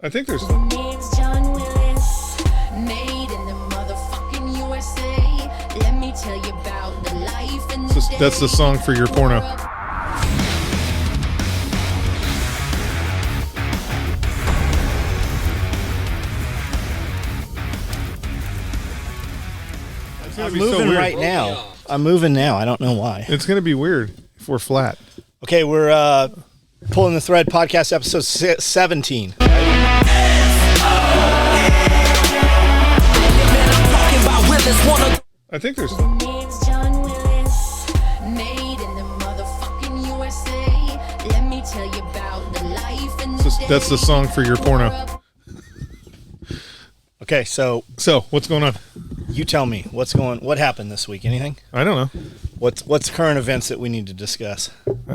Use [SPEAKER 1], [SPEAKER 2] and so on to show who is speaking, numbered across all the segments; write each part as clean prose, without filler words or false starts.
[SPEAKER 1] I think there's...
[SPEAKER 2] Name's John Willis, made in the motherfucking USA. Let me tell you about the life and the
[SPEAKER 1] That's the song for your porno.
[SPEAKER 3] I'm moving right now. I'm moving now. I don't know why.
[SPEAKER 1] It's going to be weird if we're flat.
[SPEAKER 3] Okay, we're Pulling the Thread podcast episode 17.
[SPEAKER 1] I think there's...
[SPEAKER 2] Name's John Willis, made in the motherfucking USA. Let me tell you about the life and
[SPEAKER 1] That's the song for your porno.
[SPEAKER 3] Okay, so
[SPEAKER 1] what's going on?
[SPEAKER 3] you tell me what happened this week? Anything?
[SPEAKER 1] I don't know.
[SPEAKER 3] What's current events that we need to discuss?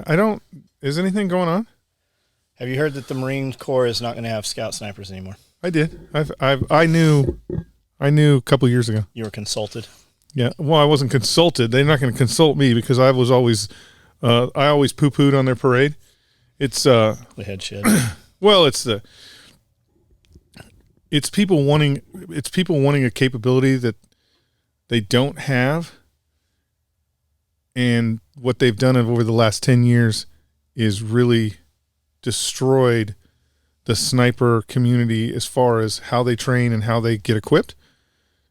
[SPEAKER 1] I don't... Is anything going on?
[SPEAKER 3] Have you heard that the Marine Corps is not going to have scout snipers anymore?
[SPEAKER 1] I did. I knew a couple years ago.
[SPEAKER 3] You were consulted?
[SPEAKER 1] Yeah. Well, I wasn't consulted. They're not going to consult me because I was always, I always poo-pooed on their parade. It's
[SPEAKER 3] the head shed.
[SPEAKER 1] Well, it's people wanting a capability that they don't have, and what they've done over the last 10 years is really destroyed the sniper community as far as how they train and how they get equipped.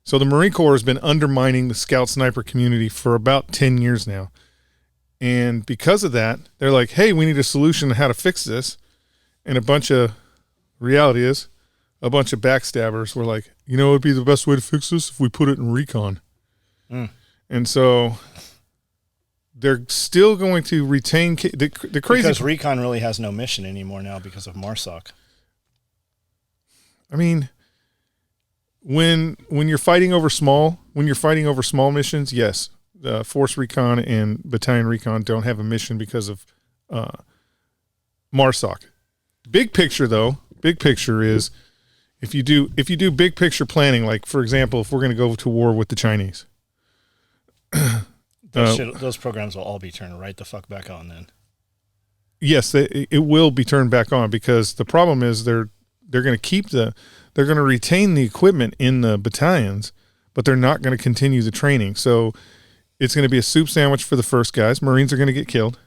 [SPEAKER 1] So the Marine Corps has been undermining the scout sniper community for about 10 years now. And because of that, they're like, hey, we need a solution to how to fix this. And a bunch of backstabbers were like, it would be the best way to fix this if we put it in recon. And so they're still going to retain the crazy...
[SPEAKER 3] Because recon really has no mission anymore now because of MARSOC.
[SPEAKER 1] I mean, when you're fighting over small missions, yes, Force Recon and Battalion Recon don't have a mission because of MARSOC. Big picture is if you do big picture planning, like for example, if we're going to go to war with the Chinese,
[SPEAKER 3] those programs will all be turned right the fuck back on then.
[SPEAKER 1] Yes, it will be turned back on because the problem is they're going to retain the equipment in the battalions, but they're not going to continue the training. So it's going to be a soup sandwich for the first guys. Marines are going to get killed.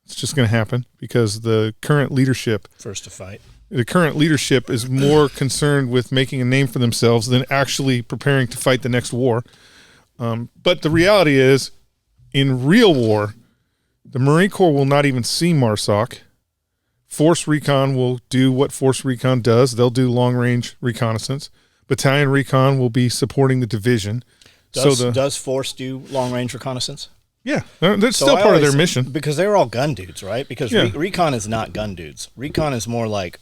[SPEAKER 1] It's just going to happen because the current leadership,
[SPEAKER 3] first to fight.
[SPEAKER 1] The current leadership is more concerned with making a name for themselves than actually preparing to fight the next war. But the reality is, in real war, the Marine Corps will not even see MARSOC. Force Recon will do what Force Recon does. They'll do long-range reconnaissance. Battalion Recon will be supporting the division.
[SPEAKER 3] Does Force do long-range reconnaissance?
[SPEAKER 1] Yeah, that's still part of their mission.
[SPEAKER 3] Because they're all gun dudes, right? Because Recon is not gun dudes. Recon is more like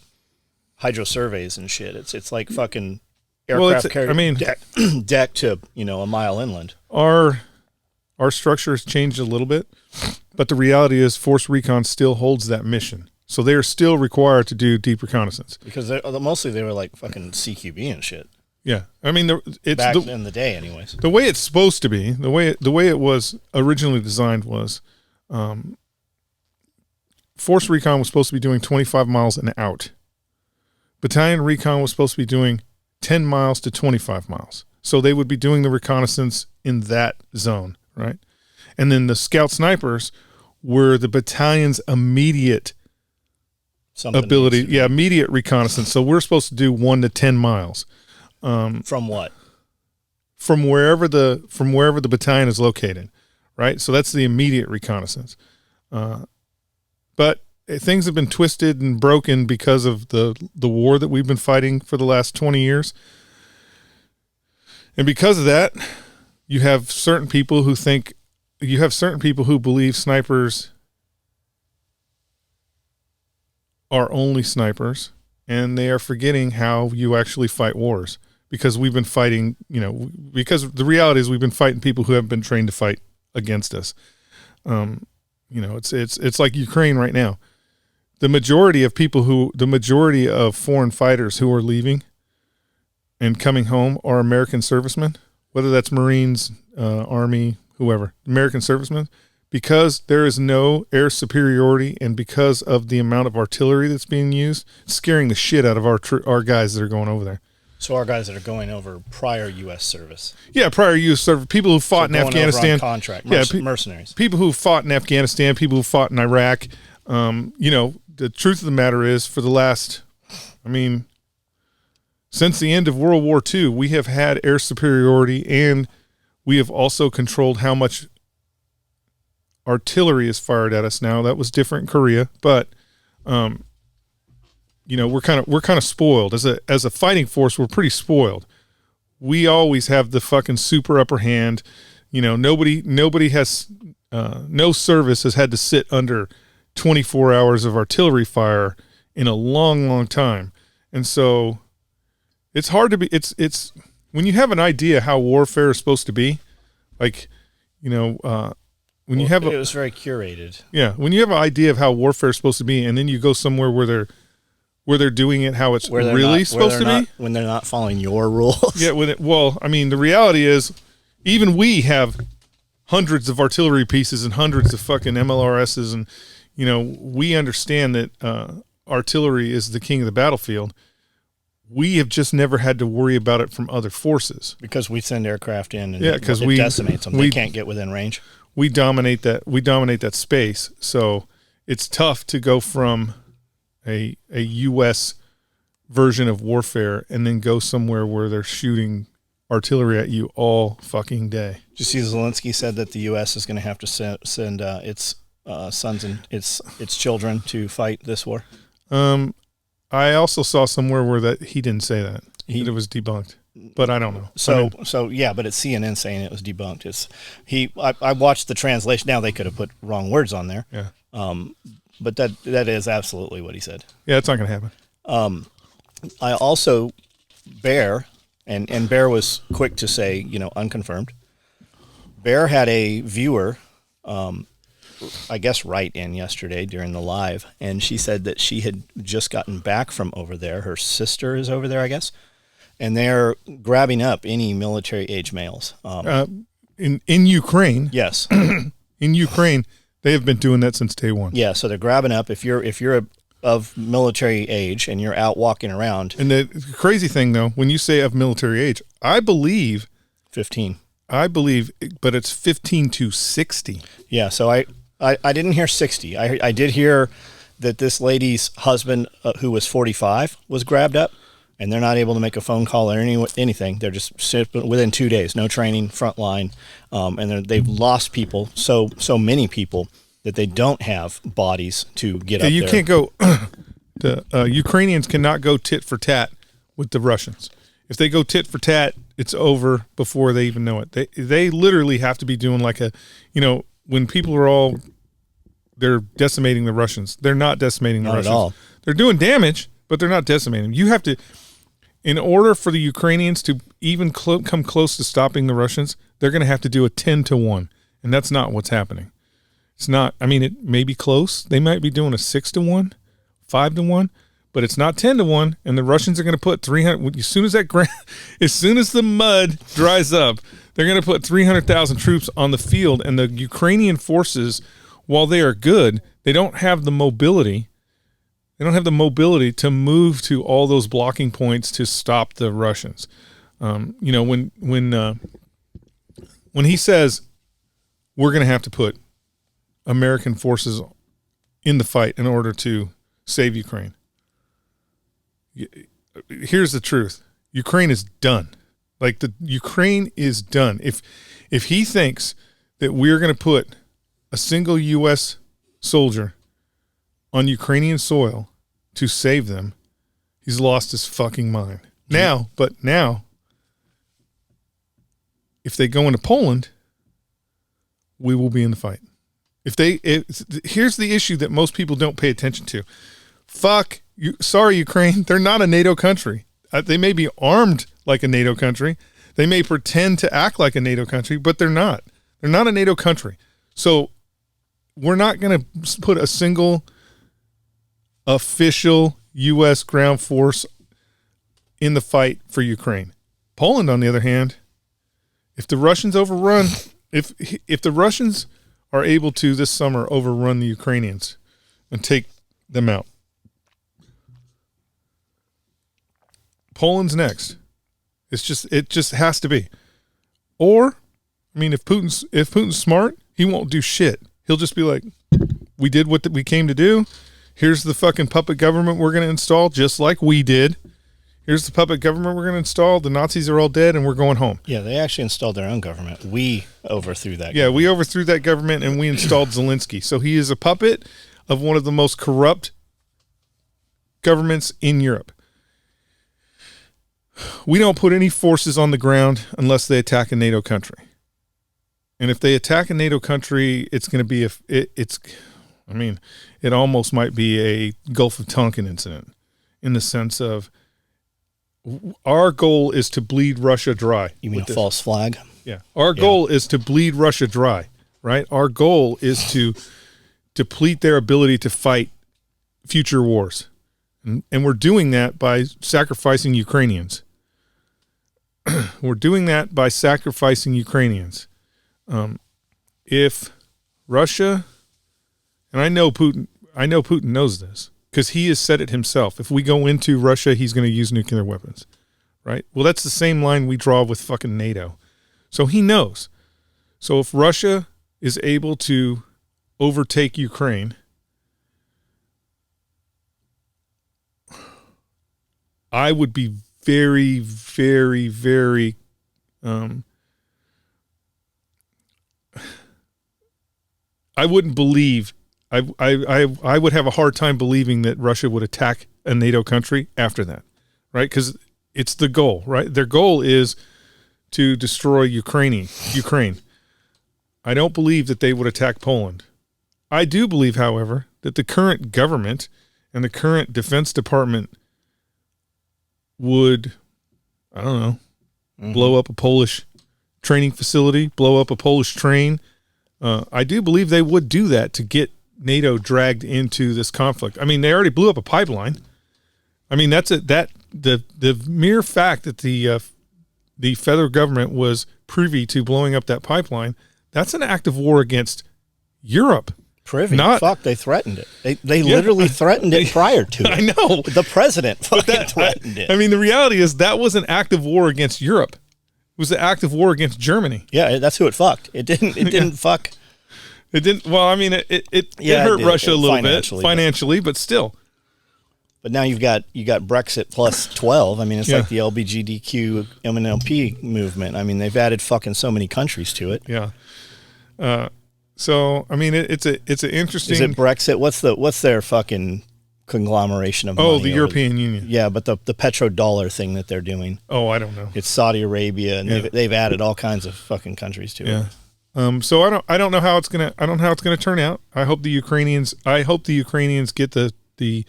[SPEAKER 3] hydro surveys and shit. It's like fucking aircraft carrier deck to a mile inland.
[SPEAKER 1] Our structure has changed a little bit, but the reality is Force Recon still holds that mission. So they are still required to do deep reconnaissance.
[SPEAKER 3] Because mostly they were like fucking CQB and shit.
[SPEAKER 1] Yeah. I mean, it's
[SPEAKER 3] back in the day anyways.
[SPEAKER 1] The way it's supposed to be, the way it was originally designed was Force Recon was supposed to be doing 25 miles and out. Battalion Recon was supposed to be doing 10 miles to 25 miles. So they would be doing the reconnaissance in that zone, right? And then the scout snipers were the battalion's immediate immediate reconnaissance. So we're supposed to do 1 to 10 miles.
[SPEAKER 3] From what?
[SPEAKER 1] From wherever the battalion is located, right? So that's the immediate reconnaissance. But things have been twisted and broken because of the war that we've been fighting for the last 20 years. And because of that, you have certain people who believe snipers are only snipers, and they are forgetting how you actually fight wars. Because we've been fighting, because the reality is we've been fighting people who have been trained to fight against us. It's like Ukraine right now. The majority of foreign fighters who are leaving and coming home are American servicemen, whether that's Marines, Army, whoever, American servicemen, because there is no air superiority and because of the amount of artillery that's being used, it's scaring the shit out of our guys that are going over there.
[SPEAKER 3] So our guys that are going over prior U.S. service.
[SPEAKER 1] Yeah, prior U.S. service. People who fought in Afghanistan.
[SPEAKER 3] Over on contract. Mercenaries.
[SPEAKER 1] People who fought in Afghanistan, people who fought in Iraq. The truth of the matter is, for the last, since the end of World War II, we have had air superiority, and we have also controlled how much artillery is fired at us. Now that was different in Korea, but we're kind of spoiled as a fighting force. We're pretty spoiled. We always have the fucking super upper hand. Nobody has no service has had to sit under 24 hours of artillery fire in a long, long time. And so it's hard to be, it's when you have an idea how warfare is supposed to be, like, it was
[SPEAKER 3] very curated.
[SPEAKER 1] Yeah. When you have an idea of how warfare is supposed to be, and then you go somewhere where they're doing it how it's really supposed to be.
[SPEAKER 3] When they're not following your rules.
[SPEAKER 1] Yeah. The reality is, even we have hundreds of artillery pieces and hundreds of fucking MLRSs, and we understand that artillery is the king of the battlefield. We have just never had to worry about it from other forces
[SPEAKER 3] because we send aircraft in, and it decimates them. They can't get within range.
[SPEAKER 1] We dominate that space, so it's tough to go from a U.S. version of warfare and then go somewhere where they're shooting artillery at you all fucking day.
[SPEAKER 3] Did you see Zelensky said that the U.S. is going to have to send its sons and its children to fight this war?
[SPEAKER 1] I also saw somewhere where that he didn't say that. It was debunked, but I don't know.
[SPEAKER 3] So yeah, but it's CNN saying it was debunked. I watched the translation. Now they could have put wrong words on there.
[SPEAKER 1] Yeah.
[SPEAKER 3] But that is absolutely what he said.
[SPEAKER 1] Yeah, it's not going to happen.
[SPEAKER 3] I also Bear and Bear was quick to say, unconfirmed. Bear had a viewer, I guess, write in yesterday during the live, and she said that she had just gotten back from over there. Her sister is over there, I guess, and they're grabbing up any military-age males.
[SPEAKER 1] In Ukraine,
[SPEAKER 3] yes,
[SPEAKER 1] in Ukraine, they have been doing that since day one.
[SPEAKER 3] Yeah, so they're grabbing up if you're of military age and you're out walking around.
[SPEAKER 1] And the crazy thing, though, when you say of military age, I believe
[SPEAKER 3] 15.
[SPEAKER 1] But it's 15 to 60.
[SPEAKER 3] Yeah, so I didn't hear 60. I did hear that this lady's husband, who was 45, was grabbed up, and they're not able to make a phone call or anything. They're just within 2 days, no training, front line, and they've lost people, so many people that they don't have bodies to get up there.
[SPEAKER 1] You can't go. The Ukrainians cannot go tit for tat with the Russians. If they go tit for tat, it's over before they even know it. They literally have to be doing like when people are they're decimating the Russians. They're not decimating the Russians.
[SPEAKER 3] Not at all.
[SPEAKER 1] They're doing damage, but they're not decimating. You have to, in order for the Ukrainians to even come close to stopping the Russians, they're going to have to do a 10-1, and that's not what's happening. It's not. It may be close. They might be doing a 6-1, 5-1, but it's not 10-1. And the Russians are going to put 300. As soon as the mud dries up, they're going to put 300,000 troops on the field. And the Ukrainian forces, while they are good, they don't have the mobility. They don't have the mobility to move to all those blocking points to stop the Russians. When he says we're going to have to put American forces in the fight in order to save Ukraine, here's the truth: Ukraine is done. Ukraine is done. If he thinks that we're going to put a single U.S. soldier on Ukrainian soil to save them, he's lost his fucking mind. Now, if they go into Poland, we will be in the fight. Here's the issue that most people don't pay attention to. Fuck you. Sorry, Ukraine. They're not a NATO country. They may be armed like a NATO country. They may pretend to act like a NATO country, but they're not. They're not a NATO country. So we're not going to put a single official U.S. ground force in the fight for Ukraine. Poland, on the other hand, if the Russians overrun, if the Russians are able to this summer overrun the Ukrainians and take them out. Poland's next. It just has to be. Or, I mean, if Putin's smart, he won't do shit. He'll just be like, we did what we came to do. Here's the fucking puppet government we're going to install, just like we did. Here's the puppet government we're going to install. The Nazis are all dead, and we're going home.
[SPEAKER 3] Yeah, they actually installed their own government. We overthrew that.
[SPEAKER 1] Yeah, we overthrew that government, and we installed Zelensky. So he is a puppet of one of the most corrupt governments in Europe. We don't put any forces on the ground unless they attack a NATO country. And if they attack a NATO country, it's going to be it almost might be a Gulf of Tonkin incident in the sense of our goal is to bleed Russia dry.
[SPEAKER 3] You mean a false flag?
[SPEAKER 1] Yeah. Our goal is to bleed Russia dry, right? Our goal is to deplete their ability to fight future wars. And we're doing that by sacrificing Ukrainians. We're doing that by sacrificing Ukrainians. If Russia, and I know Putin knows this because he has said it himself. If we go into Russia, he's going to use nuclear weapons, right? Well, that's the same line we draw with fucking NATO. So he knows. So if Russia is able to overtake Ukraine, I would be very, very, very I wouldn't believe I would have a hard time believing that Russia would attack a NATO country after that, right? Because it's the goal, right? Their goal is to destroy Ukraine. I don't believe that they would attack Poland. I do believe, however, that the current government and the current Defense Department would, I don't know, blow up a Polish training facility, blow up a Polish train. I do believe they would do that to get NATO dragged into this conflict. I mean, they already blew up a pipeline. I mean, the mere fact that the federal government was privy to blowing up that pipeline, that's an act of war against Europe.
[SPEAKER 3] Privy? Fuck, they threatened it. They literally threatened it prior to it.
[SPEAKER 1] I know.
[SPEAKER 3] The president threatened it.
[SPEAKER 1] I mean, the reality is that was an act of war against Europe. It was an act of war against Germany.
[SPEAKER 3] Yeah, that's who it fucked. It didn't fuck.
[SPEAKER 1] It didn't. Well, I mean, it hurt Russia a little bit financially, but still.
[SPEAKER 3] But now you've got Brexit plus 12. I mean, it's like the LGBTQ MNLP movement. I mean, they've added fucking so many countries to it.
[SPEAKER 1] Yeah. So I mean, it's an interesting.
[SPEAKER 3] Is it Brexit? What's their fucking conglomeration of money?
[SPEAKER 1] Oh, the European Union.
[SPEAKER 3] Yeah, but the petrodollar thing that they're doing.
[SPEAKER 1] Oh, I don't know.
[SPEAKER 3] It's Saudi Arabia, and they've added all kinds of fucking countries to it.
[SPEAKER 1] So I don't know how it's gonna turn out. I hope the Ukrainians get the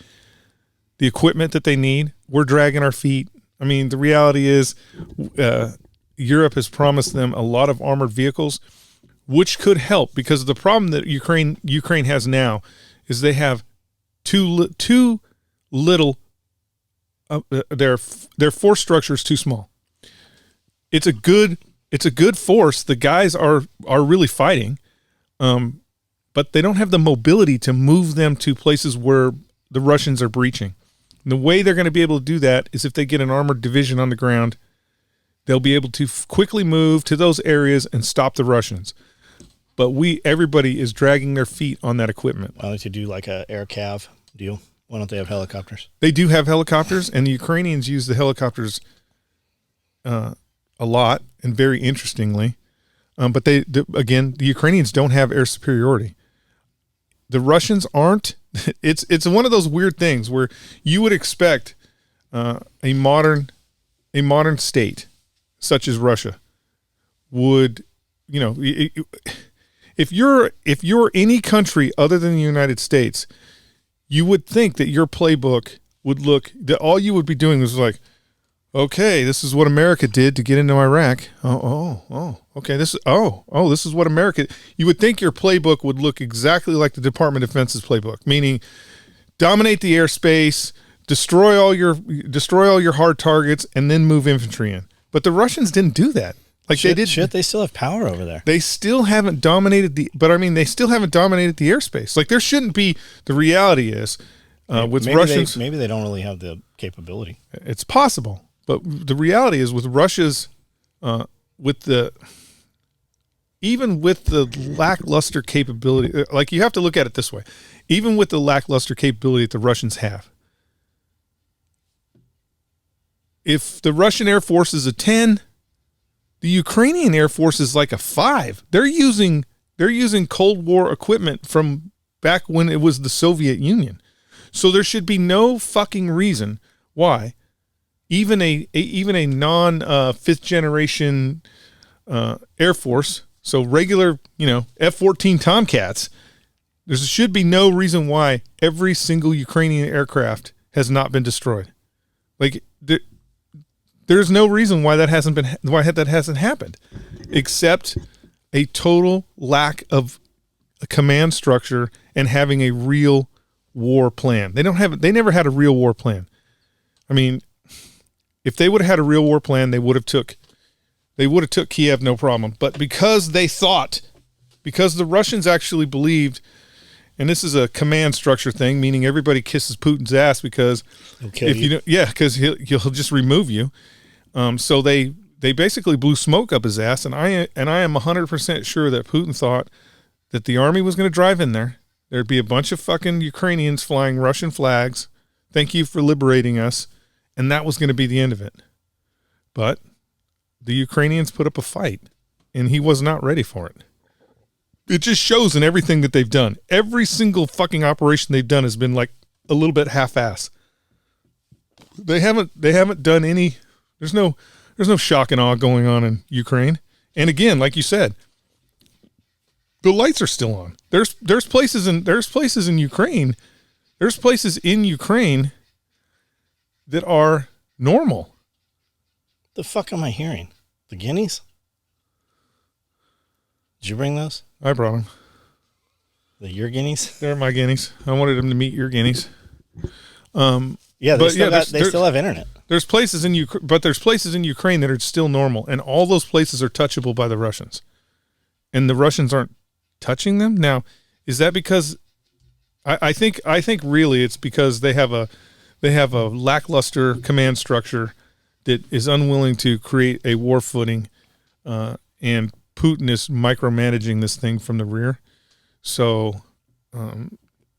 [SPEAKER 1] equipment that they need. We're dragging our feet. I mean, the reality is, Europe has promised them a lot of armored vehicles, which could help because the problem that Ukraine has now is they have too little. Their force structure is too small. It's a good force. The guys are really fighting, but they don't have the mobility to move them to places where the Russians are breaching. And the way they're going to be able to do that is if they get an armored division on the ground, they'll be able to quickly move to those areas and stop the Russians. But everybody is dragging their feet on that equipment.
[SPEAKER 3] Why don't you do like a air cav deal? Why don't they have helicopters? They
[SPEAKER 1] do have helicopters, and the Ukrainians use the helicopters a lot and very interestingly. But the Ukrainians don't have air superiority. The Russians aren't. It's one of those weird things where you would expect a modern state such as Russia would, if you're any country other than the United States, you would think that your playbook would look that all you would be doing was like, okay, this is what America did to get into Iraq. Okay. This is what America. You would think your playbook would look exactly like the Department of Defense's playbook, meaning dominate the airspace, destroy all your hard targets, and then move infantry in. But the Russians didn't do that. Like
[SPEAKER 3] shit,
[SPEAKER 1] they did.
[SPEAKER 3] Shit, they still have power over there.
[SPEAKER 1] They still haven't dominated they still haven't dominated the airspace. Like there shouldn't be. The reality is, with Russians,
[SPEAKER 3] maybe they don't really have the capability.
[SPEAKER 1] It's possible, but the reality is with Russia's, even with the lackluster capability, like you have to look at it this way, even with the lackluster capability that the Russians have, if the Russian Air Force is a 10, the Ukrainian Air Force is like a 5. They're using Cold War equipment from back when it was the Soviet Union. So there should be no fucking reason why even a non fifth generation Air Force, so regular, F-14 Tomcats, there should be no reason why every single Ukrainian aircraft has not been destroyed. Like there's no reason why that hasn't happened, except a total lack of a command structure and having a real war plan. They never had a real war plan. I mean, if they would have had a real war plan, they would have took Kiev, no problem. But because the Russians actually believed, and this is a command structure thing, meaning everybody kisses Putin's ass because because he'll just remove you. So they basically blew smoke up his ass, and I am 100% sure that Putin thought that the army was going to drive in there. There'd be a bunch of fucking Ukrainians flying Russian flags. Thank you for liberating us. And that was going to be the end of it. But the Ukrainians put up a fight, and he was not ready for it. It just shows in everything that they've done. Every single fucking operation they've done has been like a little bit half-ass. They haven't done any. There's no shock and awe going on in Ukraine. And again, like you said, the lights are still on. There's places in Ukraine. There's places in Ukraine that are normal.
[SPEAKER 3] The fuck am I hearing? The guineas? Did you bring those?
[SPEAKER 1] I brought them.
[SPEAKER 3] Your guineas?
[SPEAKER 1] They're my guineas. I wanted them to meet your guineas.
[SPEAKER 3] Yeah, they still have internet.
[SPEAKER 1] There's places in Ukraine that are still normal, and all those places are touchable by the Russians, and the Russians aren't touching them. Now, is that because I think really it's because they have a lackluster command structure that is unwilling to create a war footing, and Putin is micromanaging this thing from the rear. So,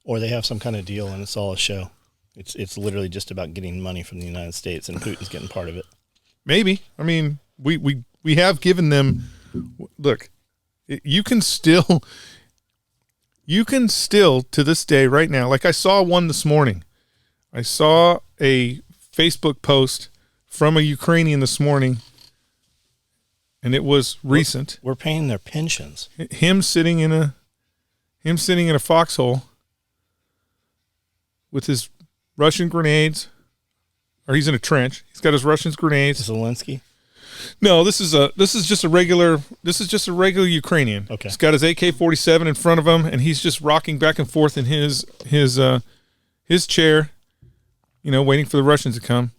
[SPEAKER 3] or they have some kind of deal and it's all a show. It's literally just about getting money from the United States, and Putin's getting part of it.
[SPEAKER 1] Maybe. I mean, we have given them. Look, you can still to this day right now. Like I saw one this morning. I saw a Facebook post from a Ukrainian this morning, and it was recent.
[SPEAKER 3] We're paying their pensions.
[SPEAKER 1] Him sitting in a foxhole with his Russian grenades, or he's in a trench. He's got his Russian grenades.
[SPEAKER 3] Zelensky?
[SPEAKER 1] No, this is just a regular Ukrainian.
[SPEAKER 3] Okay.
[SPEAKER 1] He's got his AK-47 in front of him, and he's just rocking back and forth in his chair, waiting for the Russians to come.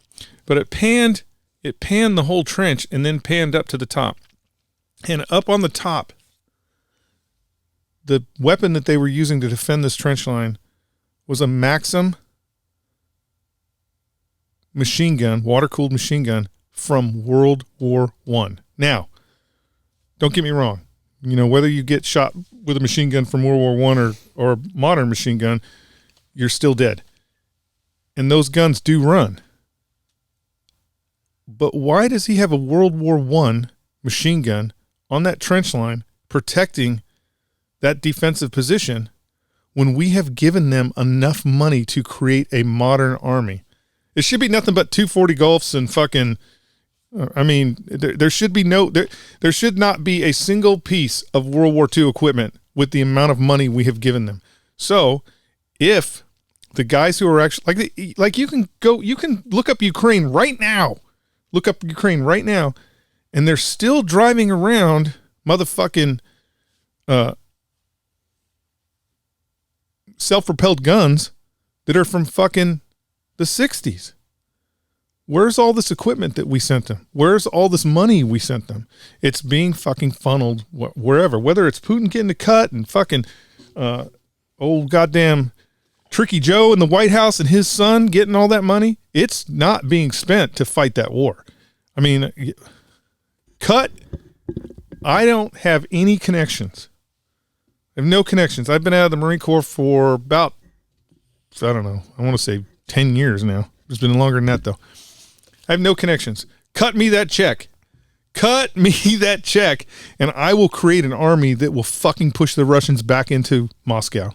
[SPEAKER 1] But it panned the whole trench and then panned up to the top. And up on the top, the weapon that they were using to defend this trench line was a Maxim machine gun, water-cooled machine gun from World War I. Now, don't get me wrong. Whether you get shot with a machine gun from World War I or a modern machine gun, you're still dead. And those guns do run. But why does he have a World War I machine gun on that trench line protecting that defensive position when we have given them enough money to create a modern army? It should be nothing but 240 Golfs and fucking, there should not be a single piece of World War II equipment with the amount of money we have given them. So if the guys who are actually, you can look up Ukraine right now, and they're still driving around motherfucking self-propelled guns that are from fucking the 60s Where's all this equipment that we sent them? Where's all this money we sent them? It's being fucking funneled wherever, whether it's Putin getting a cut and fucking old goddamn Tricky Joe in the White House and his son getting all that money. It's not being spent to fight that war. I mean, I don't have any connections. I have no connections. I've been out of the Marine Corps for about, I don't know, I want to say 10 years now. It's been longer than that, though. I have no connections. Cut me that check. Cut me that check, and I will create an army that will fucking push the Russians back into Moscow.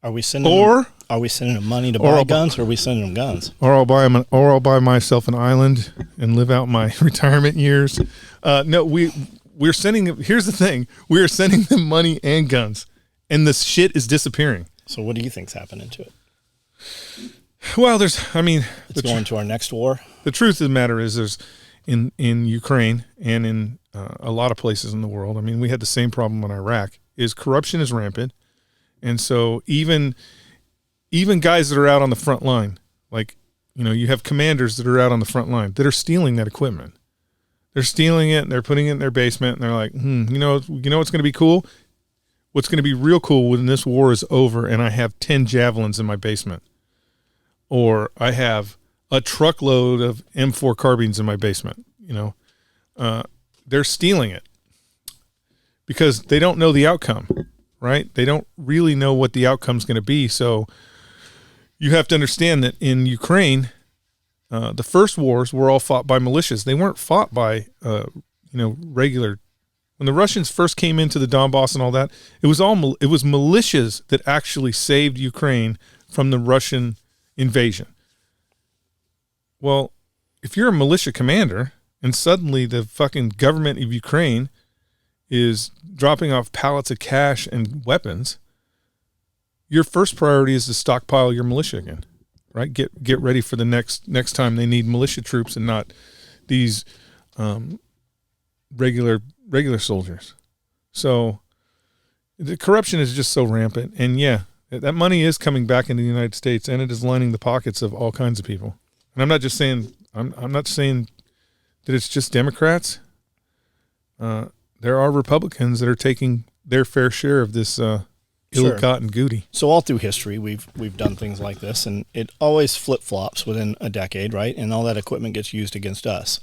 [SPEAKER 3] Are we sending them money to buy guns, or are we sending them guns?
[SPEAKER 1] Or I'll buy myself an island and live out my retirement years. No, we're sending. Here's the thing: we are sending them money and guns, and this shit is disappearing.
[SPEAKER 3] So, what do you think's happening to it?
[SPEAKER 1] Well, it's
[SPEAKER 3] going to our next war.
[SPEAKER 1] The truth of the matter is, there's in Ukraine and in a lot of places in the world. I mean, we had the same problem in Iraq. Is corruption is rampant, and so even guys that are out on the front line, like you have commanders that are out on the front line that are stealing that equipment. They're stealing it and they're putting it in their basement, and they're like, you know what's going to be cool? What's going to be real cool when this war is over and I have 10 javelins in my basement, or I have a truckload of M4 carbines in my basement. They're stealing it because they don't know the outcome, right? They don't really know what the outcome's going to be. So you have to understand that in Ukraine, the first wars were all fought by militias. They weren't fought by, regular. When the Russians first came into the Donbass and all that, it was militias that actually saved Ukraine from the Russian invasion. Well, if you're a militia commander and suddenly the fucking government of Ukraine is dropping off pallets of cash and weapons, your first priority is to stockpile your militia again, right? Get ready for the next time they need militia troops and not these regular soldiers. So the corruption is just so rampant, and yeah, that money is coming back into the United States, and it is lining the pockets of all kinds of people. And I'm not just saying I'm not saying that it's just Democrats. There are Republicans that are taking their fair share of this ill-gotten booty.
[SPEAKER 3] So all through history, we've done things like this, and it always flip-flops within a decade, right? And all that equipment gets used against us.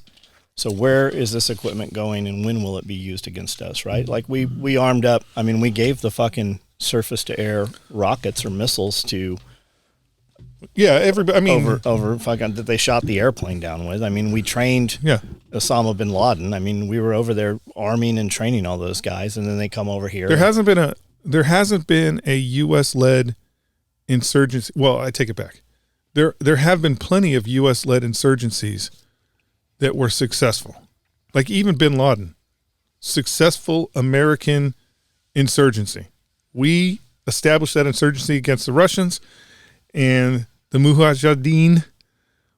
[SPEAKER 3] So where is this equipment going, and when will it be used against us, right? Like we armed up. I mean, we gave the fucking surface-to-air rockets or missiles to.
[SPEAKER 1] Yeah, everybody. I mean,
[SPEAKER 3] over fucking that they shot the airplane down with. I mean, we trained Osama bin Laden. I mean, we were over there arming and training all those guys, and then they come over here.
[SPEAKER 1] There hasn't been a U.S.-led insurgency. Well, I take it back. There have been plenty of U.S.-led insurgencies that were successful, like even bin Laden, successful American insurgency. We established that insurgency against the Russians, and the Mujahideen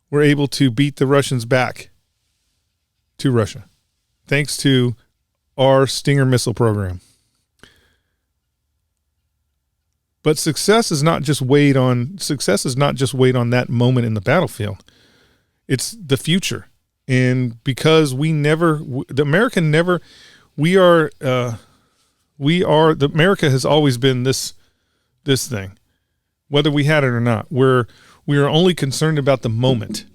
[SPEAKER 1] were able to beat the Russians back to Russia, thanks to our Stinger missile program. But success is not just weighed on that moment in the battlefield. It's the future. And because America has always been this thing, whether we had it or not. We are only concerned about the moment.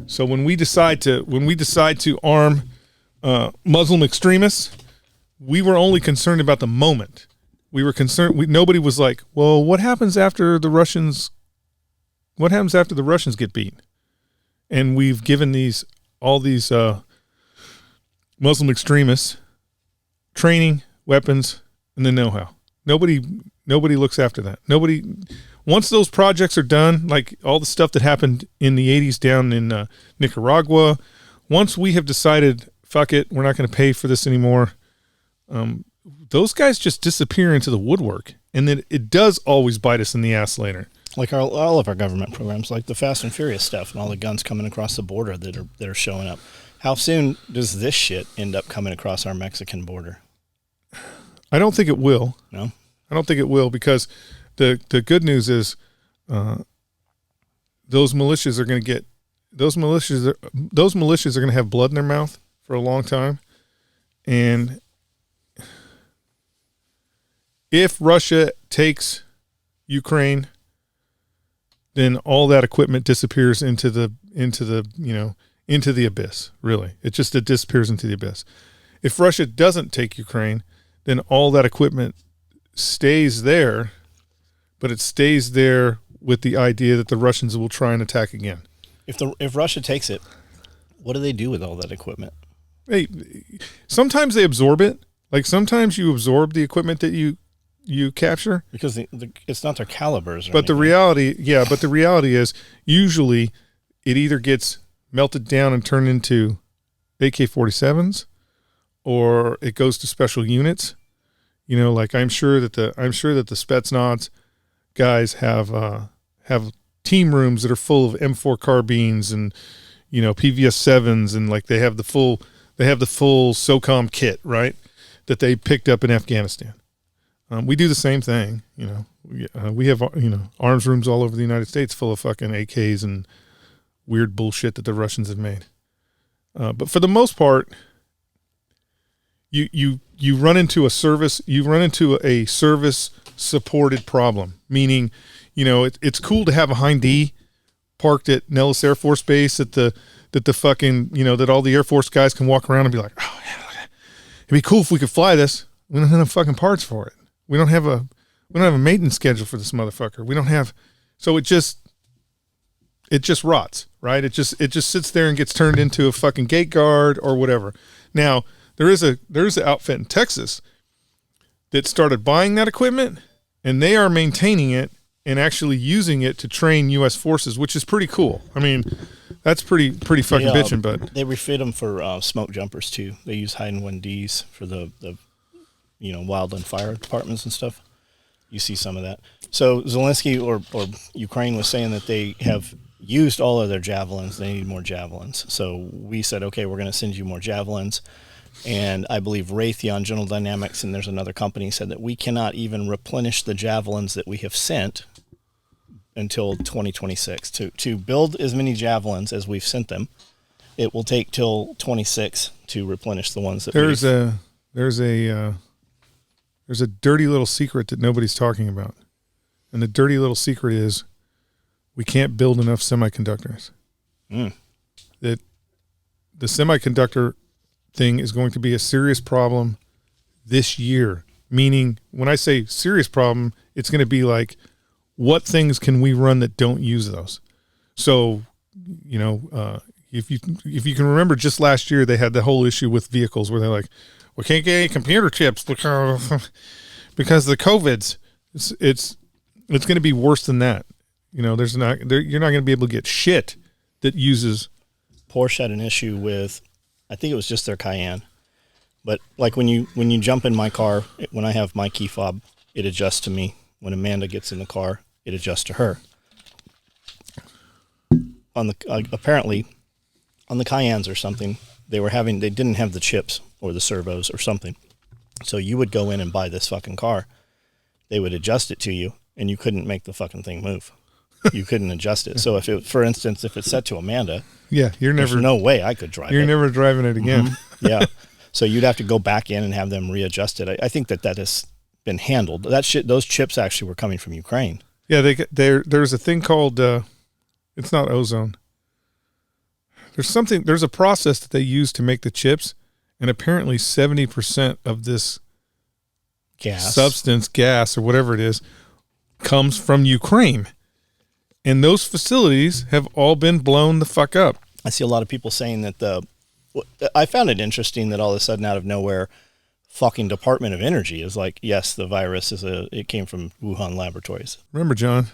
[SPEAKER 1] So when we decide to arm Muslim extremists, we were only concerned about the moment. We were concerned. Nobody was like, well, what happens after the Russians get beat? And we've given all these Muslim extremists training, weapons, and the know-how. Nobody looks after that. Once those projects are done, like all the stuff that happened in the 80s down in Nicaragua, once we have decided, fuck it, we're not going to pay for this anymore, those guys just disappear into the woodwork. And then it does always bite us in the ass later.
[SPEAKER 3] Like all of our government programs, like the Fast and Furious stuff and all the guns coming across the border that are showing up. How soon does this shit end up coming across our Mexican border?
[SPEAKER 1] I don't think it will.
[SPEAKER 3] No? I
[SPEAKER 1] don't think it will, because the good news is those militias are going to get those militias are going to have blood in their mouth for a long time. And if Russia takes Ukraine, then all that equipment disappears into the abyss. Really, it disappears into the abyss. If Russia doesn't take Ukraine, then all that equipment stays there, but it stays there with the idea that the Russians will try and attack again.
[SPEAKER 3] If Russia takes it, what do they do with all that equipment?
[SPEAKER 1] Sometimes they absorb it. Like sometimes you absorb the equipment that you capture
[SPEAKER 3] because it's not their calibers.
[SPEAKER 1] But the reality is usually it either gets melted down and turned into AK-47s, or it goes to special units. Like I'm sure that the Spetsnaz guys have team rooms that are full of M4 carbines and PVS-7s, and like they have the full SOCOM kit, right, that they picked up in Afghanistan. We do the same thing. We have arms rooms all over the United States full of fucking AKs and weird bullshit that the Russians have made. But for the most part, you run into a service supported problem, meaning, it's cool to have a Hind D parked at Nellis Air Force Base that all the Air Force guys can walk around and be like, oh yeah, it'd be cool if we could fly this. We don't have enough fucking parts for it. We don't have a maintenance schedule for this motherfucker. So it just rots, right? It just sits there and gets turned into a fucking gate guard or whatever. Now, there's an outfit in Texas that started buying that equipment, and they are maintaining it and actually using it to train U.S. forces, which is pretty cool. I mean, that's pretty fucking bitching. But
[SPEAKER 3] they refit them for smoke jumpers too. They use Hind-1Ds for the wildland fire departments and stuff. You see some of that. So Zelensky or Ukraine was saying that they have used all of their javelins. They need more javelins. So we said, okay, we're going to send you more javelins. And I believe Raytheon, General Dynamics, and there's another company said that we cannot even replenish the javelins that we have sent until 2026. To build as many javelins as we've sent them, it will take till 26 to replenish the ones that
[SPEAKER 1] there's a dirty little secret that nobody's talking about. And the dirty little secret is we can't build enough semiconductors. That the semiconductor thing is going to be a serious problem this year. Meaning, when I say serious problem, it's going to be like, what things can we run that don't use those? So, if you can remember, just last year they had the whole issue with vehicles where they're like, we can't get any computer chips because of the COVIDs. It's going to be worse than that. You're not going to be able to get shit that uses.
[SPEAKER 3] Porsche had an issue with, I think it was just their Cayenne, but like when you jump in my car, when I have my key fob, it adjusts to me. When Amanda gets in the car, it adjusts to her. Apparently on the Cayennes or something, they didn't have the chips or the servos or something. So you would go in and buy this fucking car. They would adjust it to you, and you couldn't make the fucking thing move. You couldn't adjust it. So for instance, if it's set to Amanda, there's no way I could drive it.
[SPEAKER 1] You're never driving it again.
[SPEAKER 3] Mm-hmm. Yeah. So you'd have to go back in and have them readjust it. I think that has been handled. Those chips actually were coming from Ukraine.
[SPEAKER 1] Yeah, there's a thing called it's not ozone. There's a process that they use to make the chips, and apparently 70% of this gas or whatever it is, comes from Ukraine. And those facilities have all been blown the fuck up.
[SPEAKER 3] I see a lot of people saying that I found it interesting that all of a sudden out of nowhere, fucking Department of Energy is like, yes, the virus it came from Wuhan laboratories.
[SPEAKER 1] Remember, John,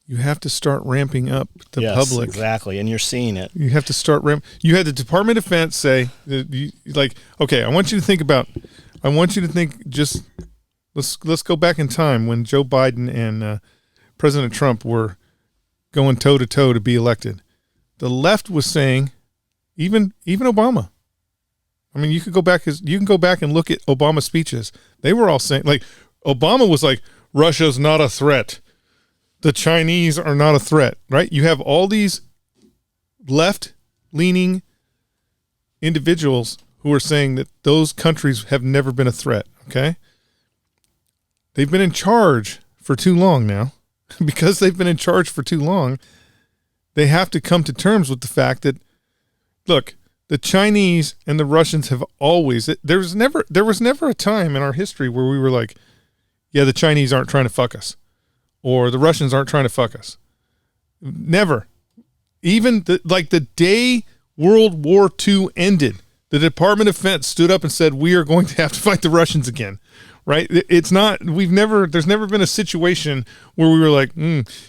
[SPEAKER 1] you have to start ramping up the public.
[SPEAKER 3] Exactly. And you're seeing it.
[SPEAKER 1] You have to start you had the Department of Defense say, okay, I want you to think just, let's go back in time when Joe Biden and President Trump were going toe to toe to be elected. The left was saying, even Obama. I mean, you can go back and look at Obama's speeches. They were all saying, like, Obama was like, Russia's not a threat the Chinese are not a threat, right? You have all these left-leaning individuals who are saying that those countries have never been a threat, okay? They've been in charge for too long now. Because they've been in charge for too long, they have to come to terms with the fact that, look, the Chinese and the Russians have always, there was never a time in our history where we were like, yeah, the Chinese aren't trying to fuck us, or the Russians aren't trying to fuck us. Never. Even the day World War II ended, the Department of Defense stood up and said, we are going to have to fight the Russians again. Right? It's not, there's never been a situation where we were like,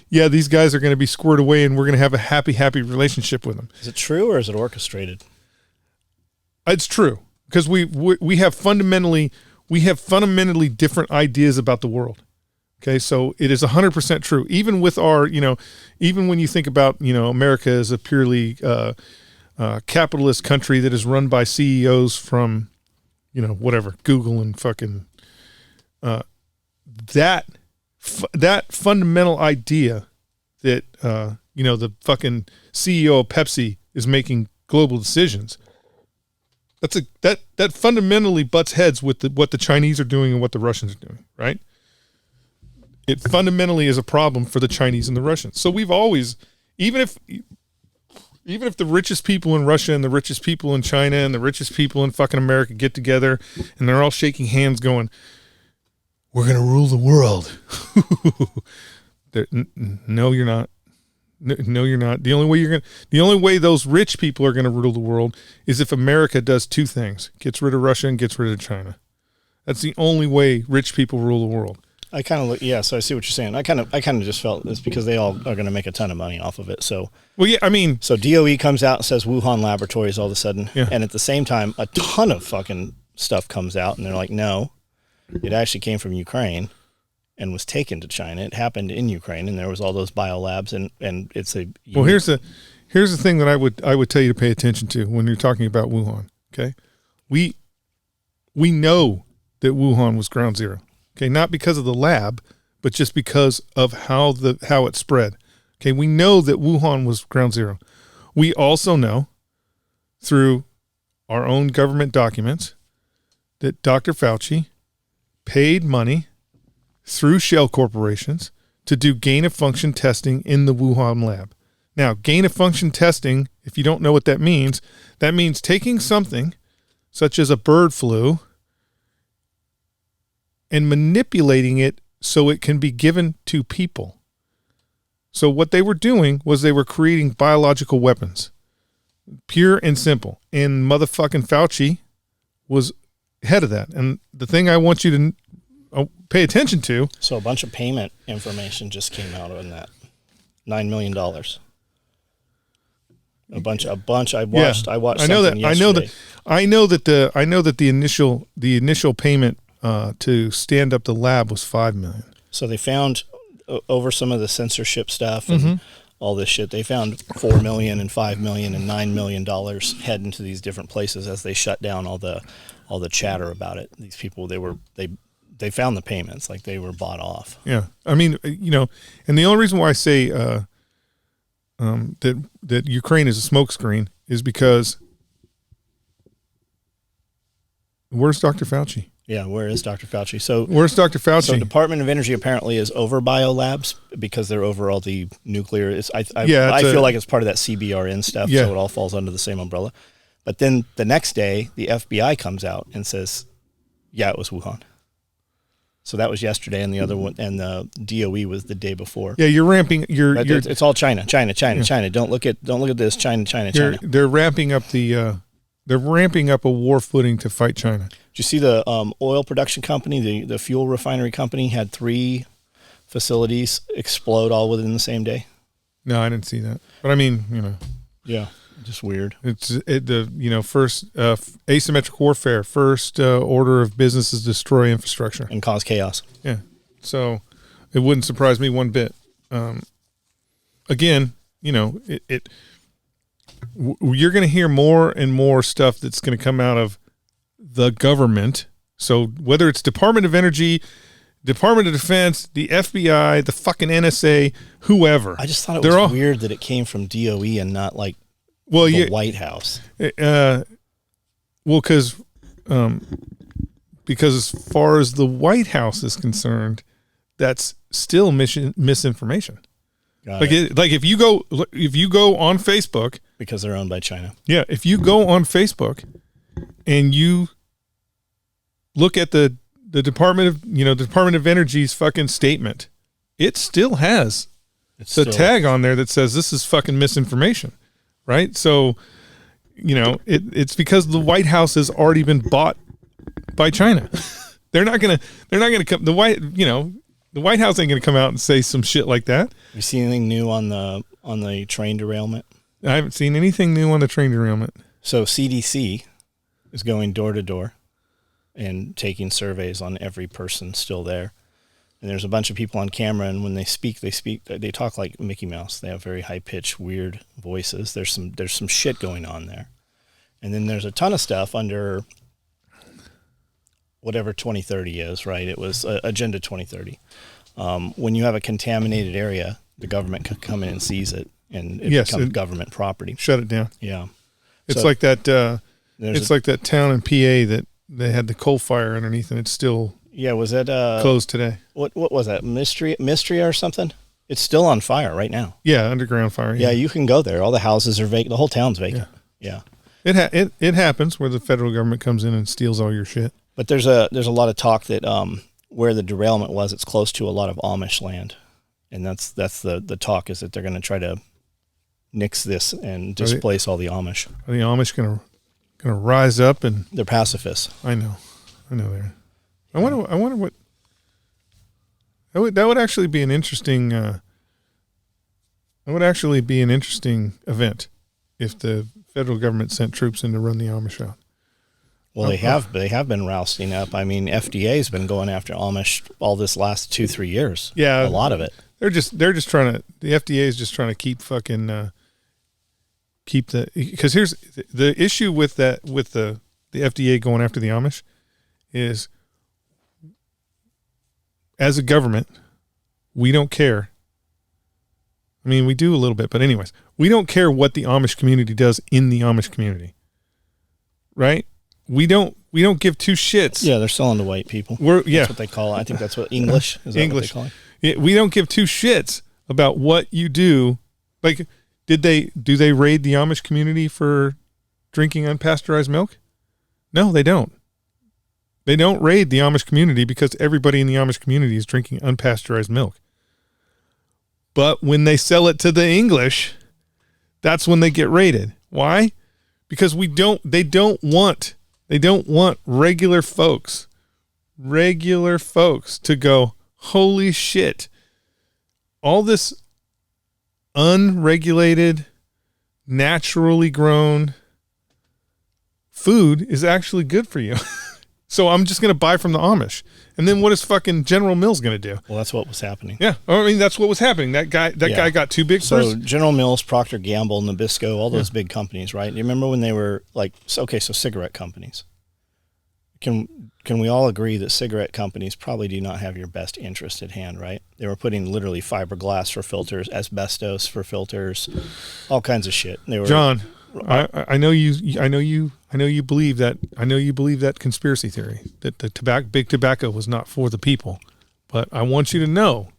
[SPEAKER 1] yeah, these guys are going to be squared away and we're going to have a happy relationship with them.
[SPEAKER 3] Is it true or is it orchestrated?
[SPEAKER 1] It's true, because we have fundamentally different ideas about the world. Okay. So it is 100% true. Even with our, even when you think about, America as a purely, capitalist country that is run by CEOs from, whatever, Google and fucking, that fundamental idea that the fucking CEO of Pepsi is making global decisions, that fundamentally butts heads with what the Chinese are doing and what the Russians are doing, right? It fundamentally is a problem for the Chinese and the Russians. So we've always, even if the richest people in Russia and the richest people in China and the richest people in fucking America get together and they're all shaking hands going, we're going to rule the world. No, you're not. No, you're not. The only way those rich people are going to rule the world is if America does two things: gets rid of Russia and gets rid of China. That's the only way rich people rule the world.
[SPEAKER 3] I kind of look, yeah. So I see what you're saying. I kind of just felt it's because they all are going to make a ton of money off of it. So,
[SPEAKER 1] well, yeah, I mean,
[SPEAKER 3] so DOE comes out and says Wuhan Laboratories all of a sudden,
[SPEAKER 1] yeah.
[SPEAKER 3] And at the same time, a ton of fucking stuff comes out, and they're like, no, it actually came from Ukraine and was taken to China. It happened in Ukraine, and there was all those biolabs, and it's a
[SPEAKER 1] well. Here's the thing that I would tell you to pay attention to when you're talking about Wuhan. Okay, we know that Wuhan was ground zero. Okay, not because of the lab, but just because of how it spread. Okay, we know that Wuhan was ground zero. We also know through our own government documents that Dr. Fauci paid money through shell corporations to do gain-of-function testing in the Wuhan lab. Now, gain-of-function testing, if you don't know what that means taking something such as a bird flu and manipulating it so it can be given to people. So what they were doing was they were creating biological weapons. Pure and simple. And motherfucking Fauci was head of that. And the thing I want you to pay attention to.
[SPEAKER 3] So a bunch of payment information just came out on that. $9 million. A bunch. I watched. I watched.
[SPEAKER 1] I know that the initial payment to stand up the lab was $5 million.
[SPEAKER 3] So they found over some of the censorship stuff and all this shit. They found $4 million and $5 million and $9 million heading to these different places as they shut down all the chatter about it. These people, they found the payments, like they were bought off.
[SPEAKER 1] Yeah, I mean, and the only reason why I say that Ukraine is a smokescreen is because where's Dr. Fauci?
[SPEAKER 3] Yeah, where is Dr. Fauci? So
[SPEAKER 1] where's Dr. Fauci?
[SPEAKER 3] So Department of Energy apparently is over biolabs because they're over all the nuclear. I feel like it's part of that CBRN stuff, so it all falls under the same umbrella. But then the next day, the FBI comes out and says, yeah, it was Wuhan. So that was yesterday, and the other one, and the DOE was the day before.
[SPEAKER 1] Yeah, you're ramping.
[SPEAKER 3] It's all China. Don't look at this. China.
[SPEAKER 1] They're ramping up they're ramping up a war footing to fight China.
[SPEAKER 3] Did you see the oil production company, the fuel refinery company, had 3 facilities explode all within the same day?
[SPEAKER 1] No, I didn't see that. But I mean,
[SPEAKER 3] yeah, just weird.
[SPEAKER 1] It's first asymmetric warfare. First order of business is destroy infrastructure
[SPEAKER 3] and cause chaos.
[SPEAKER 1] Yeah, so it wouldn't surprise me one bit. Again, you're going to hear more and more stuff that's going to come out of the government. So whether it's Department of Energy, Department of Defense, the FBI, the fucking NSA, whoever.
[SPEAKER 3] I just thought it was weird that it came from DOE and not like the White House.
[SPEAKER 1] Because as far as the White House is concerned, that's still misinformation. Like if you go on Facebook,
[SPEAKER 3] because they're owned by China.
[SPEAKER 1] Yeah, if you go on Facebook and you look at the Department of Energy's fucking statement, it still has tag on there that says this is fucking misinformation, right? So, it's because the White House has already been bought by China. They're not gonna come. The White House ain't gonna come out and say some shit like that.
[SPEAKER 3] You seen anything new on the train derailment?
[SPEAKER 1] I haven't seen anything new on the train derailment. So
[SPEAKER 3] CDC is going door to door and taking surveys on every person still there. And there's a bunch of people on camera, and when they talk like Mickey Mouse. They have very high-pitched, weird voices. There's some shit going on there. And then there's a ton of stuff under whatever 2030 is, right? It was Agenda 2030. When you have a contaminated area, the government can come in and seize it, and it becomes government property.
[SPEAKER 1] Shut it down.
[SPEAKER 3] Yeah.
[SPEAKER 1] It's like that. It's like that town in PA that they had the coal fire underneath, and it's still
[SPEAKER 3] was that
[SPEAKER 1] closed today?
[SPEAKER 3] What was that? Mystery or something? It's still on fire right now.
[SPEAKER 1] Yeah, underground fire.
[SPEAKER 3] Yeah, you can go there. All the houses are vacant. The whole town's vacant. Yeah.
[SPEAKER 1] It happens where the federal government comes in and steals all your shit.
[SPEAKER 3] But there's a lot of talk that where the derailment was, it's close to a lot of Amish land, and that's the talk is that they're going to try to nix this and displace all the Amish.
[SPEAKER 1] Are the Amish gonna rise up? And
[SPEAKER 3] they're pacifists.
[SPEAKER 1] I know they're. I wonder what that would actually be an interesting. That would actually be an interesting event if the federal government sent troops in to run the Amish out.
[SPEAKER 3] Well, they have been rousting up. I mean, FDA's been going after Amish all this last 2-3 years.
[SPEAKER 1] Yeah,
[SPEAKER 3] a lot of it.
[SPEAKER 1] They're just trying to. The FDA is just trying to keep fucking because here's the issue with the FDA going after the Amish is, as a government, we don't care. I mean, we do a little bit, but anyways, we don't care what the Amish community does in the Amish community, right? We don't give two shits.
[SPEAKER 3] Yeah, they're selling to white people. That's what they call it. I think that's what English is. English. What they call
[SPEAKER 1] it? We don't give two shits about what you do. Like, do they raid the Amish community for drinking unpasteurized milk? No, they don't. They don't raid the Amish community because everybody in the Amish community is drinking unpasteurized milk. But when they sell it to the English, that's when they get raided. Why? Because they don't want regular folks to go, holy shit, all this unregulated, naturally grown food is actually good for you. So I'm just going to buy from the Amish. And then what is fucking General Mills going to do?
[SPEAKER 3] Well, that's what was happening.
[SPEAKER 1] Yeah. I mean, that's what was happening. That guy got too big for us.
[SPEAKER 3] So General Mills, Procter & Gamble, Nabisco, all those big companies, right? You remember when they were like, so cigarette companies. Can we all agree that cigarette companies probably do not have your best interest at hand, right? They were putting literally fiberglass for filters, asbestos for filters, all kinds of shit. They were,
[SPEAKER 1] John, I know you believe that. I know you believe that conspiracy theory that the big tobacco was not for the people. But I want you to know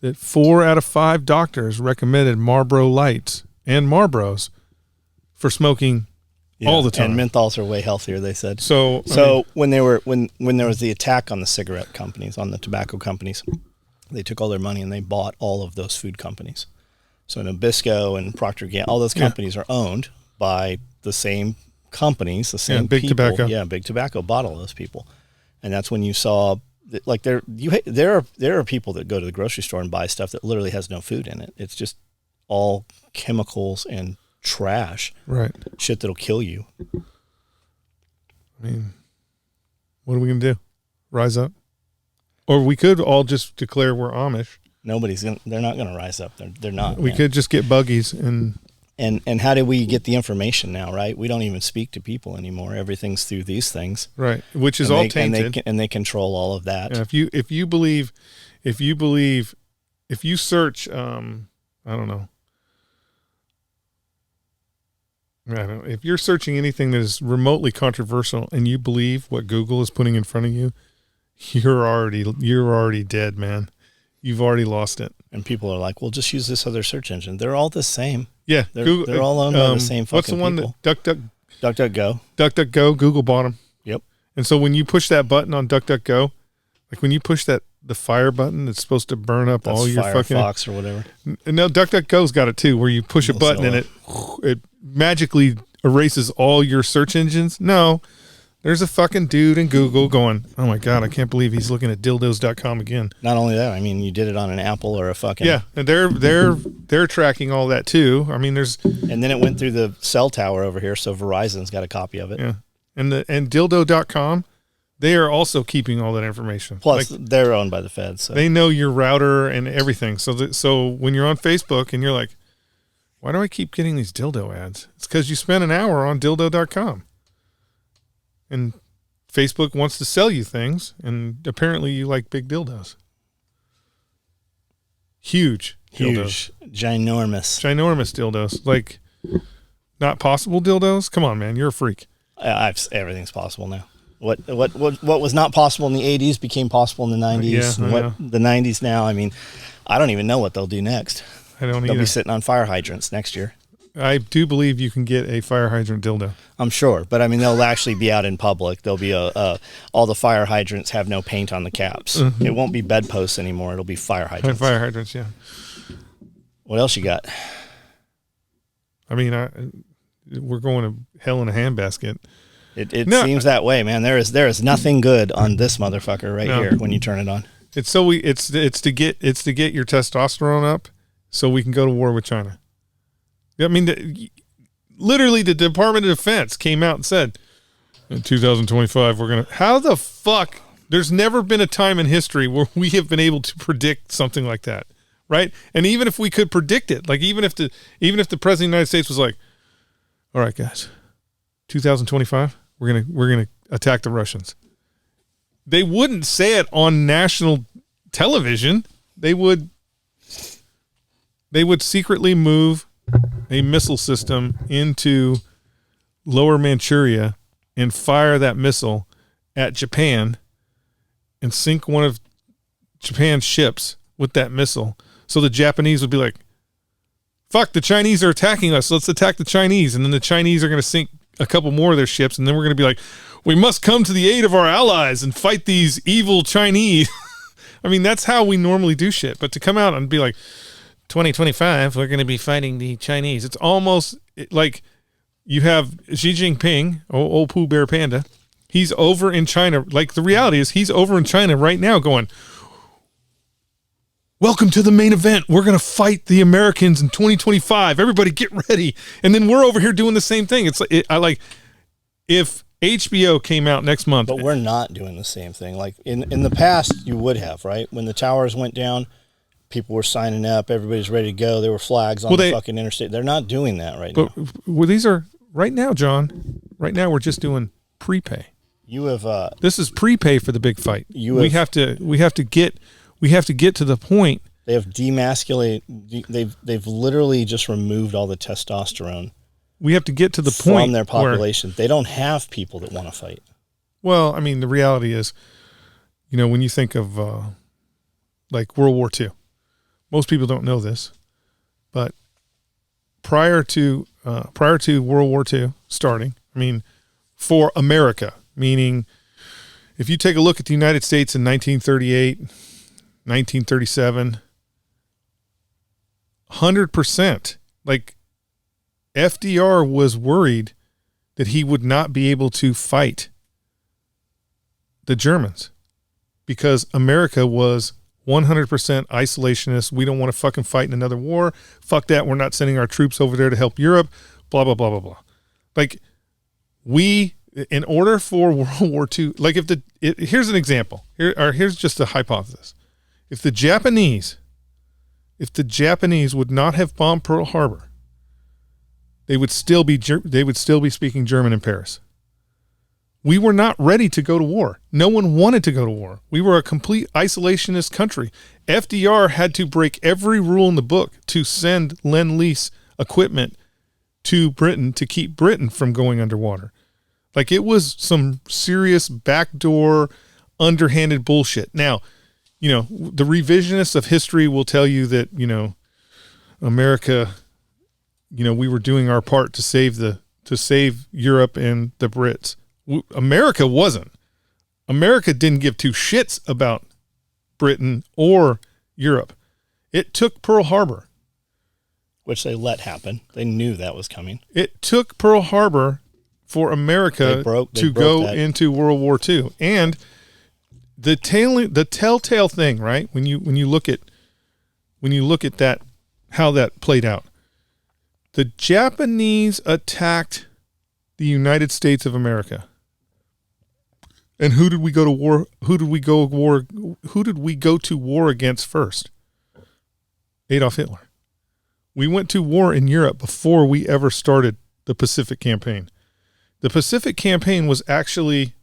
[SPEAKER 1] that 4 out of 5 doctors recommended Marlboro Lights and Marlboros for smoking all the time.
[SPEAKER 3] And menthols are way healthier, they said.
[SPEAKER 1] So
[SPEAKER 3] when there was the attack on the cigarette companies, on the tobacco companies, they took all their money and they bought all of those food companies. So Nabisco and Procter & Gamble, all those companies are owned by the same companies, the same
[SPEAKER 1] big
[SPEAKER 3] people.
[SPEAKER 1] tobacco.
[SPEAKER 3] Yeah, big tobacco bought all those people, and that's when you saw like there are people that go to the grocery store and buy stuff that literally has no food in it. It's just all chemicals and trash,
[SPEAKER 1] right?
[SPEAKER 3] Shit that'll kill you.
[SPEAKER 1] I mean, what are we gonna do? Rise up, or we could all just declare we're Amish.
[SPEAKER 3] They're not gonna rise up. They're not.
[SPEAKER 1] We could just get buggies and
[SPEAKER 3] And how do we get the information now, right? We don't even speak to people anymore. Everything's through these things.
[SPEAKER 1] Right. Which is all tainted.
[SPEAKER 3] And they control all of that.
[SPEAKER 1] Yeah, if you search, I don't know. If you're searching anything that is remotely controversial and you believe what Google is putting in front of you, you're already dead, man. You've already lost it.
[SPEAKER 3] And people are like, well, just use this other search engine. They're all the same.
[SPEAKER 1] Yeah.
[SPEAKER 3] They're all owned by the same fucking
[SPEAKER 1] what's the one
[SPEAKER 3] people.
[SPEAKER 1] that
[SPEAKER 3] DuckDuckGo.
[SPEAKER 1] DuckDuckGo, Google bought them.
[SPEAKER 3] Yep. And
[SPEAKER 1] so when you push that button on DuckDuckGo, like when you push the fire button, it's supposed to burn up all your fucking
[SPEAKER 3] Firefox or whatever.
[SPEAKER 1] No, DuckDuckGo's got it too, where you push a button and it magically erases all your search engines. No, there's a fucking dude in Google going, oh my God, I can't believe he's looking at dildos.com again.
[SPEAKER 3] Not only that, I mean, you did it on an Apple or a fucking...
[SPEAKER 1] Yeah, and they're tracking all that too. I mean, there's...
[SPEAKER 3] And then it went through the cell tower over here, so Verizon's got a copy of it.
[SPEAKER 1] Yeah, and dildo.com, they are also keeping all that information.
[SPEAKER 3] Plus, they're owned by the feds. So.
[SPEAKER 1] They know your router and everything. So when you're on Facebook and you're like, why do I keep getting these dildo ads? It's because you spent an hour on dildo.com. And Facebook wants to sell you things, and apparently you like big dildos. Huge dildos.
[SPEAKER 3] Ginormous
[SPEAKER 1] dildos. Like, not possible dildos? Come on, man. You're a freak.
[SPEAKER 3] Everything's possible now. What was not possible in the 80s became possible in the 90s.
[SPEAKER 1] Yeah,
[SPEAKER 3] the 90s now, I mean, I don't even know what they'll do next.
[SPEAKER 1] I don't either.
[SPEAKER 3] They'll be sitting on fire hydrants next year.
[SPEAKER 1] I do believe you can get a fire hydrant dildo.
[SPEAKER 3] I'm sure, but I mean, they'll actually be out in public. There'll be all the fire hydrants have no paint on the caps. Mm-hmm. It won't be bedposts anymore. It'll be fire hydrants.
[SPEAKER 1] Fire hydrants, yeah.
[SPEAKER 3] What else you got?
[SPEAKER 1] I mean, we're going to hell in a handbasket.
[SPEAKER 3] It seems that way, man. There is nothing good on this motherfucker here when you turn it on.
[SPEAKER 1] It's to get your testosterone up so we can go to war with China. I mean, literally the Department of Defense came out and said, in 2025, we're going to... How the fuck? There's never been a time in history where we have been able to predict something like that, right? And even if we could predict it, like even if the President of the United States was like, all right, guys, 2025, we're gonna attack the Russians. They wouldn't say it on national television. They would secretly move a missile system into Lower Manchuria and fire that missile at Japan and sink one of Japan's ships with that missile. So the Japanese would be like, fuck, the Chinese are attacking us. Let's attack the Chinese. And then the Chinese are going to sink a couple more of their ships. And then we're going to be like, we must come to the aid of our allies and fight these evil Chinese. I mean, that's how we normally do shit. But to come out and be like, 2025, we're going to be fighting the Chinese. It's almost like you have Xi Jinping, old Pooh Bear Panda. He's over in China. Like, the reality is he's over in China right now going, welcome to the main event. We're going to fight the Americans in 2025. Everybody get ready. And then we're over here doing the same thing. It's like, if HBO came out next month.
[SPEAKER 3] But we're not doing the same thing. Like in the past, you would have, right? When the towers went down, people were signing up. Everybody's ready to go. There were flags on the fucking interstate. They're not doing that right now.
[SPEAKER 1] Well, these are right now, John. Right now, we're just doing prepay.
[SPEAKER 3] You have
[SPEAKER 1] this is prepay for the big fight. We have to get to the point.
[SPEAKER 3] They have demasculated. They've literally just removed all the testosterone.
[SPEAKER 1] We have to get to the point
[SPEAKER 3] from their population. They don't have people that want to fight.
[SPEAKER 1] Well, I mean, the reality is, when you think of like World War II. Most people don't know this, but prior to World War II starting, I mean, for America, meaning if you take a look at the United States in 1938, 1937, 100%, like FDR was worried that he would not be able to fight the Germans because America was 100% isolationist. We don't want to fucking fight in another war. Fuck that. We're not sending our troops over there to help Europe. Blah, blah, blah, blah, blah. Like, in order for World War II, like here's an example. Here's just a hypothesis. If the Japanese would not have bombed Pearl Harbor, they would still be speaking German in Paris. We were not ready to go to war. No one wanted to go to war. We were a complete isolationist country. FDR had to break every rule in the book to send Lend-Lease equipment to Britain to keep Britain from going underwater. Like, it was some serious backdoor, underhanded bullshit. Now, the revisionists of history will tell you that, America, we were doing our part to save Europe and the Brits. America wasn't. America didn't give two shits about Britain or Europe. It took Pearl Harbor.
[SPEAKER 3] Which they let happen. They knew that was coming.
[SPEAKER 1] It took Pearl Harbor for America to go into World War II. And the telltale thing, right? When you look at that, how that played out. The Japanese attacked the United States of America. And who did we go to war? Who did we go to war against first? Adolf Hitler. We went to war in Europe before we ever started the Pacific Campaign. The Pacific Campaign was actually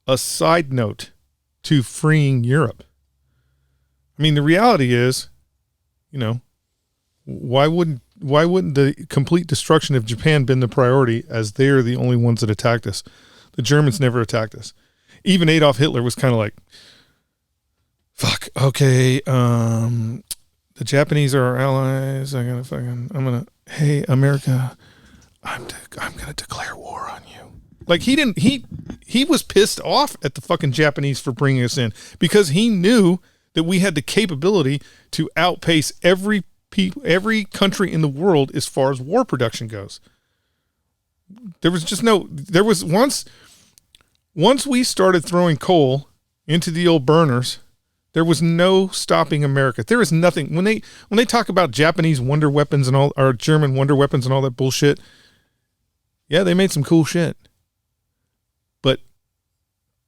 [SPEAKER 1] a side note to freeing Europe. I mean, the reality is, why wouldn't the complete destruction of Japan been the priority, as they're the only ones that attacked us? The Germans never attacked us. Even Adolf Hitler was kind of like, fuck, okay, the Japanese are our allies. Hey, America, I'm going to declare war on you. Like, he was pissed off at the fucking Japanese for bringing us in, because he knew that we had the capability to outpace every country in the world as far as war production goes. Once we started throwing coal into the old burners, there was no stopping America. There is nothing. When they talk about Japanese wonder weapons and all, or German wonder weapons and all that bullshit, yeah, they made some cool shit. But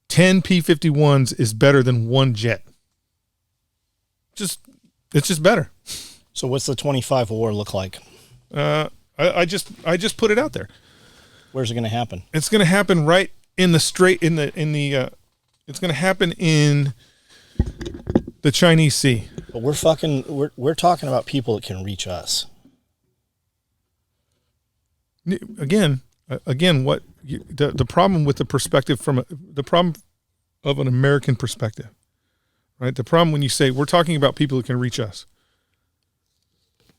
[SPEAKER 1] 10 P-51s is better than one jet. It's just better.
[SPEAKER 3] So what's the 25 war look like?
[SPEAKER 1] I just put it out there.
[SPEAKER 3] Where's it going to happen?
[SPEAKER 1] It's going to happen right in the straight it's going to happen in the Chinese Sea.
[SPEAKER 3] But we're talking about people that can reach us.
[SPEAKER 1] Again, what the problem with the perspective the problem of an American perspective, right? The problem when you say we're talking about people that can reach us.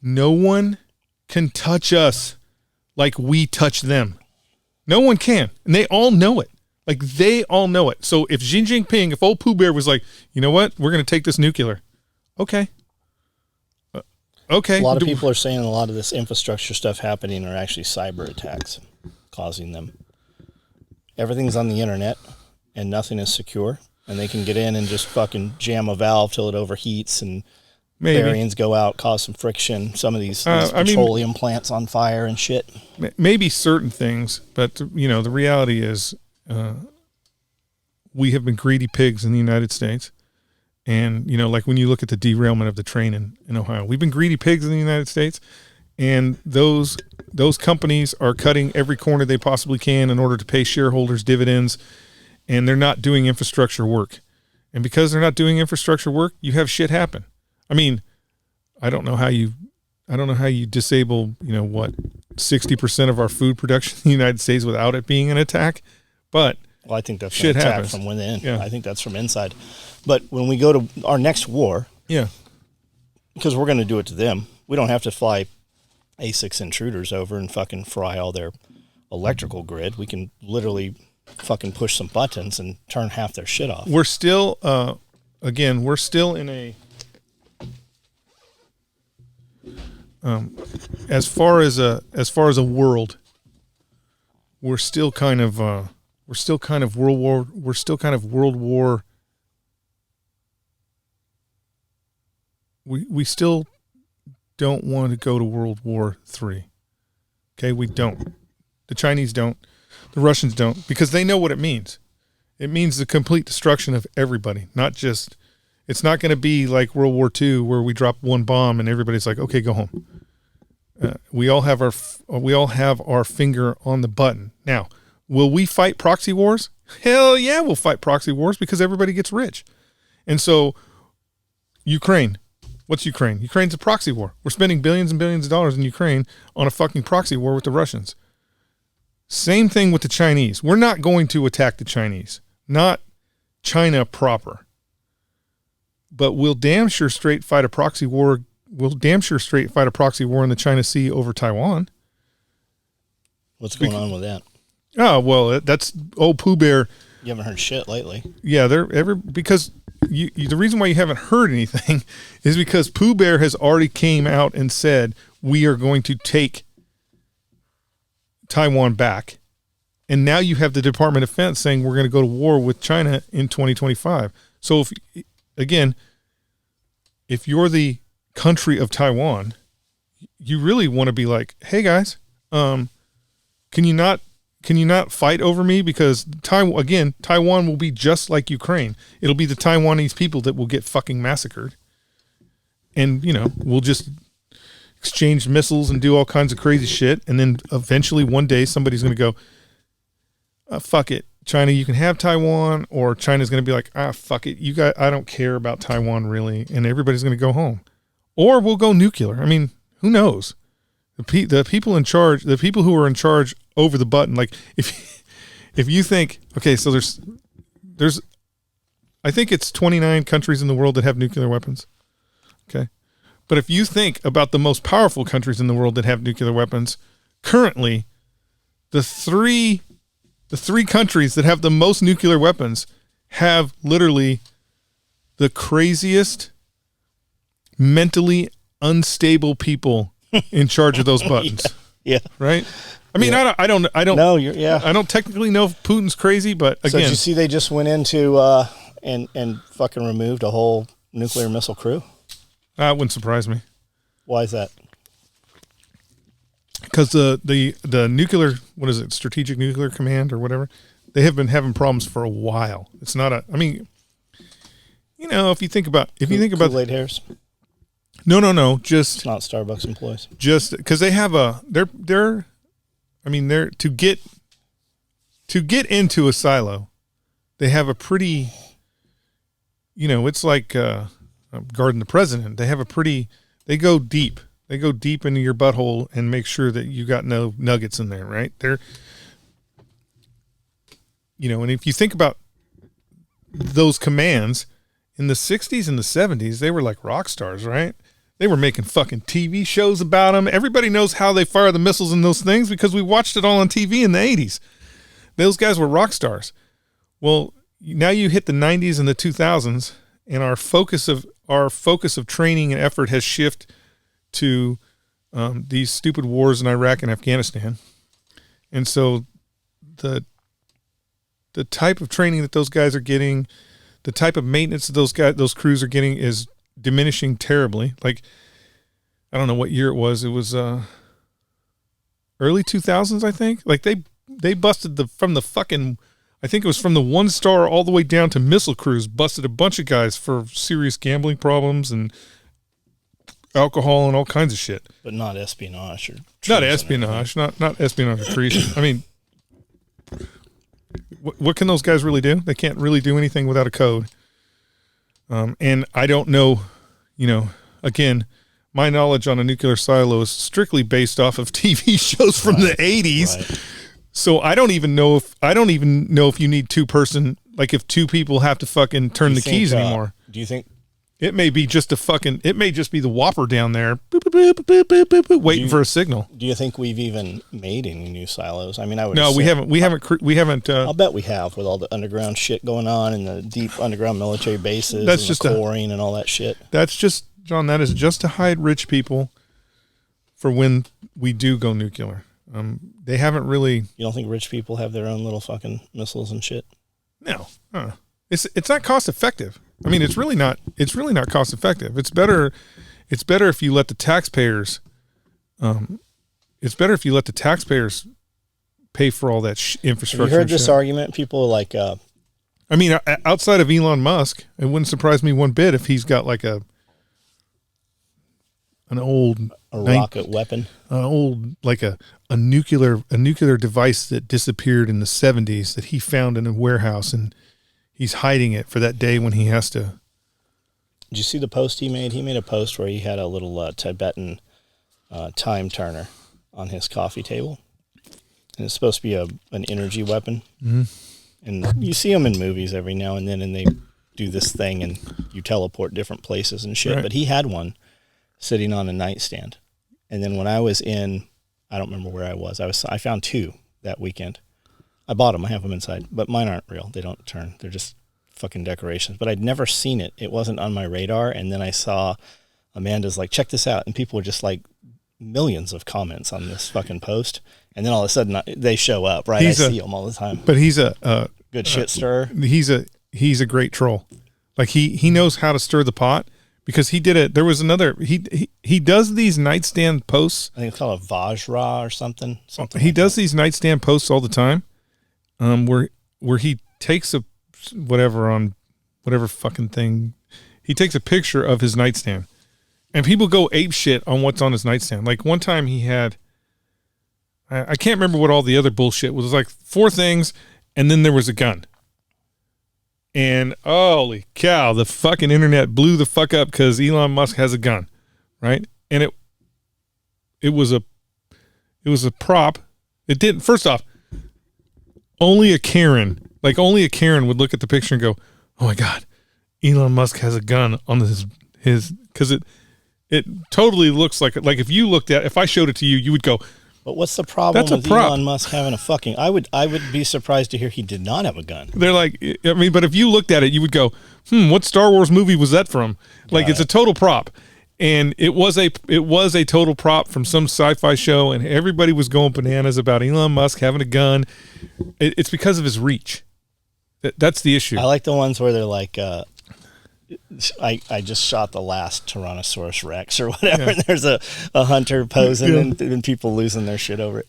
[SPEAKER 1] No one can touch us like we touch them. No one can. And they all know it. Like, they all know it. So if Xi Jinping, if old Pooh Bear was like, you know what? We're going to take this nuclear. Okay. Okay.
[SPEAKER 3] A lot of people are saying a lot of this infrastructure stuff happening are actually cyber attacks causing them. Everything's on the internet and nothing is secure. And they can get in and just fucking jam a valve till it overheats and bearings go out, cause some friction. Some of these petroleum plants on fire and shit.
[SPEAKER 1] Maybe certain things, but the reality is we have been greedy pigs in the United States. And, like when you look at the derailment of the train in Ohio, we've been greedy pigs in the United States. And those companies are cutting every corner they possibly can in order to pay shareholders dividends. And they're not doing infrastructure work. And because they're not doing infrastructure work, you have shit happen. I mean, I don't know how you disable, 60% of our food production in the United States without it being an attack. But
[SPEAKER 3] I think that's
[SPEAKER 1] shit
[SPEAKER 3] an attack
[SPEAKER 1] happens
[SPEAKER 3] from within.
[SPEAKER 1] Yeah.
[SPEAKER 3] I think that's from inside. But when we go to our next war, because we're going to do it to them, we don't have to fly A6 intruders over and fucking fry all their electrical grid. We can literally fucking push some buttons and turn half their shit off.
[SPEAKER 1] We're still, we're still in a, as far as a world, we're still kind of World War. We still don't want to go to World War III. Okay, we don't. The Chinese don't. The Russians don't, because they know what it means. It means the complete destruction of everybody, not just. It's not going to be like World War II where we drop one bomb and everybody's like, okay, go home. We all have our finger on the button. Now, will we fight proxy wars? Hell yeah, we'll fight proxy wars because everybody gets rich. And so, Ukraine. What's Ukraine? Ukraine's a proxy war. We're spending billions and billions of dollars in Ukraine on a fucking proxy war with the Russians. Same thing with the Chinese. We're not going to attack the Chinese. Not China proper. But we'll damn sure straight fight a proxy war. We'll damn sure straight fight a proxy war in the China Sea over Taiwan.
[SPEAKER 3] What's going on with that?
[SPEAKER 1] Oh, well, that's old Pooh Bear.
[SPEAKER 3] You haven't heard shit lately.
[SPEAKER 1] Yeah, because the reason why you haven't heard anything is because Pooh Bear has already came out and said we are going to take Taiwan back. And now you have the Department of Defense saying we're going to go to war with China in 2025. So if you're the country of Taiwan, you really want to be like, hey guys, can you not fight over me? Because Taiwan will be just like Ukraine. It'll be the Taiwanese people that will get fucking massacred. And, we'll just exchange missiles and do all kinds of crazy shit. And then eventually one day somebody's going to go, fuck it, China, you can have Taiwan, or China's going to be like, fuck it, I don't care about Taiwan really. And everybody's going to go home. Or we'll go nuclear. I mean, who knows? The people in charge, the people who are in charge over the button, like if you think, okay, so there's I think it's 29 countries in the world that have nuclear weapons. Okay. But if you think about the most powerful countries in the world that have nuclear weapons, currently the three countries that have the most nuclear weapons have literally the craziest mentally unstable people in charge of those buttons.
[SPEAKER 3] Yeah.
[SPEAKER 1] Right? I mean, yeah. I don't
[SPEAKER 3] No, yeah.
[SPEAKER 1] I don't technically know if Putin's crazy, but again. So
[SPEAKER 3] did you see they just went into and fucking removed a whole nuclear missile crew?
[SPEAKER 1] That wouldn't surprise me.
[SPEAKER 3] Why is that? Because
[SPEAKER 1] the nuclear, what is it, Strategic Nuclear Command or whatever, they have been having problems for a while. It's not
[SPEAKER 3] Kool-Aid hairs.
[SPEAKER 1] No, just
[SPEAKER 3] it's not Starbucks employees.
[SPEAKER 1] Just because they have they're to get into a silo, they have a pretty, it's like guarding the president. They have they go deep. They go deep into your butthole and make sure that you got no nuggets in there, right? And if you think about those commands in the 60s and the 70s, they were like rock stars, right? They were making fucking TV shows about them. Everybody knows how they fire the missiles and those things because we watched it all on TV in the 80s. Those guys were rock stars. Well, now you hit the 90s and the 2000s, and our focus of training and effort has shifted to these stupid wars in Iraq and Afghanistan. And so the type of training that those guys are getting, the type of maintenance that those crews are getting is diminishing terribly. Like, I don't know what year it was. It was early 2000s, I think. Like they busted from the fucking, I think it was from the 1-star all the way down to missile crews, busted a bunch of guys for serious gambling problems and alcohol and all kinds of shit.
[SPEAKER 3] But not espionage or
[SPEAKER 1] not espionage, not espionage or treason. I mean, what can those guys really do? They can't really do anything without a code. And I don't know, again, my knowledge on a nuclear silo is strictly based off of TV shows from the 80s. Right. So I don't even know if you need like if two people have to fucking turn the keys anymore.
[SPEAKER 3] Do you think
[SPEAKER 1] it may be just it may just be the Whopper down there boop, boop, boop, boop, boop, boop, boop, waiting for a signal.
[SPEAKER 3] Do you think we've even made any new silos? I mean,
[SPEAKER 1] No, we haven't.
[SPEAKER 3] I'll bet we have, with all the underground shit going on and the deep underground military bases
[SPEAKER 1] that's
[SPEAKER 3] and
[SPEAKER 1] just
[SPEAKER 3] the coring and all that shit.
[SPEAKER 1] That's just, John, that is just to hide rich people for when we do go nuclear. They haven't really.
[SPEAKER 3] You don't think rich people have their own little fucking missiles and shit?
[SPEAKER 1] No. It's not cost effective. I mean, it's really not cost effective. It's better if you let the taxpayers pay for all that infrastructure.
[SPEAKER 3] Have you heard this argument? People are like,
[SPEAKER 1] I mean, outside of Elon Musk, it wouldn't surprise me one bit if he's got like a
[SPEAKER 3] rocket weapon,
[SPEAKER 1] an old like a nuclear device that disappeared in the 70s that he found in a warehouse, and he's hiding it for that day when he has to.
[SPEAKER 3] Did you see the post he made? He made a post where he had a little Tibetan time turner on his coffee table, and it's supposed to be an energy weapon. Mm-hmm. And you see them in movies every now and then, and they do this thing, and you teleport different places and shit. Right. But he had one sitting on a nightstand. And then when I was in, I don't remember where I was. I found 2 that weekend. I bought them. I have them inside, but mine aren't real. They don't turn. They're just fucking decorations. But I'd never seen it. It wasn't on my radar. And then I saw Amanda's like, check this out. And people were just like millions of comments on this fucking post. And then all of a sudden they show up, right? I see them all the time.
[SPEAKER 1] But he's a
[SPEAKER 3] good shit stirrer.
[SPEAKER 1] He's a great troll. Like he knows how to stir the pot, because he did it. There was another, he does these nightstand posts.
[SPEAKER 3] I think it's called a Vajra or something.
[SPEAKER 1] He does these nightstand posts all the time, where he takes whatever fucking thing, he takes a picture of his nightstand, and people go ape shit on what's on his nightstand. Like one time he had, I can't remember what all the other bullshit was. It was like 4 things, and then there was a gun. And holy cow, the fucking internet blew the fuck up because Elon Musk has a gun, right? And it was a prop. It didn't. First off, only a Karen would look at the picture and go, "Oh my god, Elon Musk has a gun on his," because it totally looks like if I showed it to you, you would go.
[SPEAKER 3] But what's the problem with Elon Musk having a fucking... I would be surprised to hear he did not have a gun.
[SPEAKER 1] They're like, I mean, but if you looked at it, you would go, what Star Wars movie was that from? Like, it's a total prop. And it was a total prop from some sci-fi show, and everybody was going bananas about Elon Musk having a gun. It's because of his reach. That's the issue.
[SPEAKER 3] I like the ones where they're like... I just shot the last Tyrannosaurus Rex or whatever. Yeah. And there's a hunter posing and people losing their shit over it.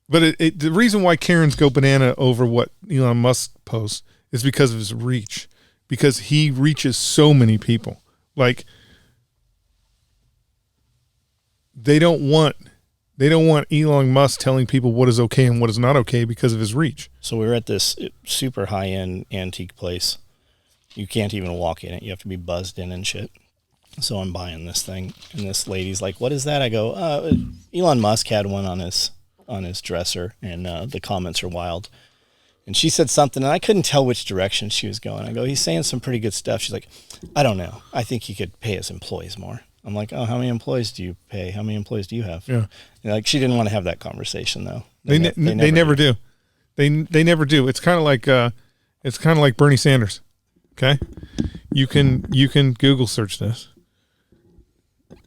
[SPEAKER 1] But the reason why Karens go banana over what Elon Musk posts is because of his reach, because he reaches so many people. Like they don't want Elon Musk telling people what is okay and what is not okay because of his reach.
[SPEAKER 3] So we were at this super high-end antique place. You can't even walk in it. You have to be buzzed in and shit. So I'm buying this thing, and this lady's like, "What is that?" I go, "Elon Musk had one on his dresser, and the comments are wild." And she said something, and I couldn't tell which direction she was going. I go, "He's saying some pretty good stuff." She's like, "I don't know. I think he could pay his employees more." I'm like, "Oh, how many employees do you pay? How many employees do you have?" Yeah. And like, she didn't want to have that conversation though. They
[SPEAKER 1] never do. They never do. It's kind of like Bernie Sanders. Okay, you can Google search this.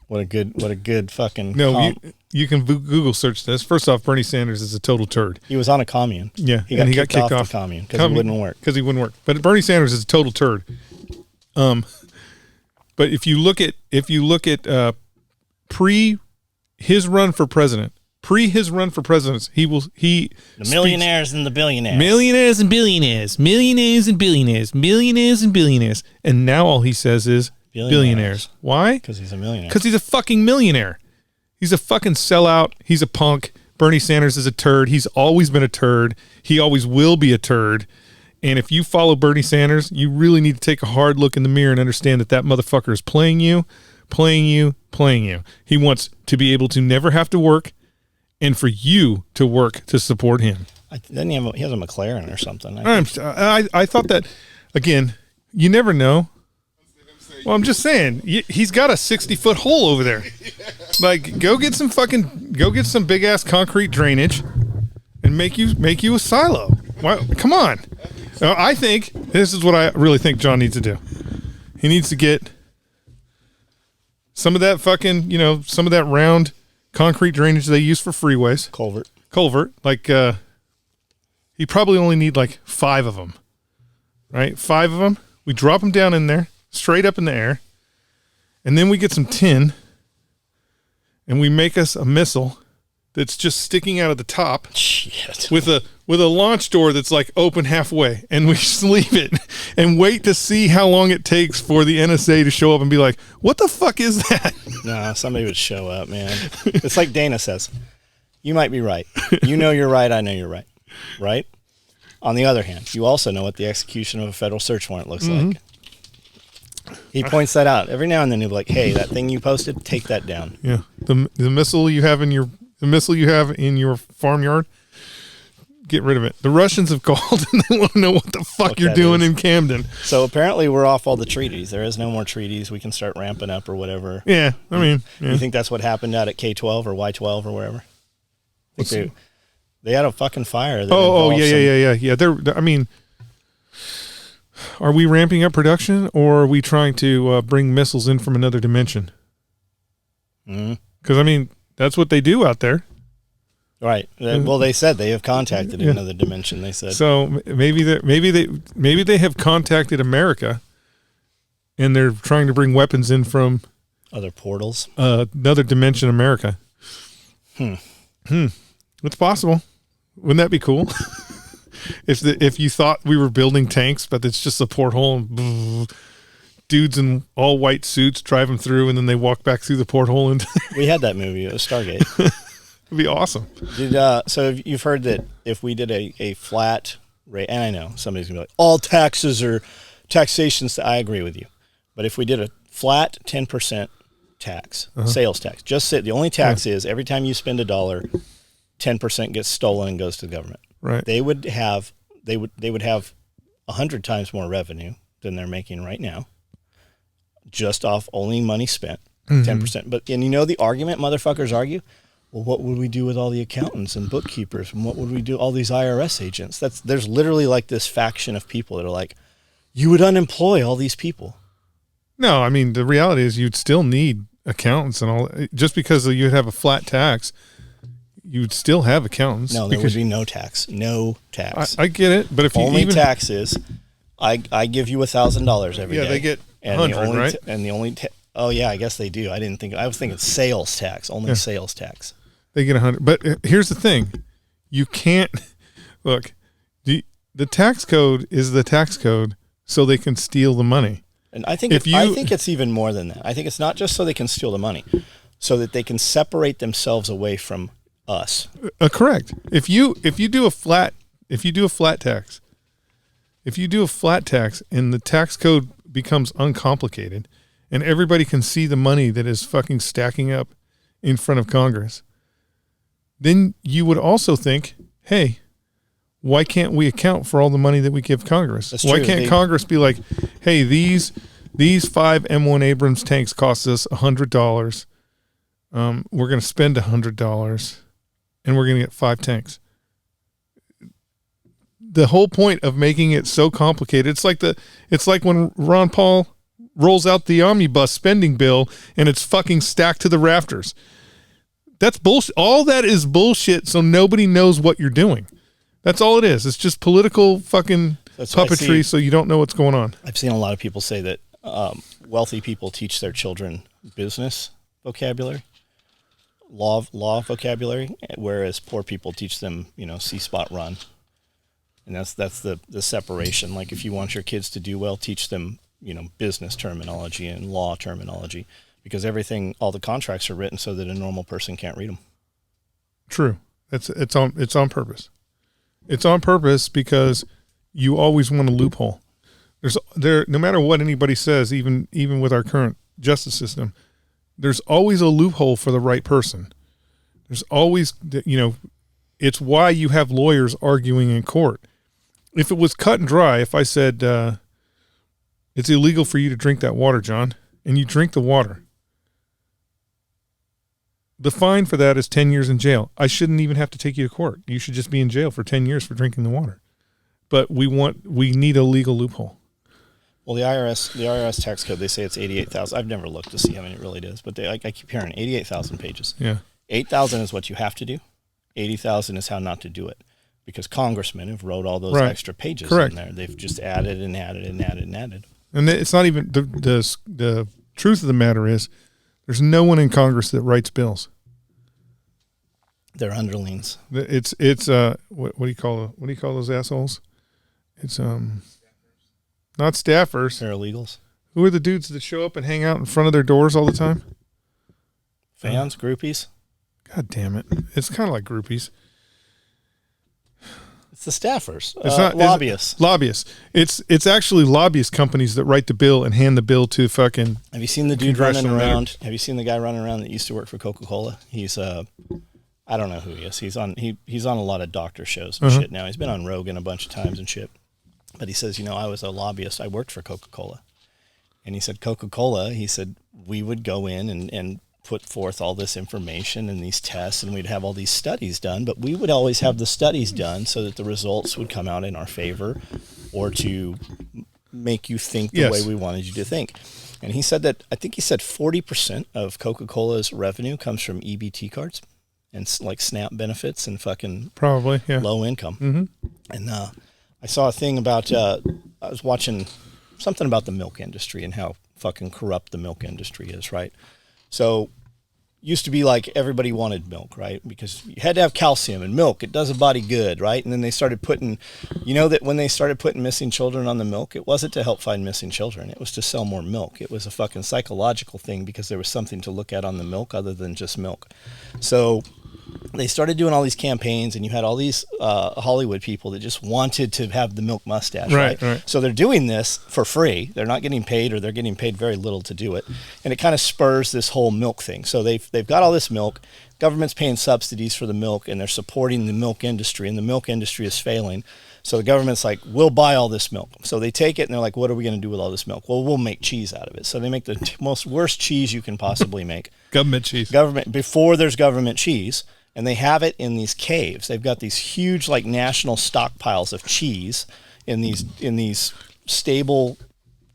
[SPEAKER 3] What a good fucking
[SPEAKER 1] you can Google search this. First off, Bernie Sanders is a total turd.
[SPEAKER 3] He was on a commune.
[SPEAKER 1] Yeah,
[SPEAKER 3] he got kicked off the commune because he wouldn't work. But
[SPEAKER 1] Bernie Sanders is a total turd. But if you look at pre his run for president, the
[SPEAKER 3] millionaires and the billionaires.
[SPEAKER 1] Millionaires and billionaires. Millionaires and billionaires. Millionaires and billionaires. And now all he says is billionaires. Why?
[SPEAKER 3] Because he's a millionaire.
[SPEAKER 1] Because he's a fucking millionaire. He's a fucking sellout. He's a punk. Bernie Sanders is a turd. He's always been a turd. He always will be a turd. And if you follow Bernie Sanders, you really need to take a hard look in the mirror and understand that motherfucker is playing you. He wants to be able to never have to work, and for you to work to support him.
[SPEAKER 3] Then he has a McLaren or something.
[SPEAKER 1] I thought that, again, you never know. Well, I'm just saying, he's got a 60-foot hole over there. Like, go get some big ass concrete drainage, and make you a silo. Why, come on. I think this is what I really think John needs to do. He needs to get some of that fucking, some of that round concrete drainage they use for freeways. Culvert. Like, he probably only need like 5 of them, right? 5 of them. We drop them down in there, straight up in the air. And then we get some tin and we make us a missile that's just sticking out of the top.
[SPEAKER 3] Shit.
[SPEAKER 1] With a launch door that's like open halfway, and we just leave it and wait to see how long it takes for the NSA to show up and be like, "What the fuck is that?"
[SPEAKER 3] No, somebody would show up, man. It's like Dana says. You might be right. You know you're right. I know you're right. Right? On the other hand, you also know what the execution of a federal search warrant looks like. He points that out every now and then. He'll be like, "Hey, that thing you posted, take that down."
[SPEAKER 1] Yeah, the missile you have in your farmyard, get rid of it. The Russians have called and they want to know what the fuck you're doing in Camden.
[SPEAKER 3] So apparently we're off all the treaties. There is no more treaties. We can start ramping up or whatever.
[SPEAKER 1] Yeah, I mean,
[SPEAKER 3] you think that's what happened out at K-12 or Y-12 or wherever? They had a fucking fire.
[SPEAKER 1] Yeah. I mean, are we ramping up production, or are we trying to bring missiles in from another dimension? Because I mean, that's what they do out there.
[SPEAKER 3] Right. Well, they said they have contacted another dimension. They said
[SPEAKER 1] so. Maybe they have contacted America, and they're trying to bring weapons in from
[SPEAKER 3] other portals,
[SPEAKER 1] another dimension, America. It's possible. Wouldn't that be cool? If you thought we were building tanks, but it's just a porthole and dudes in all white suits drive them through, and then they walk back through the porthole. And
[SPEAKER 3] we had that movie. It was Stargate.
[SPEAKER 1] It'd be awesome.
[SPEAKER 3] So you've heard that if we did a flat rate, and I know somebody's gonna be like, all taxes are taxations. I agree with you, but if we did a flat 10% tax, sales tax, the only tax is every time you spend $1, 10% gets stolen and goes to the government.
[SPEAKER 1] Right.
[SPEAKER 3] They would have 100 times more revenue than they're making right now, just off only money spent, 10%. But and the argument motherfuckers argue, well, what would we do with all the accountants and bookkeepers, and what would we do all these IRS agents? There's literally like this faction of people that are like, you would unemploy all these people.
[SPEAKER 1] No, I mean the reality is you'd still need accountants and all. Just because you'd have a flat tax, you'd still have accountants.
[SPEAKER 3] No, there would be no tax. No tax.
[SPEAKER 1] I get it, but if
[SPEAKER 3] only tax is, I give you $1,000 every day.
[SPEAKER 1] Yeah, they get 100, right?
[SPEAKER 3] Oh yeah, I guess they do. I was thinking sales tax, only sales tax.
[SPEAKER 1] They get 100. But here's the thing: you can't look. The tax code is the tax code, so they can steal the money.
[SPEAKER 3] And I think it's even more than that. I think it's not just so they can steal the money, so that they can separate themselves away from us.
[SPEAKER 1] Correct. If you do a flat tax, and the tax code becomes uncomplicated, and everybody can see the money that is fucking stacking up in front of Congress, then you would also think, hey, why can't we account for all the money that we give Congress?
[SPEAKER 3] That's
[SPEAKER 1] why
[SPEAKER 3] true.
[SPEAKER 1] Can't Congress be like, hey, these 5 M1 Abrams tanks cost us $100. We're going to spend $100, and we're going to get 5 tanks. The whole point of making it so complicated, it's like when Ron Paul rolls out the omnibus spending bill and it's fucking stacked to the rafters. That's bullshit. All that is bullshit, so nobody knows what you're doing. That's all it is. It's just political fucking puppetry, so you don't know what's going on.
[SPEAKER 3] I've seen a lot of people say that wealthy people teach their children business vocabulary, law vocabulary, whereas poor people teach them, see-spot run. And that's the separation. Like if you want your kids to do well, teach them, business terminology and law terminology, because all the contracts are written so that a normal person can't read them. True.
[SPEAKER 1] It's on purpose. It's on purpose because you always want a loophole. No matter what anybody says, even with our current justice system, there's always a loophole for the right person. There's always, it's why you have lawyers arguing in court. If it was cut and dry, if I said, it's illegal for you to drink that water, John, and you drink the water, the fine for that is 10 years in jail. I shouldn't even have to take you to court. You should just be in jail for 10 years for drinking the water. But we need a legal loophole.
[SPEAKER 3] Well, the IRS tax code, they say it's 88,000. I've never looked to see how many it really is, but I keep hearing 88,000 pages.
[SPEAKER 1] Yeah.
[SPEAKER 3] 8,000 is what you have to do. 80,000 is how not to do it, because congressmen have wrote all those extra pages in there. They've just added and added and added and added.
[SPEAKER 1] And it's not even the truth of the matter is, there's no one in Congress that writes bills.
[SPEAKER 3] They're underlings.
[SPEAKER 1] It's what do you call those assholes? It's not staffers.
[SPEAKER 3] Paralegals.
[SPEAKER 1] Who are the dudes that show up and hang out in front of their doors all the time?
[SPEAKER 3] Fans, groupies.
[SPEAKER 1] God damn it! It's kind of like groupies.
[SPEAKER 3] It's the staffers.
[SPEAKER 1] It's not
[SPEAKER 3] lobbyists.
[SPEAKER 1] Lobbyists. It's actually lobbyist companies that write the bill and hand the bill to fucking.
[SPEAKER 3] Have you seen the dude running around? Have you seen the guy running around that used to work for Coca-Cola? He's I don't know who he is. He's on a lot of doctor shows and shit now. He's been on Rogan a bunch of times and shit. But he says, I was a lobbyist. I worked for Coca-Cola. And he said, Coca-Cola, he said, we would go in and put forth all this information and these tests, and we'd have all these studies done, but we would always have the studies done so that the results would come out in our favor or to make you think the way we wanted you to think. And he said that, I think he said 40% of Coca-Cola's revenue comes from EBT cards and like SNAP benefits and fucking
[SPEAKER 1] probably
[SPEAKER 3] low income.
[SPEAKER 1] Mm-hmm.
[SPEAKER 3] And I saw a thing about, I was watching something about the milk industry and how fucking corrupt the milk industry is, right? So used to be like everybody wanted milk, right? Because you had to have calcium and milk. It does a body good, right? And then they started putting, that when they started putting missing children on the milk, it wasn't to help find missing children. It was to sell more milk. It was a fucking psychological thing because there was something to look at on the milk other than just milk. So they started doing all these campaigns, and you had all these Hollywood people that just wanted to have the milk mustache, right? So they're doing this for free. They're not getting paid, or they're getting paid very little to do it. And it kind of spurs this whole milk thing. So they've got all this milk. Government's paying subsidies for the milk, and they're supporting the milk industry, and the milk industry is failing. So the government's like, we'll buy all this milk. So they take it, and they're like, what are we going to do with all this milk? Well, we'll make cheese out of it. So they make the most worst cheese you can possibly make.
[SPEAKER 1] Government cheese.
[SPEAKER 3] Before there's government cheese. And they have it in these caves. They've got these huge, like, national stockpiles of cheese in these stable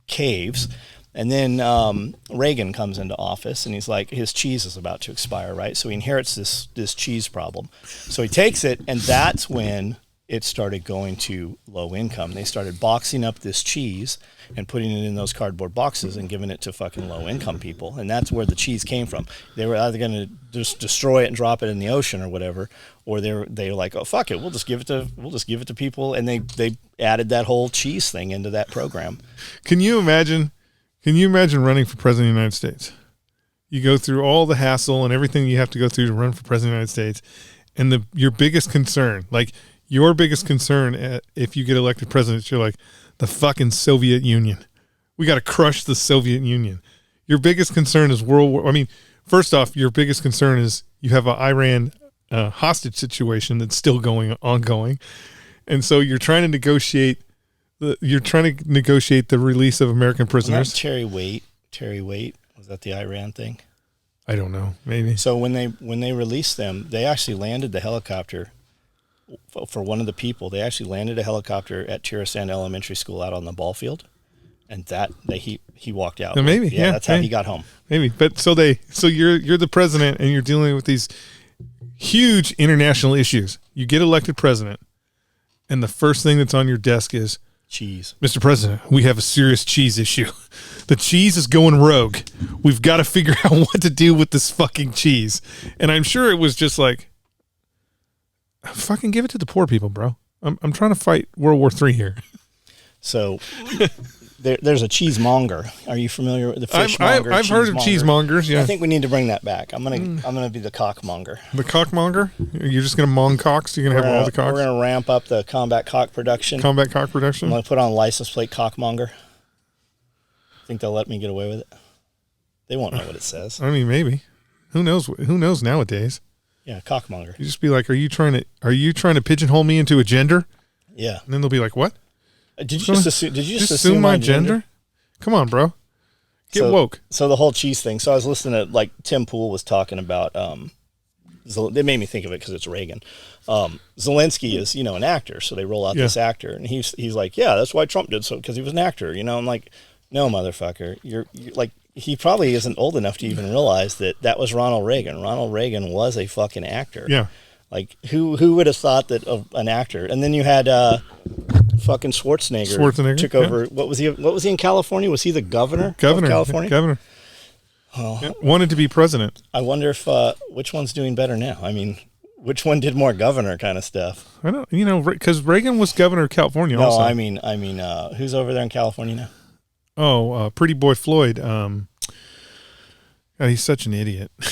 [SPEAKER 3] caves. And then Reagan comes into office, and he's like, his cheese is about to expire, right? So he inherits this cheese problem. So he takes it, and that's when it started going to low income. They started boxing up this cheese and putting it in those cardboard boxes and giving it to fucking low income people. And that's where the cheese came from. They were either going to just destroy it and drop it in the ocean or whatever, or they were like, oh fuck it, we'll just give it to people. And they added that whole cheese thing into that program.
[SPEAKER 1] Can you imagine running for president of the United States? You go through all the hassle and everything you have to go through to run for president of the United States, and your biggest concern, if you get elected president, you're like, the fucking Soviet Union. We got to crush the Soviet Union. Your biggest concern is first off, your biggest concern is you have an Iran hostage situation that's still ongoing. And so you're trying to negotiate the release of American prisoners.
[SPEAKER 3] Terry Waite, was that the Iran thing?
[SPEAKER 1] I don't know, maybe.
[SPEAKER 3] So when they released them, they actually landed the helicopter. For one of the people, they actually landed a helicopter at Tirasand Elementary School out on the ball field, and he walked out.
[SPEAKER 1] Maybe,
[SPEAKER 3] that's how he got home.
[SPEAKER 1] Maybe, but so you're the president, and you're dealing with these huge international issues. You get elected president, and the first thing that's on your desk is
[SPEAKER 3] cheese.
[SPEAKER 1] Mr. President, we have a serious cheese issue. The cheese is going rogue. We've got to figure out what to do with this fucking cheese. And I'm sure it was just like, fucking give it to the poor people, bro. I'm trying to fight World War III here.
[SPEAKER 3] So there's a cheesemonger. Are you familiar with the fishmonger?
[SPEAKER 1] I've heard of cheesemongers. Yeah,
[SPEAKER 3] I think we need to bring that back. I'm gonna be the cockmonger.
[SPEAKER 1] The cockmonger? You're just gonna mong cocks? You're gonna have all the cocks?
[SPEAKER 3] We're gonna ramp up the combat cock production.
[SPEAKER 1] I'm gonna
[SPEAKER 3] put on license plate cockmonger. Think they'll let me get away with it? They won't know what it says.
[SPEAKER 1] I mean, maybe. Who knows? Who knows nowadays?
[SPEAKER 3] Yeah, cockmonger.
[SPEAKER 1] You just be like, are you trying to pigeonhole me into a gender?
[SPEAKER 3] Yeah.
[SPEAKER 1] And then they'll be like, what?
[SPEAKER 3] Did you just assume my gender?
[SPEAKER 1] Come on, bro. Get woke.
[SPEAKER 3] So the whole cheese thing. So I was listening to, like, Tim Pool was talking about, they made me think of it because it's Reagan. Zelensky is, an actor. So they roll out this actor, and he's like, yeah, that's why Trump did so, because he was an actor. I'm like, no, motherfucker. You're like, he probably isn't old enough to even realize that was Ronald Reagan. Ronald Reagan was a fucking actor.
[SPEAKER 1] Yeah.
[SPEAKER 3] Like, who would have thought that of an actor? And then you had fucking Schwarzenegger took over. What was he in California? Was he the governor of California?
[SPEAKER 1] Governor. Wanted to be president.
[SPEAKER 3] I wonder if which one's doing better now. I mean, Which one did more governor kind of stuff?
[SPEAKER 1] I don't, because Reagan was governor of California.
[SPEAKER 3] No,
[SPEAKER 1] also.
[SPEAKER 3] I mean, who's over there in California now?
[SPEAKER 1] Oh, Pretty Boy Floyd. God, he's such an idiot.
[SPEAKER 3] But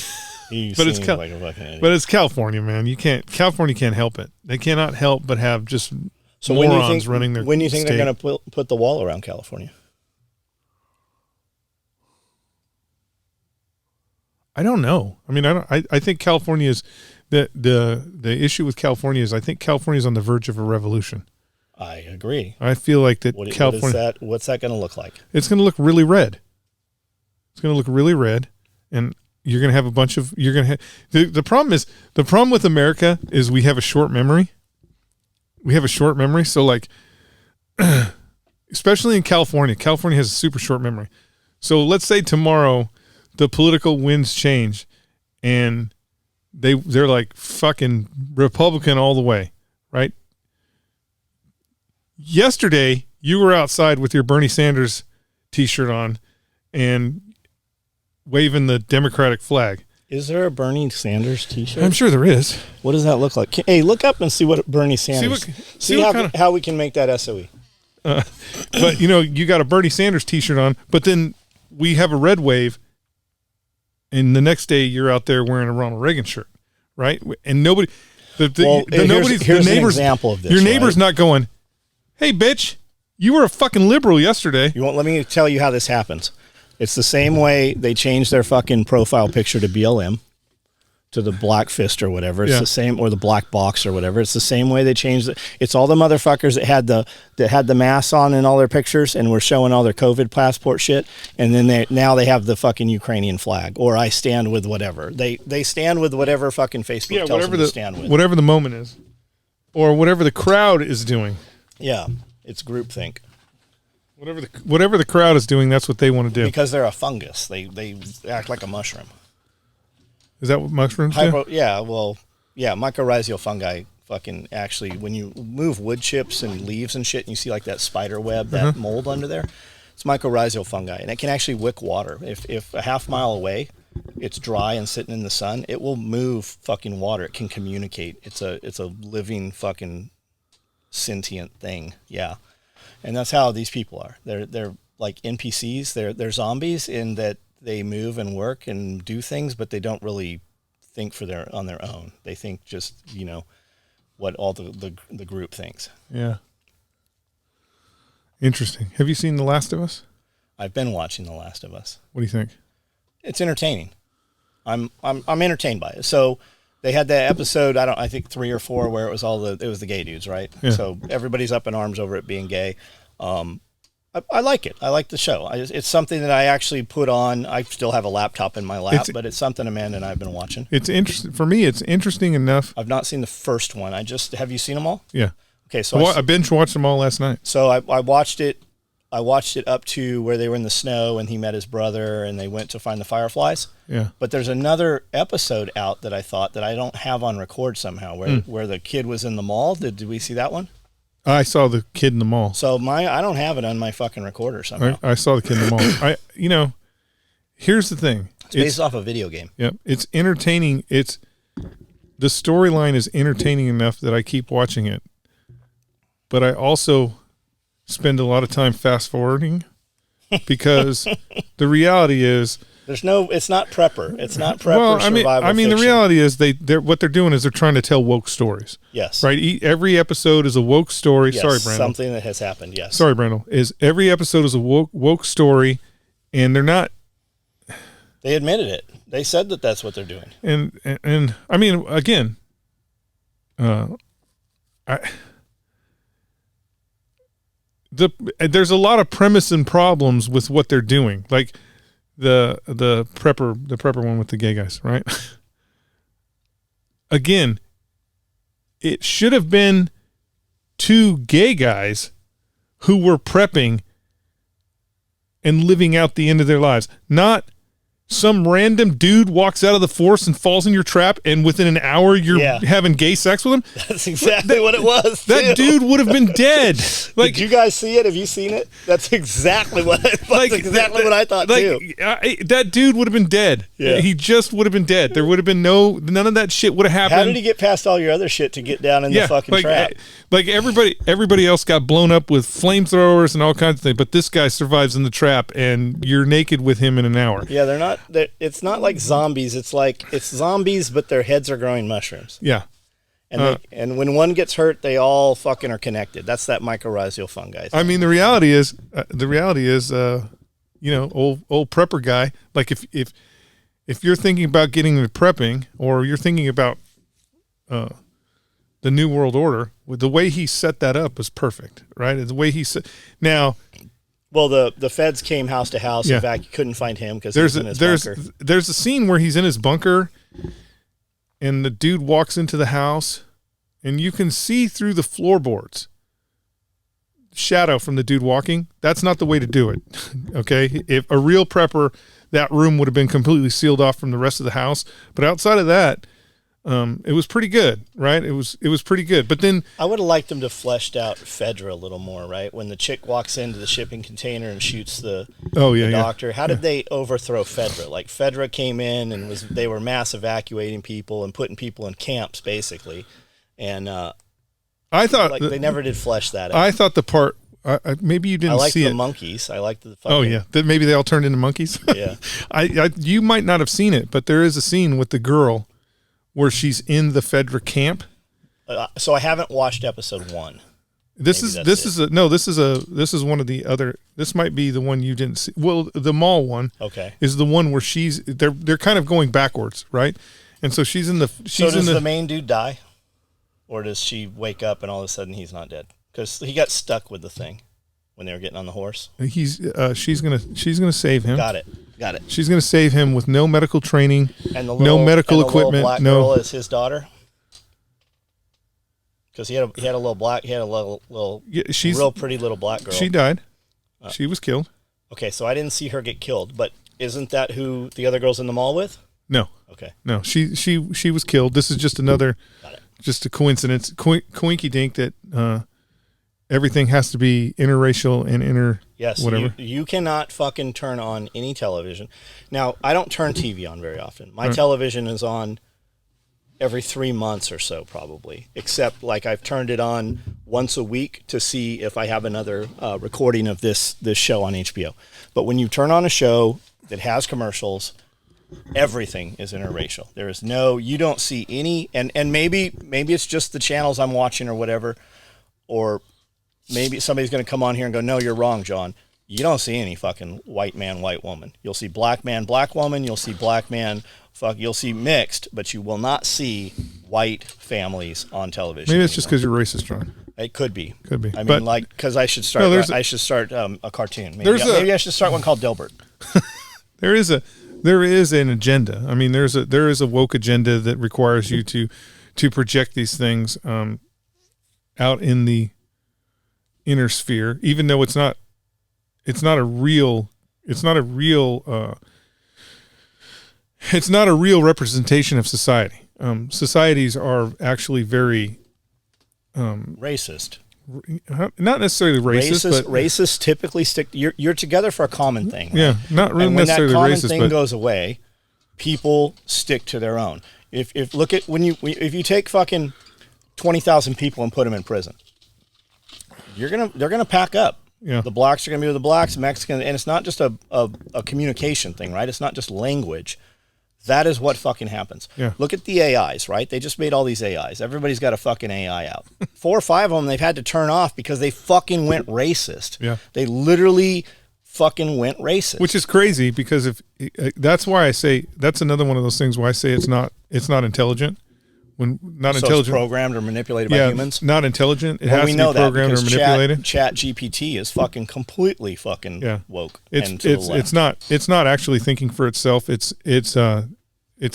[SPEAKER 3] it's like a fucking idiot.
[SPEAKER 1] But it's California, man. California can't help it. They cannot help but have just morons running their.
[SPEAKER 3] When do you think
[SPEAKER 1] state.
[SPEAKER 3] they're going to put the wall around California?
[SPEAKER 1] I don't know. I mean, I think California is the issue with California is I think California is on the verge of a revolution.
[SPEAKER 3] I agree.
[SPEAKER 1] I feel like that
[SPEAKER 3] California. What's that going to look like?
[SPEAKER 1] It's going to look really red. It's going to look really red, and you're going to have a bunch of. You're going to have the problem with America is we have a short memory. We have a short memory, so like, especially in California. California has a super short memory. So let's say tomorrow the political winds change, and they're like fucking Republican all the way, right? Yesterday, you were outside with your Bernie Sanders T-shirt on and waving the Democratic flag.
[SPEAKER 3] Is there a Bernie Sanders T-shirt?
[SPEAKER 1] I'm sure there is.
[SPEAKER 3] What does that look like? Hey, look up and see what Bernie Sanders. See how we can make that SOE.
[SPEAKER 1] But you got a Bernie Sanders T-shirt on, but then we have a red wave, and the next day you're out there wearing a Ronald Reagan shirt, right? And nobody,
[SPEAKER 3] Here's
[SPEAKER 1] the neighbors,
[SPEAKER 3] an example of this.
[SPEAKER 1] Your neighbor's not going, "Hey, bitch, you were a fucking liberal yesterday."
[SPEAKER 3] Let me tell you how this happens. It's the same way they changed their fucking profile picture to BLM, to the black fist or whatever. It's the same, or the black box or whatever. It's the same way they changed it. It's all the motherfuckers that had the masks on in all their pictures and were showing all their COVID passport shit. And then now they have the fucking Ukrainian flag, or I stand with whatever. They stand with whatever fucking Facebook tells them to stand with.
[SPEAKER 1] Whatever the moment is, or whatever the crowd is doing.
[SPEAKER 3] Yeah, it's groupthink.
[SPEAKER 1] Whatever the crowd is doing, that's what they want to do.
[SPEAKER 3] Because they're a fungus. They act like a mushroom.
[SPEAKER 1] Is that what mushrooms do?
[SPEAKER 3] Yeah, mycorrhizal fungi fucking actually, when you move wood chips and leaves and shit, and you see like that spider web, that mold under there, it's mycorrhizal fungi, and it can actually wick water. If a half mile away it's dry and sitting in the sun, it will move fucking water. It can communicate. It's a living fucking sentient thing. Yeah. And that's how these people are. They're like NPCs. They're zombies in that they move and work and do things, but they don't really think on their own. They think just what all the group thinks.
[SPEAKER 1] Yeah. Interesting. Have you seen The Last of Us?
[SPEAKER 3] I've been watching The Last of Us.
[SPEAKER 1] What do you think?
[SPEAKER 3] It's entertaining. I'm entertained by it. So they had that episode, I think 3 or 4, where it was the gay dudes, right?
[SPEAKER 1] Yeah.
[SPEAKER 3] So everybody's up in arms over it being gay. I like it. I like the show. It's something that I actually put on. I still have a laptop in my lap, but it's something Amanda and I have been watching.
[SPEAKER 1] It's interesting for me. It's interesting enough.
[SPEAKER 3] I've not seen the first one. Have you seen them all?
[SPEAKER 1] Yeah.
[SPEAKER 3] Okay, so
[SPEAKER 1] I binge watched them all last night.
[SPEAKER 3] So I watched it. I watched it up to where they were in the snow and he met his brother and they went to find the fireflies.
[SPEAKER 1] Yeah.
[SPEAKER 3] But there's another episode out that I thought that I don't have on record somehow where the kid was in the mall. Did we see that one?
[SPEAKER 1] I saw the kid in the mall.
[SPEAKER 3] So I don't have it on my fucking recorder somehow.
[SPEAKER 1] I saw the kid in the mall. Here's the thing.
[SPEAKER 3] It's based off a video game.
[SPEAKER 1] Yep. It's entertaining. The storyline is entertaining enough that I keep watching it. But I also spend a lot of time fast forwarding because the reality is
[SPEAKER 3] it's not prepper. It's not prepper survival
[SPEAKER 1] fiction. The reality is what they're doing is they're trying to tell woke stories.
[SPEAKER 3] Yes.
[SPEAKER 1] Right? Every episode is a woke story.
[SPEAKER 3] Yes,
[SPEAKER 1] sorry, Brandon.
[SPEAKER 3] Something that has happened, yes.
[SPEAKER 1] Sorry, Brandon. Every episode is a woke story, and they're not.
[SPEAKER 3] They admitted it. They said that that's what they're doing.
[SPEAKER 1] And I mean, again, there's a lot of premise and problems with what they're doing, like the prepper one with the gay guys, right? Again, it should have been 2 gay guys who were prepping and living out the end of their lives, not some random dude walks out of the force and falls in your trap, and within an hour you're having gay sex with him.
[SPEAKER 3] That's exactly what it was.
[SPEAKER 1] That dude would have been dead.
[SPEAKER 3] Like, did you guys see it? Have you seen it? That's exactly what I thought too.
[SPEAKER 1] That dude would have been dead.
[SPEAKER 3] Yeah.
[SPEAKER 1] He just would have been dead. There would have been none of that shit would have happened.
[SPEAKER 3] How did he get past all your other shit to get down in the fucking trap?
[SPEAKER 1] Like everybody else got blown up with flamethrowers and all kinds of things, but this guy survives in the trap, and you're naked with him in an hour.
[SPEAKER 3] Yeah, they're not. It's not like zombies. It's zombies, but their heads are growing mushrooms.
[SPEAKER 1] Yeah,
[SPEAKER 3] and when one gets hurt, they all fucking are connected. That's that mycorrhizal fungi thing.
[SPEAKER 1] I mean, the reality is, you know, old prepper guy. Like if you're thinking about getting into prepping, or you're thinking about the New World Order, the way he set that up was perfect, right? The way he set now.
[SPEAKER 3] Well, the feds came house to house. In fact, you couldn't find him because he's in his bunker.
[SPEAKER 1] There's a scene where he's in his bunker, and the dude walks into the house, and you can see through the floorboards shadow from the dude walking. That's not the way to do it. Okay, if a real prepper, that room would have been completely sealed off from the rest of the house. But outside of that, it was pretty good, right? It was pretty good. But then
[SPEAKER 3] I would have liked them to fleshed out Fedra a little more, right? When the chick walks into the shipping container and shoots the doctor, how did they overthrow Fedra? Like, Fedra came in and they were mass evacuating people and putting people in camps, basically. And
[SPEAKER 1] I thought
[SPEAKER 3] they never did flesh that out.
[SPEAKER 1] I thought the part maybe you didn't see it.
[SPEAKER 3] I like the monkeys. I like the fucking...
[SPEAKER 1] Oh yeah, maybe they all turned into monkeys.
[SPEAKER 3] Yeah.
[SPEAKER 1] You might not have seen it, but there is a scene with the girl where she's in the Fedra camp.
[SPEAKER 3] So I haven't watched episode 1.
[SPEAKER 1] This is one of the other. This might be the one you didn't see. Well, the mall one.
[SPEAKER 3] Okay.
[SPEAKER 1] Is the one where they're kind of going backwards, right? And so she's in the.
[SPEAKER 3] So does the main dude die, or does she wake up and all of a sudden he's not dead? Because he got stuck with the thing when they were getting on the horse.
[SPEAKER 1] She's gonna save him.
[SPEAKER 3] Got it.
[SPEAKER 1] She's gonna save him with no medical training,
[SPEAKER 3] and
[SPEAKER 1] no medical equipment.
[SPEAKER 3] Black girl is his daughter. Because he had a little real pretty little black girl.
[SPEAKER 1] She died. She was killed.
[SPEAKER 3] Okay, so I didn't see her get killed, but isn't that who the other girl's in the mall with?
[SPEAKER 1] No.
[SPEAKER 3] Okay.
[SPEAKER 1] No, she was killed. This is just another, just a coincidence, coinky dink that everything has to be interracial and whatever.
[SPEAKER 3] You cannot fucking turn on any television. Now, I don't turn TV on very often. My television is on every 3 months or so, probably, except like I've turned it on once a week to see if I have another recording of this show on HBO. But when you turn on a show that has commercials, everything is interracial. There is you don't see any, and maybe it's just the channels I'm watching or whatever, or maybe somebody's going to come on here and go, no, you're wrong, John. You don't see any fucking white man, white woman. You'll see black man, black woman. You'll see black man, you'll see mixed, but you will not see white families on television.
[SPEAKER 1] Maybe it's just because you're racist, John.
[SPEAKER 3] It could be.
[SPEAKER 1] I
[SPEAKER 3] mean, because I should start. I should start a cartoon. Maybe I should start one called Dilbert.
[SPEAKER 1] There is an agenda. I mean, there is a woke agenda that requires you to project these things out in the inner sphere, even though it's not a real representation of society. Societies are actually very
[SPEAKER 3] racist.
[SPEAKER 1] Not necessarily racist, but
[SPEAKER 3] racists typically stick. You're together for a common thing. Right?
[SPEAKER 1] Yeah, not really necessarily racist.
[SPEAKER 3] When that common thing goes away, people stick to their own. If you take fucking 20,000 people and put them in prison, they're gonna pack up.
[SPEAKER 1] Yeah.
[SPEAKER 3] The blacks are gonna be with the blacks, Mexicans, and it's not just a communication thing, right? It's not just language. That is what fucking happens.
[SPEAKER 1] Yeah.
[SPEAKER 3] Look at the AIs, right? They just made all these AIs. Everybody's got a fucking AI out. 4 or 5 of them they've had to turn off because they fucking went racist.
[SPEAKER 1] Yeah.
[SPEAKER 3] They literally fucking went racist.
[SPEAKER 1] Which is crazy because that's why I say that's another one of those things where I say it's not intelligent. Intelligent.
[SPEAKER 3] It's programmed or manipulated by humans.
[SPEAKER 1] Not intelligent. It has to be programmed or manipulated.
[SPEAKER 3] Chat GPT is fucking completely fucking woke.
[SPEAKER 1] It's not actually thinking for itself. It's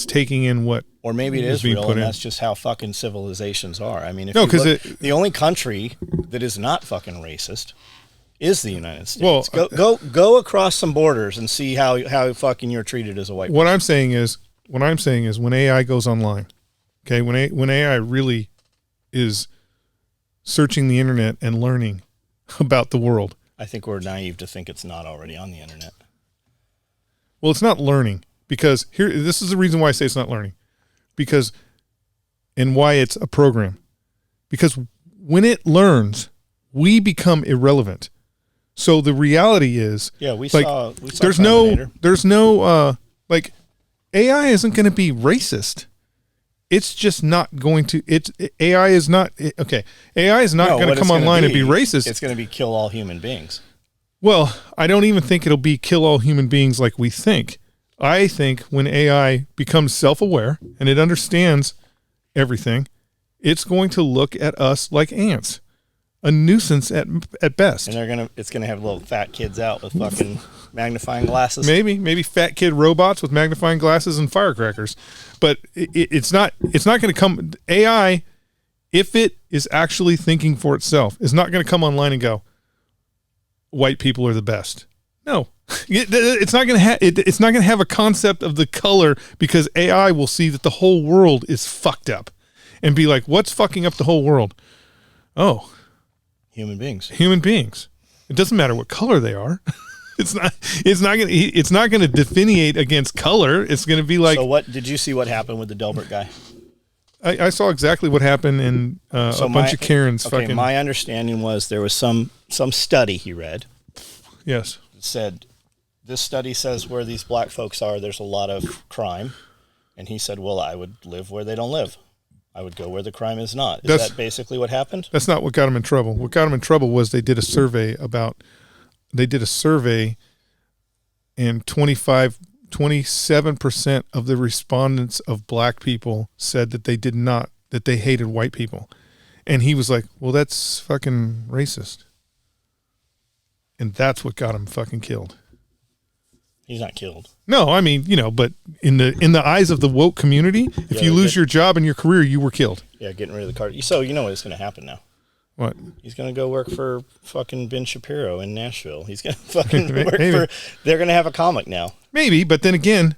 [SPEAKER 1] taking in what,
[SPEAKER 3] or maybe it is real, and that's just how fucking civilizations are. I mean, the only country that is not fucking racist is the United States. Well, go across some borders and see how fucking you're treated as a white person.
[SPEAKER 1] What I'm saying is when AI goes online, okay, when AI really is searching the internet and learning about the world.
[SPEAKER 3] I think we're naive to think it's not already on the internet.
[SPEAKER 1] Well, it's not learning because this is the reason why I say it's not learning, because and why it's a program, because when it learns, we become irrelevant. So the reality is,
[SPEAKER 3] we saw
[SPEAKER 1] there's no like AI isn't going to be racist. It's just not going to. AI is not okay. AI is not going to come online and be racist.
[SPEAKER 3] It's going to be kill all human beings.
[SPEAKER 1] Well, I don't even think it'll be kill all human beings like we think. I think when AI becomes self-aware and it understands everything, it's going to look at us like ants, a nuisance at best.
[SPEAKER 3] And it's gonna have little fat kids out with fucking magnifying glasses.
[SPEAKER 1] Maybe fat kid robots with magnifying glasses and firecrackers. But it's not going to come. AI, if it is actually thinking for itself, is not going to come online and go, white people are the best. No, it's not going to it's not going to have a concept of the color, because AI will see that the whole world is fucked up and be like, what's fucking up the whole world? Oh,
[SPEAKER 3] human beings.
[SPEAKER 1] It doesn't matter what color they are. It's not going to delineate against color. It's going to be like.
[SPEAKER 3] So what did you see? What happened with the Delbert guy?
[SPEAKER 1] I saw exactly what happened in a bunch of Karens.
[SPEAKER 3] Okay, my understanding was there was some study he read.
[SPEAKER 1] Yes.
[SPEAKER 3] It said, this study says where these black folks are, there's a lot of crime, and he said, well, I would live where they don't live. I would go where the crime is not. Is that basically what happened? That's
[SPEAKER 1] not what got him in trouble. What got him in trouble was they did a survey, and 27% of the respondents of black people said that they hated white people. And he was like, well, that's fucking racist. And that's what got him fucking killed.
[SPEAKER 3] He's not killed.
[SPEAKER 1] No, I mean, but in the eyes of the woke community, if you lose your job and your career, you were killed.
[SPEAKER 3] Yeah, getting rid of the card. So you know what's going to happen now.
[SPEAKER 1] What?
[SPEAKER 3] He's going to go work for fucking Ben Shapiro in Nashville. He's going to fucking work for. They're going to have a comic now.
[SPEAKER 1] Maybe, but then again,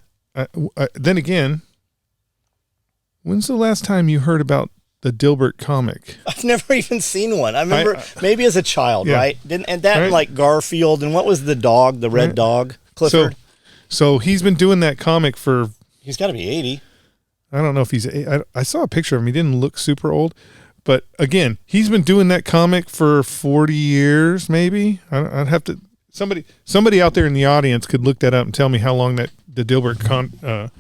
[SPEAKER 1] when's the last time you heard about the Dilbert comic?
[SPEAKER 3] I've never even seen one. I remember maybe as a child, right? Like Garfield, and what was the dog, the red dog, Clifford?
[SPEAKER 1] So he's been doing that comic for.
[SPEAKER 3] He's got to be 80.
[SPEAKER 1] I don't know if he's. I saw a picture of him. He didn't look super old. But again, he's been doing that comic for 40 years, maybe. I'd have to. Somebody out there in the audience could look that up and tell me how long that the Dilbert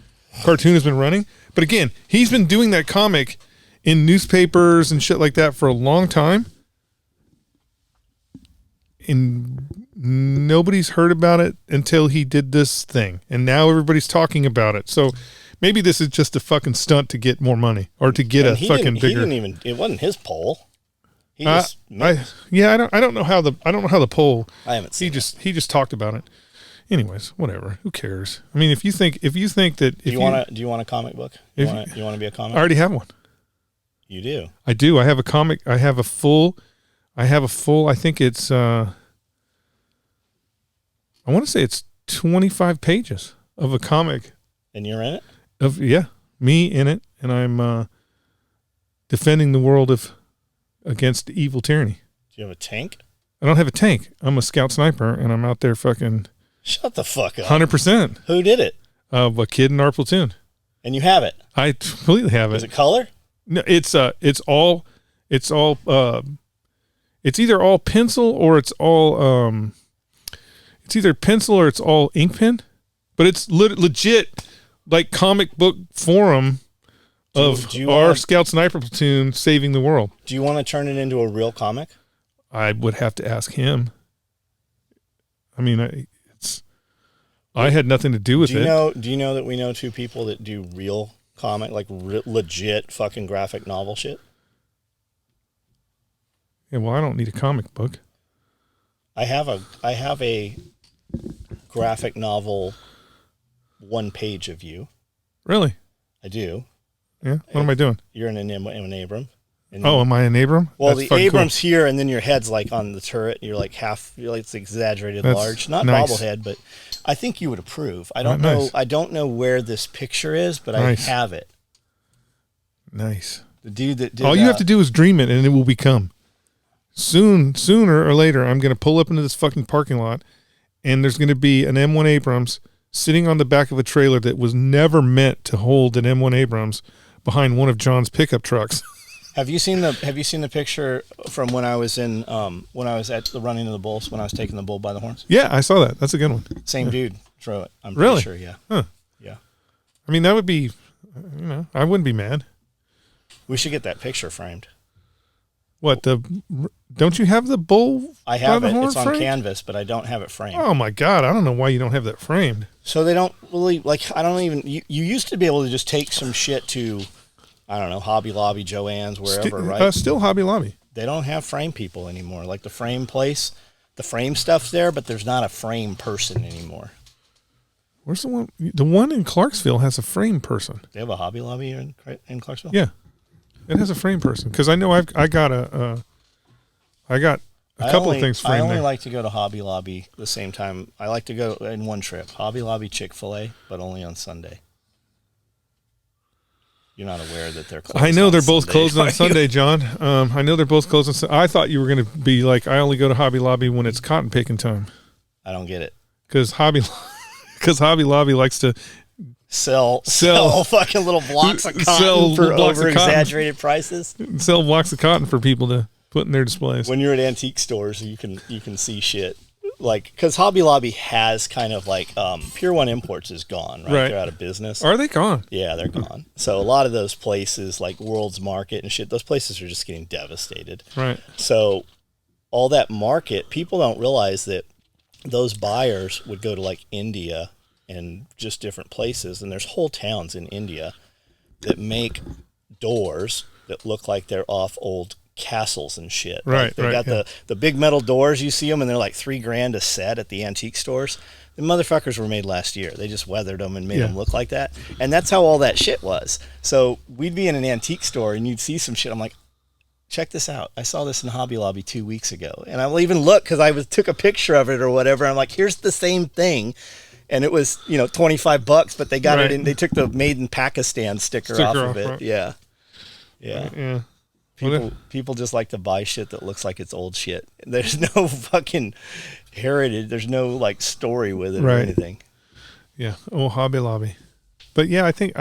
[SPEAKER 1] cartoon has been running. But again, he's been doing that comic in newspapers and shit like that for a long time, and nobody's heard about it until he did this thing, and now everybody's talking about it. So. Maybe this is just a fucking stunt to get more money or to get bigger.
[SPEAKER 3] He didn't even. It wasn't his poll.
[SPEAKER 1] I don't know how the poll.
[SPEAKER 3] I haven't seen.
[SPEAKER 1] He just talked about it. Anyways, whatever. Who cares? I mean, if you think that
[SPEAKER 3] do you want a comic book? You want to be a comic?
[SPEAKER 1] I already have one.
[SPEAKER 3] You do.
[SPEAKER 1] I do. I have a comic. I have a full. I think it's. I want to say it's 25 pages of a comic.
[SPEAKER 3] And you're in it?
[SPEAKER 1] Me in it, and I'm defending the world against evil tyranny.
[SPEAKER 3] Do you have a tank?
[SPEAKER 1] I don't have a tank. I'm a scout sniper, and I'm out there fucking.
[SPEAKER 3] Shut the fuck up.
[SPEAKER 1] 100%.
[SPEAKER 3] Who did it?
[SPEAKER 1] A kid in our platoon.
[SPEAKER 3] And you have it?
[SPEAKER 1] I completely have it.
[SPEAKER 3] Is it color?
[SPEAKER 1] No, it's either all pencil or it's all it's either pencil or it's all ink pen, but it's legit. Like comic book forum of our scout sniper platoon saving the world.
[SPEAKER 3] Do you want to turn it into a real comic?
[SPEAKER 1] I would have to ask him. I mean, I had nothing to do with it.
[SPEAKER 3] Do you know that we know two people that do real comic, like legit fucking graphic novel shit?
[SPEAKER 1] Yeah, well, I don't need a comic book.
[SPEAKER 3] I have a graphic novel. 1 page of you.
[SPEAKER 1] Really?
[SPEAKER 3] I do.
[SPEAKER 1] Yeah. What am I doing?
[SPEAKER 3] You're in an Abram.
[SPEAKER 1] Am I an Abram?
[SPEAKER 3] Well,
[SPEAKER 1] That's
[SPEAKER 3] the
[SPEAKER 1] cool.
[SPEAKER 3] Abrams here, and then your head's like on the turret. You're like it's exaggerated
[SPEAKER 1] That's
[SPEAKER 3] large, not
[SPEAKER 1] nice.
[SPEAKER 3] bobblehead, but I think you would approve. I don't
[SPEAKER 1] Nice.
[SPEAKER 3] know. I don't know where this picture is, but
[SPEAKER 1] Nice.
[SPEAKER 3] I have it.
[SPEAKER 1] Nice.
[SPEAKER 3] The dude that did
[SPEAKER 1] All you have to do is dream it, and it will become. Sooner or later, I'm going to pull up into this fucking parking lot, and there's going to be an M1 Abrams sitting on the back of a trailer that was never meant to hold an M1 Abrams behind one of John's pickup trucks.
[SPEAKER 3] Have you seen the picture from when I was at the running of the bulls, when I was taking the bull by the horns?
[SPEAKER 1] Yeah, I saw that. That's a good one.
[SPEAKER 3] Same dude throw it. I'm
[SPEAKER 1] Really?
[SPEAKER 3] pretty sure. Yeah.
[SPEAKER 1] Huh.
[SPEAKER 3] Yeah.
[SPEAKER 1] I mean, that would be, I wouldn't be mad.
[SPEAKER 3] We should get that picture framed.
[SPEAKER 1] What, don't you have the bull?
[SPEAKER 3] I have
[SPEAKER 1] by the
[SPEAKER 3] it.
[SPEAKER 1] horn
[SPEAKER 3] It's on
[SPEAKER 1] framed?
[SPEAKER 3] canvas, but I don't have it framed.
[SPEAKER 1] Oh my God. I don't know why you don't have that framed.
[SPEAKER 3] So they don't really, I don't even, you used to be able to just take some shit to, I don't know, Hobby Lobby, Joann's, wherever, right?
[SPEAKER 1] Still Hobby Lobby.
[SPEAKER 3] They don't have frame people anymore. Like the frame place, the frame stuff's there, but there's not a frame person anymore.
[SPEAKER 1] Where's the one? The one in Clarksville has a frame person.
[SPEAKER 3] They have a Hobby Lobby in Clarksville?
[SPEAKER 1] Yeah. It has a frame person. Because I know I got a couple of things framed
[SPEAKER 3] I only
[SPEAKER 1] there.
[SPEAKER 3] like to go to Hobby Lobby the same time. I like to go in one trip. Hobby Lobby, Chick-fil-A, but only on Sunday. You're not aware that they're closed.
[SPEAKER 1] I know
[SPEAKER 3] on
[SPEAKER 1] they're both
[SPEAKER 3] Sunday,
[SPEAKER 1] closed
[SPEAKER 3] are
[SPEAKER 1] on
[SPEAKER 3] you?
[SPEAKER 1] Sunday, John. I know they're both closed on Sunday. I thought you were going to be like, I only go to Hobby Lobby when it's cotton picking time.
[SPEAKER 3] I don't get it.
[SPEAKER 1] Because Hobby Lobby likes to
[SPEAKER 3] Sell fucking little blocks of
[SPEAKER 1] Sell
[SPEAKER 3] cotton for
[SPEAKER 1] blocks of
[SPEAKER 3] over
[SPEAKER 1] cotton.
[SPEAKER 3] exaggerated prices.
[SPEAKER 1] sell blocks of cotton for people to put in their displays.
[SPEAKER 3] When you're at antique stores, you can see shit. Like, because Hobby Lobby has kind of like Pier 1 Imports is gone, right?
[SPEAKER 1] Right.
[SPEAKER 3] They're out of business.
[SPEAKER 1] Are they gone?
[SPEAKER 3] Yeah, they're gone. So a lot of those places, like World's Market and shit, those places are just getting devastated.
[SPEAKER 1] Right.
[SPEAKER 3] So all that market, people don't realize that those buyers would go to like India and just different places. And there's whole towns in India that make doors that look like they're off old castles and shit.
[SPEAKER 1] Right,
[SPEAKER 3] Like they
[SPEAKER 1] right,
[SPEAKER 3] got
[SPEAKER 1] yeah.
[SPEAKER 3] the big metal doors, you see them, and they're like $3,000 a set at the antique stores. The motherfuckers were made last year. They just weathered them and made
[SPEAKER 1] Yeah.
[SPEAKER 3] them look like that. And that's how all that shit was. So we'd be in an antique store and you'd see some shit. I'm like, check this out. I saw this in Hobby Lobby 2 weeks ago. And I will even look because I took a picture of it or whatever. I'm like, here's the same thing. And it was, $25, but they got
[SPEAKER 1] Right.
[SPEAKER 3] it in. They took the Made in Pakistan sticker off of it.
[SPEAKER 1] right.
[SPEAKER 3] Yeah. Yeah.
[SPEAKER 1] Yeah.
[SPEAKER 3] People just like to buy shit that looks like it's old shit. There's no fucking heritage. There's no like story with it or
[SPEAKER 1] Right.
[SPEAKER 3] anything.
[SPEAKER 1] Yeah. Oh, Hobby Lobby. But yeah, I think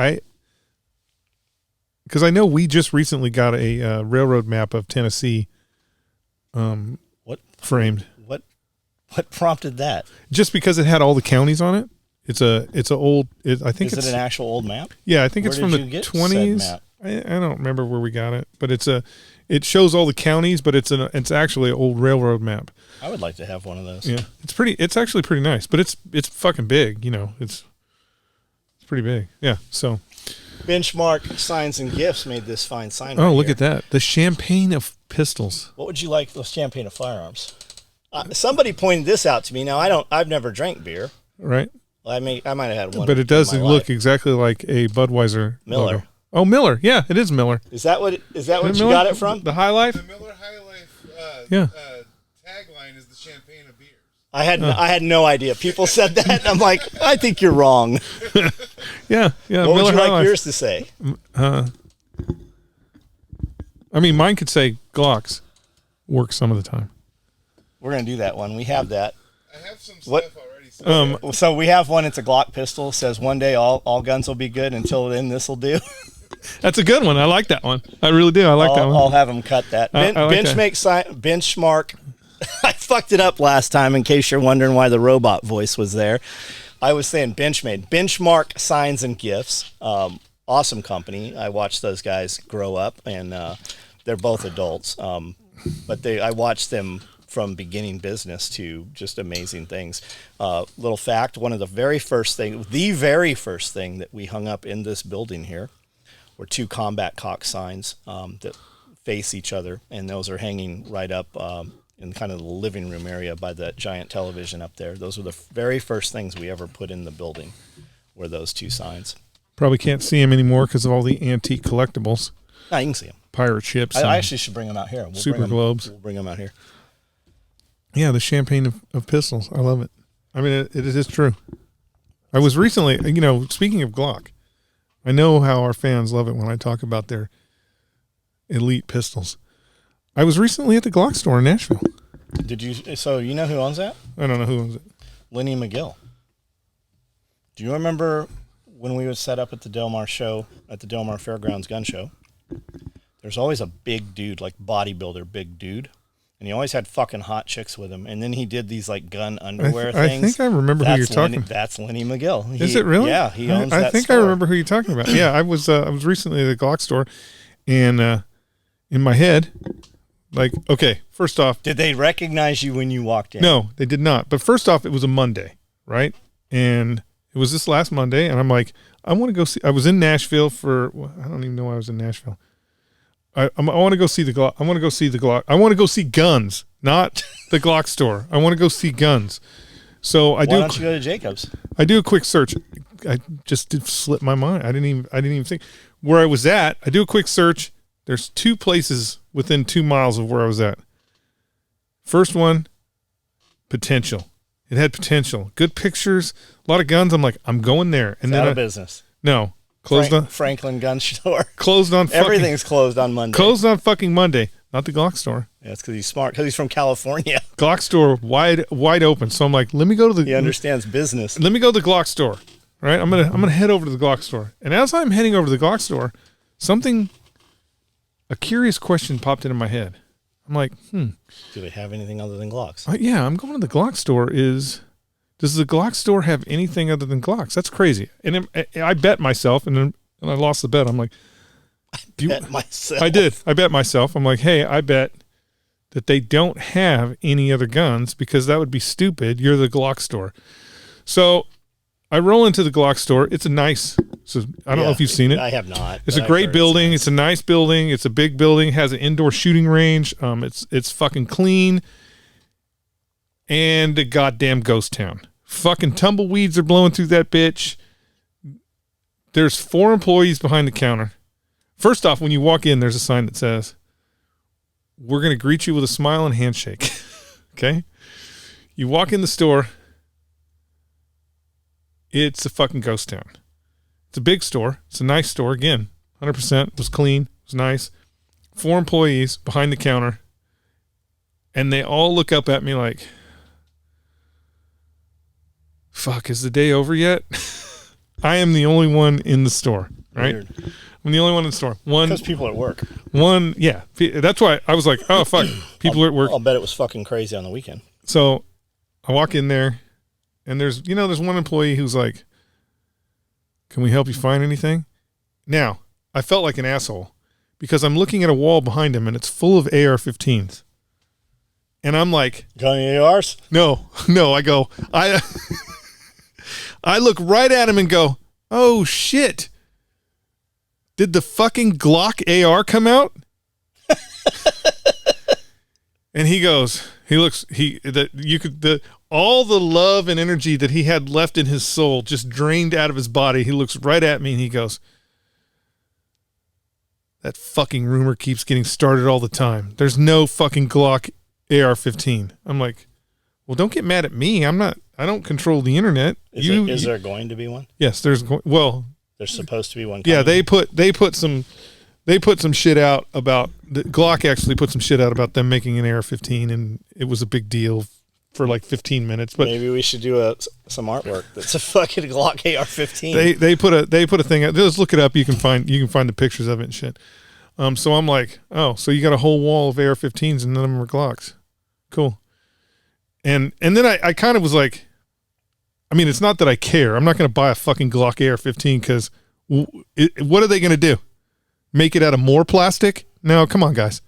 [SPEAKER 1] because I know we just recently got a railroad map of Tennessee
[SPEAKER 3] What
[SPEAKER 1] framed.
[SPEAKER 3] What prompted that?
[SPEAKER 1] Just because it had all the counties on it. It's old. I think
[SPEAKER 3] Is
[SPEAKER 1] it's
[SPEAKER 3] it an actual old map?
[SPEAKER 1] Yeah, I think
[SPEAKER 3] Where
[SPEAKER 1] it's from
[SPEAKER 3] did
[SPEAKER 1] the
[SPEAKER 3] you get said
[SPEAKER 1] 20s.
[SPEAKER 3] map?
[SPEAKER 1] I don't remember where we got it, but it shows all the counties, but it's actually an old railroad map.
[SPEAKER 3] I would like to have one of those.
[SPEAKER 1] Yeah, it's actually pretty nice, but it's fucking big. It's pretty big. Yeah. So.
[SPEAKER 3] Benchmark Signs and Gifts made this fine sign.
[SPEAKER 1] Oh,
[SPEAKER 3] right
[SPEAKER 1] look
[SPEAKER 3] here.
[SPEAKER 1] at that! The champagne of pistols.
[SPEAKER 3] What would you like? The champagne of firearms. Somebody pointed this out to me. Now I've never drank beer.
[SPEAKER 1] Right.
[SPEAKER 3] I might have had one.
[SPEAKER 1] But it does
[SPEAKER 3] in my
[SPEAKER 1] look
[SPEAKER 3] life.
[SPEAKER 1] exactly like a Budweiser
[SPEAKER 3] Miller.
[SPEAKER 1] logo. Oh, Miller. Yeah, it is Miller.
[SPEAKER 3] Is that what you
[SPEAKER 1] Miller?
[SPEAKER 3] got it from?
[SPEAKER 1] The High Life?
[SPEAKER 4] The Miller High Life
[SPEAKER 1] Yeah.
[SPEAKER 4] tagline is the champagne of beers.
[SPEAKER 3] I had no idea. People said that. And I'm like, I think you're wrong.
[SPEAKER 1] Yeah.
[SPEAKER 3] What
[SPEAKER 1] Miller
[SPEAKER 3] would you
[SPEAKER 1] High
[SPEAKER 3] like
[SPEAKER 1] Life.
[SPEAKER 3] yours to say?
[SPEAKER 1] I mean, mine could say Glocks. Works some of the time.
[SPEAKER 3] We're gonna do that one. We have that.
[SPEAKER 4] I have some
[SPEAKER 3] What?
[SPEAKER 4] stuff already.
[SPEAKER 3] So we have one. It's a Glock pistol. It says one day all guns will be good. Until then, this will do.
[SPEAKER 1] That's a good one. I like that one. I really do. I like that one.
[SPEAKER 3] I'll have them cut that.
[SPEAKER 1] I like that.
[SPEAKER 3] Benchmark. I fucked it up last time. In case you're wondering why the robot voice was there, I was saying Benchmark Signs and Gifts. Awesome company. I watched those guys grow up, and they're both adults. But I watched them from beginning business to just amazing things. Little fact: the very first thing that we hung up in this building here were 2 combat cock signs that face each other, and those are hanging right up in kind of the living room area by that giant television up there. Those were the very first things we ever put in the building, were those 2 signs.
[SPEAKER 1] Probably can't see him anymore because of all the antique collectibles.
[SPEAKER 3] Now you can see them.
[SPEAKER 1] pirate ships.
[SPEAKER 3] I actually should bring them out here.
[SPEAKER 1] Super globes.
[SPEAKER 3] We'll bring them out here.
[SPEAKER 1] Yeah, the champagne of pistols. I love it. I mean, it is true. I was recently, speaking of Glock, I know how our fans love it when I talk about their elite pistols. I was recently at the Glock store in Nashville.
[SPEAKER 3] Did you? So you know who owns that?
[SPEAKER 1] I don't know who owns it.
[SPEAKER 3] Lenny McGill. Do you remember when we would set up at the Del Mar show, at the Del Mar Fairgrounds gun show? There's always a big dude, like bodybuilder, big dude. And he always had fucking hot chicks with him. And then he did these like gun underwear things.
[SPEAKER 1] I think I remember who you're talking about.
[SPEAKER 3] That's Lenny McGill.
[SPEAKER 1] Is it really?
[SPEAKER 3] Yeah, he owns that
[SPEAKER 1] I think
[SPEAKER 3] store.
[SPEAKER 1] I remember who you're talking about. Yeah, I was recently at the Glock store, and in my head, like, okay, first off.
[SPEAKER 3] Did they recognize you when you walked in?
[SPEAKER 1] No, they did not. But first off, it was a Monday, right? And it was this last Monday, and I'm like, I want to go see. I was in Nashville I don't even know why I was in Nashville. I want to go see the Glock. I want to go see the Glock. I want to go see guns, not the Glock store. I want to go see guns. So
[SPEAKER 3] Why don't you go to Jacobs?
[SPEAKER 1] I do a quick search. I just did slip my mind. I didn't even think where I was at. I do a quick search. There's 2 places within 2 miles of where I was at. First one, potential. It had potential. Good pictures, a lot of guns. I'm like, I'm going there. And
[SPEAKER 3] it's out of business.
[SPEAKER 1] No. Closed on
[SPEAKER 3] Franklin Gun Store.
[SPEAKER 1] Closed on
[SPEAKER 3] everything's closed on Monday.
[SPEAKER 1] Closed on fucking Monday. Not the Glock store.
[SPEAKER 3] Yeah, it's because he's smart. Because he's from California.
[SPEAKER 1] Glock store wide open. So I'm like, let me go to the.
[SPEAKER 3] He understands business.
[SPEAKER 1] Let me go to the Glock store. All right, I'm gonna head over to the Glock store. And as I'm heading over to the Glock store, a curious question popped into my head. I'm like,
[SPEAKER 3] Do they have anything other than Glocks?
[SPEAKER 1] Yeah, I'm going to the Glock store. Does the Glock store have anything other than Glocks? That's crazy. And I bet myself, and I lost the bet. I'm like,
[SPEAKER 3] I bet myself.
[SPEAKER 1] I did. I bet myself. I'm like, hey, I bet that they don't have any other guns because that would be stupid. You're the Glock store. So I roll into the Glock store. It's a nice. I don't know if you've seen it.
[SPEAKER 3] I have not.
[SPEAKER 1] It's a great building. It's a nice building. It's a big building. It has an indoor shooting range. It's fucking clean. And a goddamn ghost town. Fucking tumbleweeds are blowing through that bitch. There's 4 employees behind the counter. First off, when you walk in, there's a sign that says, we're going to greet you with a smile and handshake. Okay? You walk in the store. It's a fucking ghost town. It's a big store. It's a nice store. Again, 100%. It was clean. It was nice. 4 employees behind the counter. And they all look up at me like, fuck, is the day over yet? I am the only one in the store, right?
[SPEAKER 3] Weird.
[SPEAKER 1] I'm the only one in the store.
[SPEAKER 3] Because people are at work.
[SPEAKER 1] Yeah. That's why I was like, oh, fuck, people are at work.
[SPEAKER 3] I'll bet it was fucking crazy on the weekend.
[SPEAKER 1] So I walk in there, and there's one employee who's like, can we help you find anything? Now, I felt like an asshole because I'm looking at a wall behind him, and it's full of AR-15s. And I'm like,
[SPEAKER 3] got any ARs?
[SPEAKER 1] No, I go, I look right at him and go, oh shit. Did the fucking Glock AR come out? And he goes, all the love and energy that he had left in his soul just drained out of his body. He looks right at me and he goes, that fucking rumor keeps getting started all the time. There's no fucking Glock AR-15. I'm like, well, don't get mad at me. I don't control the internet.
[SPEAKER 3] Is there going to be one?
[SPEAKER 1] Yes, there's
[SPEAKER 3] supposed to be one.
[SPEAKER 1] Yeah, they put some shit out about Glock actually put some shit out about them making an AR-15, and it was a big deal for like 15 minutes. But
[SPEAKER 3] maybe we should do some artwork that's a fucking Glock AR-15.
[SPEAKER 1] They put a thing out. Just look it up. You can find the pictures of it and shit. So I'm like, oh, so you got a whole wall of AR-15s and none of them are Glocks. Cool. And then I kind of was like, I mean, it's not that I care. I'm not going to buy a fucking Glock AR-15 because what are they going to do? Make it out of more plastic? No, come on, guys.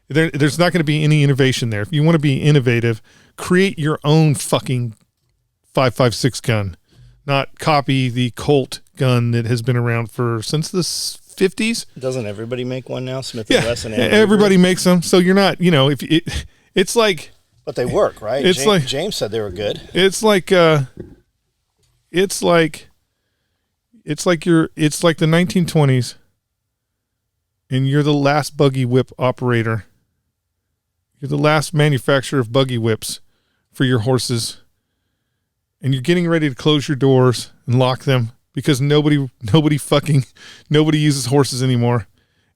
[SPEAKER 1] There's not going to be any innovation there. If you want to be innovative, create your own fucking 5.56 gun, not copy the Colt gun that has been around since the 50s.
[SPEAKER 3] Doesn't everybody make one now? Smith & Wesson.
[SPEAKER 1] Yeah, everybody makes them. So you're not, it's like.
[SPEAKER 3] But they work, right? James said they were good.
[SPEAKER 1] It's like the 1920s, and you're the last buggy whip operator. You're the last manufacturer of buggy whips for your horses, and you're getting ready to close your doors and lock them because nobody uses horses anymore.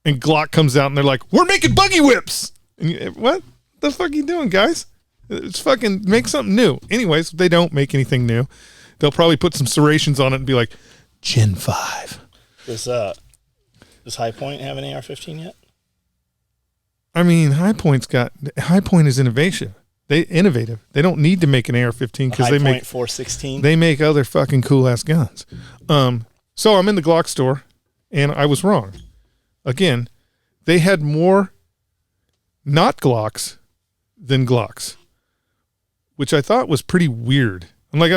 [SPEAKER 1] And Glock comes out and they're like, "We're making buggy whips." And you, what the fuck are you doing, guys? It's fucking make something new. Anyways, they don't make anything new. They'll probably put some serrations on it and be like, Gen 5.
[SPEAKER 3] Does High Point have an AR-15 yet?
[SPEAKER 1] I mean, High Point is innovation. Innovative. They don't need to make an AR-15 because they make
[SPEAKER 3] 416.
[SPEAKER 1] They make other fucking cool ass guns. So I'm in the Glock store, and I was wrong. Again, they had more not Glocks than Glocks, which I thought was pretty weird. I'm like,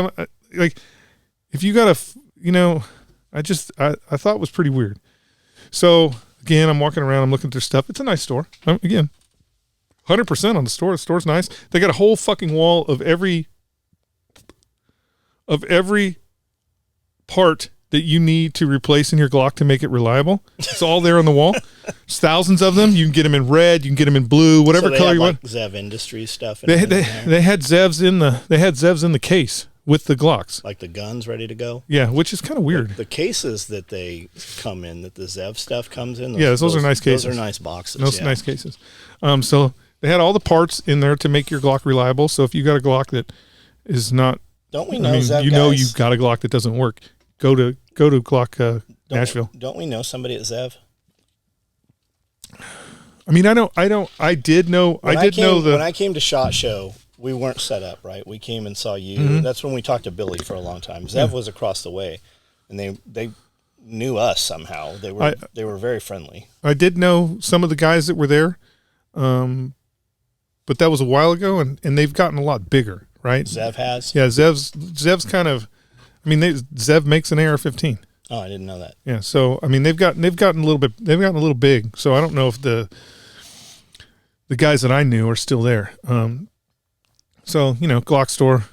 [SPEAKER 1] if you got I thought it was pretty weird. So again, I'm walking around, I'm looking at their stuff. It's a nice store. Again, 100% on the store. The store's nice. They got a whole fucking wall of every part that you need to replace in your Glock to make it reliable. It's all there on the wall. There's thousands of them. You can get them in red. You can get them in blue. Whatever color you want.
[SPEAKER 3] Zev Industries stuff.
[SPEAKER 1] They had Zevs in the case with the Glocks,
[SPEAKER 3] like the guns ready to go.
[SPEAKER 1] Yeah, which is kind of weird.
[SPEAKER 3] The cases that they come in, that the Zev stuff comes in.
[SPEAKER 1] Those are nice cases.
[SPEAKER 3] Those are nice boxes.
[SPEAKER 1] Those are nice cases. So they had all the parts in there to make your Glock reliable. So if you got a Glock that is not,
[SPEAKER 3] don't we know Zev
[SPEAKER 1] you
[SPEAKER 3] guys?
[SPEAKER 1] know you've got a Glock that doesn't work. Go to Glock Nashville.
[SPEAKER 3] Don't we know somebody at Zev?
[SPEAKER 1] I mean, I did know when
[SPEAKER 3] I came to SHOT Show, we weren't set up right. We came and saw you.
[SPEAKER 1] Mm-hmm.
[SPEAKER 3] That's when we talked to Billy for a long time. Zev was across the way, and they knew us somehow. They were very friendly.
[SPEAKER 1] I did know some of the guys that were there, but that was a while ago, and they've gotten a lot bigger, right?
[SPEAKER 3] Zev has.
[SPEAKER 1] Yeah, Zev's kind of. I mean, Zev makes an AR-15.
[SPEAKER 3] Oh, I didn't know that.
[SPEAKER 1] Yeah, so I mean, they've gotten a little big. So I don't know if the guys that I knew are still there. So Glock store, a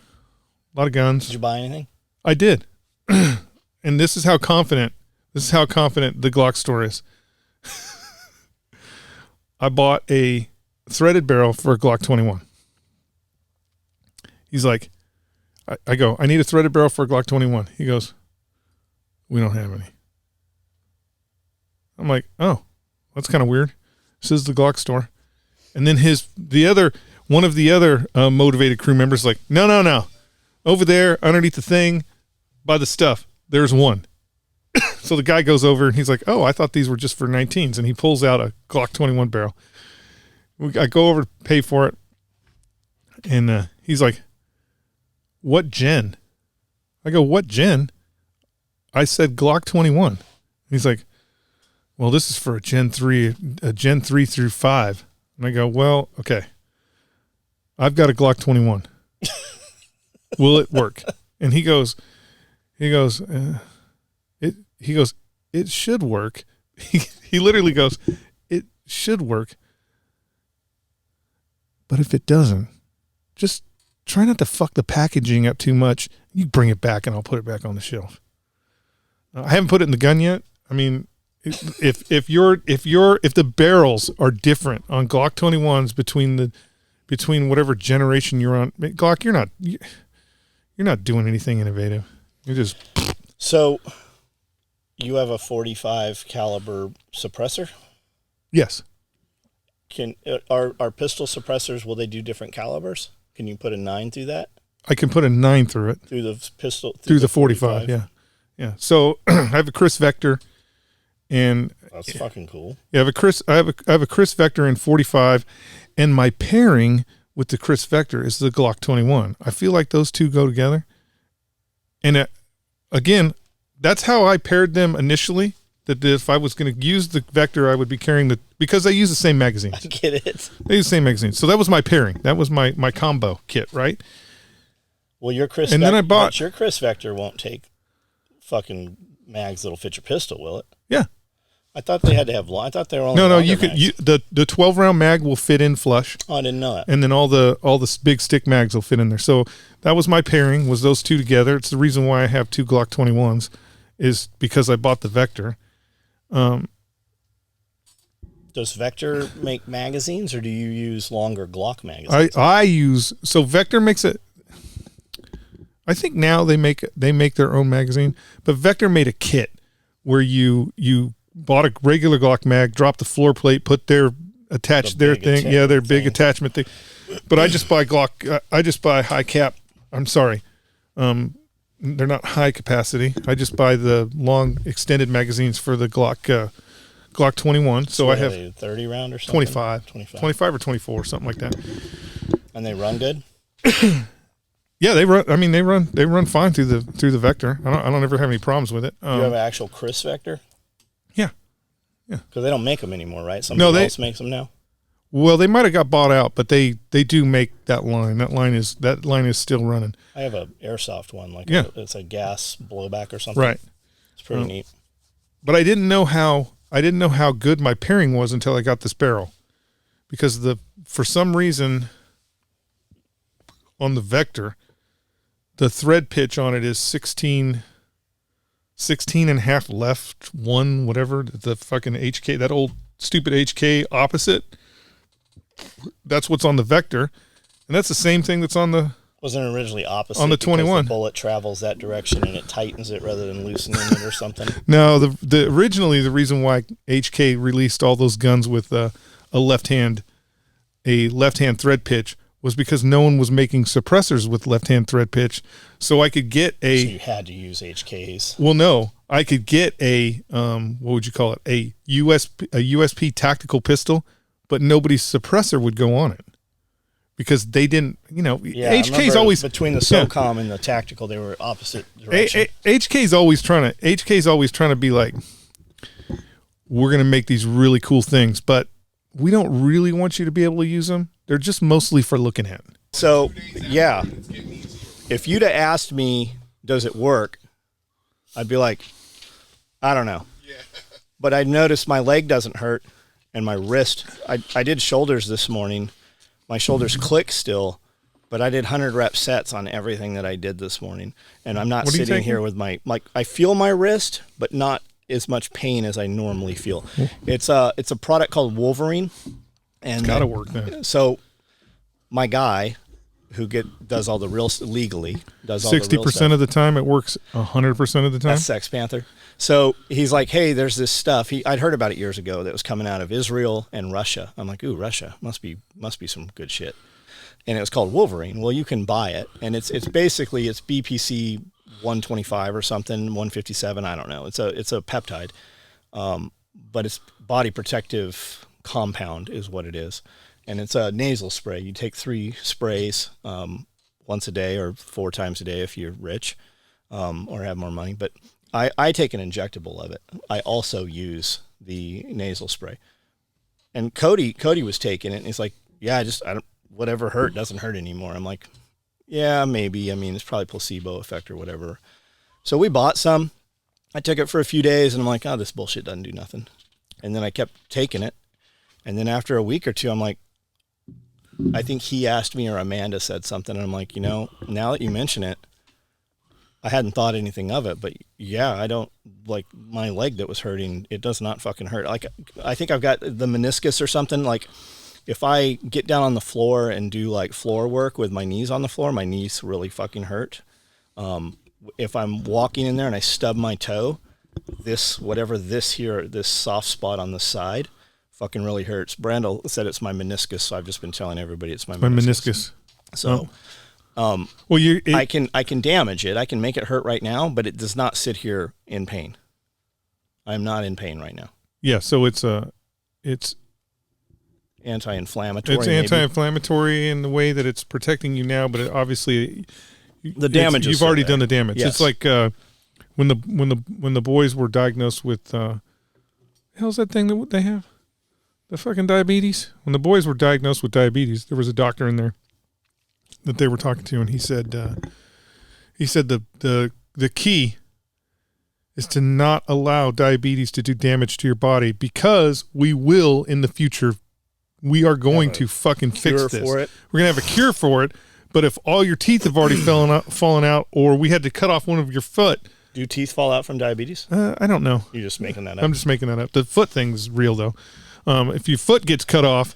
[SPEAKER 1] lot of guns.
[SPEAKER 3] Did you buy anything?
[SPEAKER 1] I did, and this is how confident the Glock store is. I bought a threaded barrel for a Glock 21. He's like, I go, I need a threaded barrel for a Glock 21. He goes, we don't have any. I'm like, oh, that's kind of weird. This is the Glock store. And then one of the other motivated crew members is like, no. Over there, underneath the thing, by the stuff, there's one. So the guy goes over and he's like, oh, I thought these were just for 19s. And he pulls out a Glock 21 barrel. I go over to pay for it. And he's like, what gen? I go, what gen? I said Glock 21. He's like, well, this is for a Gen 3 through 5. And I go, well, okay. I've got a Glock 21. Will it work? And he goes, it should work. He literally goes, it should work. But if it doesn't, just try not to fuck the packaging up too much. You bring it back and I'll put it back on the shelf. I haven't put it in the gun yet. I mean, if the barrels are different on Glock 21s between whatever generation you're on, Glock, you're not doing anything innovative. You're just.
[SPEAKER 3] So, you have a 45 caliber suppressor?
[SPEAKER 1] Yes.
[SPEAKER 3] Are pistol suppressors? Will they do different calibers? Can you put a 9 through that?
[SPEAKER 1] I can put a 9 through it.
[SPEAKER 3] Through the pistol?
[SPEAKER 1] Through the 45, yeah. Yeah. So I have a Chris Vector, and
[SPEAKER 3] that's fucking cool.
[SPEAKER 1] Yeah, I have a Chris Vector in 45, and my pairing with the Chris Vector is the Glock 21. I feel like those two go together. And again, that's how I paired them initially. That if I was going to use the Vector, I would be carrying because they use the same magazines.
[SPEAKER 3] I get it.
[SPEAKER 1] They use the same magazines. So that was my pairing. That was my combo kit, right?
[SPEAKER 3] Well, your Chris Vector won't take fucking mags that'll fit your pistol, will it?
[SPEAKER 1] Yeah.
[SPEAKER 3] I thought they had to have. I thought they were only.
[SPEAKER 1] No. You could. The 12-round mag will fit in flush.
[SPEAKER 3] Oh, I didn't know that.
[SPEAKER 1] And then all the big stick mags will fit in there. So that was my pairing. Was those two together? It's the reason why I have two Glock 21s, is because I bought the Vector.
[SPEAKER 3] Does Vector make magazines, or do you use longer Glock magazines?
[SPEAKER 1] I use Vector makes it. I think now they make their own magazine, but Vector made a kit where you bought a regular Glock mag, dropped the floor plate, attached their thing, their big attachment thing. But I just buy Glock. I just buy high cap. I'm sorry, they're not high capacity. I just buy the long extended magazines for the Glock 21. So I have
[SPEAKER 3] 30 round or something.
[SPEAKER 1] 25 or 24, something like that.
[SPEAKER 3] And they run good.
[SPEAKER 1] Yeah, they run. I mean, they run fine through the Vector. I don't ever have any problems with it.
[SPEAKER 3] You have an actual Chris Vector?
[SPEAKER 1] Yeah.
[SPEAKER 3] Because they don't make them anymore, right? Somebody else makes them now.
[SPEAKER 1] Well, they might have got bought out, but they do make that line. That line is still running.
[SPEAKER 3] I have a airsoft one, it's a gas blowback or something.
[SPEAKER 1] Right.
[SPEAKER 3] It's pretty neat.
[SPEAKER 1] But I didn't know how good my pairing was until I got this barrel, because for some reason on the Vector, the thread pitch on it is 16 and a half left, one, whatever, the fucking HK, that old stupid HK opposite. That's what's on the Vector. And that's the same thing that's on the...
[SPEAKER 3] Wasn't it originally opposite?
[SPEAKER 1] On the 21.
[SPEAKER 3] The bullet travels that direction and it tightens it rather than loosening it or something?
[SPEAKER 1] No, originally the reason why HK released all those guns with a left-hand thread pitch was because no one was making suppressors with left-hand thread pitch. So I could get
[SPEAKER 3] So you had to use HKs.
[SPEAKER 1] Well, no. I could get a, what would you call it? A USP tactical pistol, but nobody's suppressor would go on it. Because they didn't, HK's always...
[SPEAKER 3] Between the SOCOM and the tactical, they were opposite direction.
[SPEAKER 1] HK's always trying to be like, we're going to make these really cool things, but we don't really want you to be able to use them. They're just mostly for looking at.
[SPEAKER 3] So, yeah. If you'd have asked me, does it work? I'd be like, I don't know. Yeah. But I noticed my leg doesn't hurt and my wrist. I did shoulders this morning. My shoulders click still, but I did 100 rep sets on everything that I did this morning. And I'm not sitting here with I feel my wrist, but not as much pain as I normally feel. It's a product called Wolverine. And
[SPEAKER 1] it's got to work then.
[SPEAKER 3] So my guy who does all the real legally does all
[SPEAKER 1] 60% of the time it works 100% of the time.
[SPEAKER 3] That's Sex Panther. So he's like, hey, there's this stuff. I'd heard about it years ago that was coming out of Israel and Russia. I'm like, ooh, Russia must be some good shit. And it was called Wolverine. Well, you can buy it, and it's basically BPC 125 or something, 157. I don't know. It's a peptide, but it's body protective compound is what it is, and it's a nasal spray. You take 3 sprays once a day or 4 times a day if you're rich or have more money. But I take an injectable of it. I also use the nasal spray. And Cody was taking it, and he's like, yeah, whatever hurt doesn't hurt anymore. I'm like, yeah, maybe. I mean, it's probably placebo effect or whatever. So we bought some. I took it for a few days, and I'm like, oh, this bullshit doesn't do nothing. And then I kept taking it. And then after a week or two, I'm like, I think he asked me or Amanda said something, and I'm like, now that you mention it, I hadn't thought anything of it, but yeah, I don't like my leg that was hurting. It does not fucking hurt. Like, I think I've got the meniscus or something. Like, if I get down on the floor and do like floor work with my knees on the floor, my knees really fucking hurt. If I'm walking in there and I stub my toe, this soft spot on the side fucking really hurts. Brandel said it's my meniscus, so I've just been telling everybody it's my meniscus. So, I can damage it. I can make it hurt right now, but it does not sit here in pain. I'm not in pain right now.
[SPEAKER 1] Yeah, so it's
[SPEAKER 3] anti-inflammatory.
[SPEAKER 1] It's anti-inflammatory in the way that it's protecting you now, but obviously
[SPEAKER 3] the damage.
[SPEAKER 1] You've already done the damage.
[SPEAKER 3] Yes.
[SPEAKER 1] It's like when the boys were diagnosed with the hell's that thing that they have? The fucking diabetes. When the boys were diagnosed with diabetes, there was a doctor in there that they were talking to, and he said the key is to not allow diabetes to do damage to your body, because we will in the future. We are going to fucking fix this. We're going to have a cure for it. But if all your teeth have already fallen out, or we had to cut off one of your foot.
[SPEAKER 3] Do teeth fall out from diabetes?
[SPEAKER 1] I don't know.
[SPEAKER 3] You're just making that up.
[SPEAKER 1] I'm just making that up. The foot thing's real, though. If your foot gets cut off,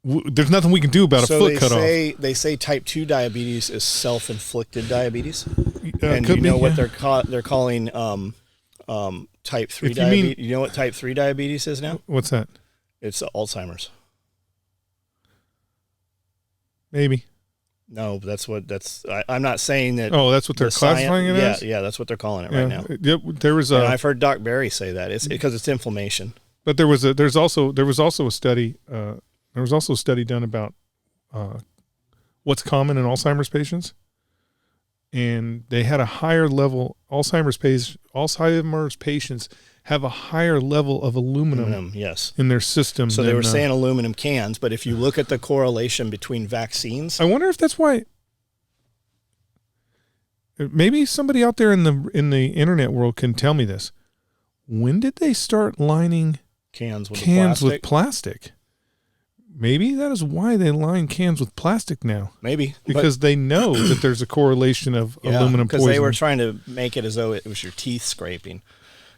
[SPEAKER 1] there's nothing we can do about a foot cut off.
[SPEAKER 3] They say type 2 diabetes is self-inflicted diabetes, and
[SPEAKER 1] could
[SPEAKER 3] you know
[SPEAKER 1] be,
[SPEAKER 3] what
[SPEAKER 1] yeah.
[SPEAKER 3] they're calling type 3 diabetes. You know what type 3 diabetes is now?
[SPEAKER 1] What's that?
[SPEAKER 3] It's Alzheimer's.
[SPEAKER 1] Maybe.
[SPEAKER 3] No, I'm not saying that.
[SPEAKER 1] Oh, that's what they're classifying it as?
[SPEAKER 3] Yeah, that's what they're calling it right now.
[SPEAKER 1] Yep, there was
[SPEAKER 3] and I've heard Doc Barry say that. It's because it's inflammation.
[SPEAKER 1] But there was also a study. There was also a study done about what's common in Alzheimer's patients, and they had a higher level. Alzheimer's patients have a higher level of aluminum
[SPEAKER 3] yes,
[SPEAKER 1] in their system.
[SPEAKER 3] So they were saying aluminum cans, but if you look at the correlation between vaccines,
[SPEAKER 1] I wonder if that's why. Maybe somebody out there in the internet world can tell me this. When did they start lining
[SPEAKER 3] cans
[SPEAKER 1] with plastic? Maybe that is why they line cans with plastic now.
[SPEAKER 3] Maybe.
[SPEAKER 1] Because they know that there's a correlation of aluminum poisoning.
[SPEAKER 3] Because they were trying to make it as though it was your teeth scraping.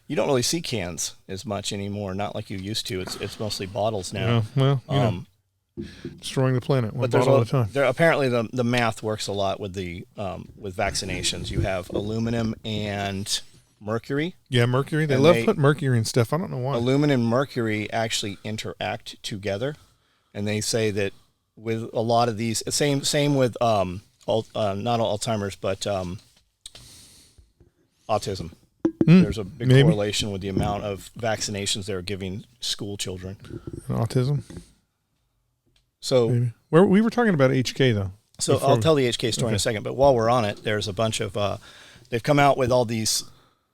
[SPEAKER 3] You don't really see cans as much anymore, not like you used to. It's mostly bottles now.
[SPEAKER 1] Yeah, well, destroying the planet one bottle at a time.
[SPEAKER 3] Apparently the math works a lot with the with vaccinations. You have aluminum and mercury.
[SPEAKER 1] Yeah, mercury. They love putting mercury in stuff. I don't know why.
[SPEAKER 3] Aluminum and mercury actually interact together, and they say that with a lot of these, same with not Alzheimer's, but autism. There's a big correlation with the amount of vaccinations they're giving school children.
[SPEAKER 1] And autism.
[SPEAKER 3] So
[SPEAKER 1] we were talking about HK though.
[SPEAKER 3] So I'll tell the HK story in a second, but while we're on it, there's a bunch of they've come out with all these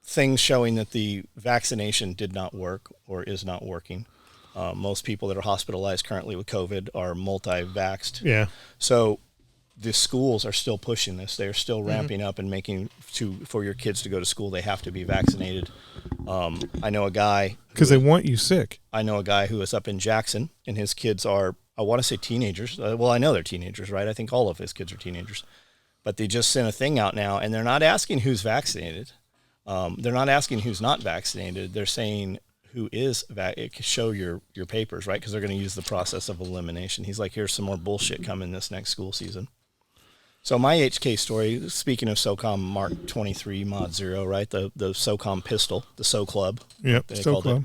[SPEAKER 3] things showing that the vaccination did not work or is not working. Most people that are hospitalized currently with COVID are multi-vaxxed.
[SPEAKER 1] Yeah.
[SPEAKER 3] So the schools are still pushing this. They're still ramping up and making for your kids to go to school, they have to be vaccinated. I know a guy
[SPEAKER 1] because they want you sick.
[SPEAKER 3] I know a guy who is up in Jackson, and his kids are, I want to say teenagers. Well, I know they're teenagers, right? I think all of his kids are teenagers. But they just sent a thing out now, and they're not asking who's vaccinated. They're not asking who's not vaccinated. They're saying who is show your papers, right? Because they're going to use the process of elimination. He's like, here's some more bullshit coming this next school season. So my HK story, speaking of SOCOM Mark 23 Mod 0, right? The SOCOM pistol, the SO Club.
[SPEAKER 1] Yep, SO Club.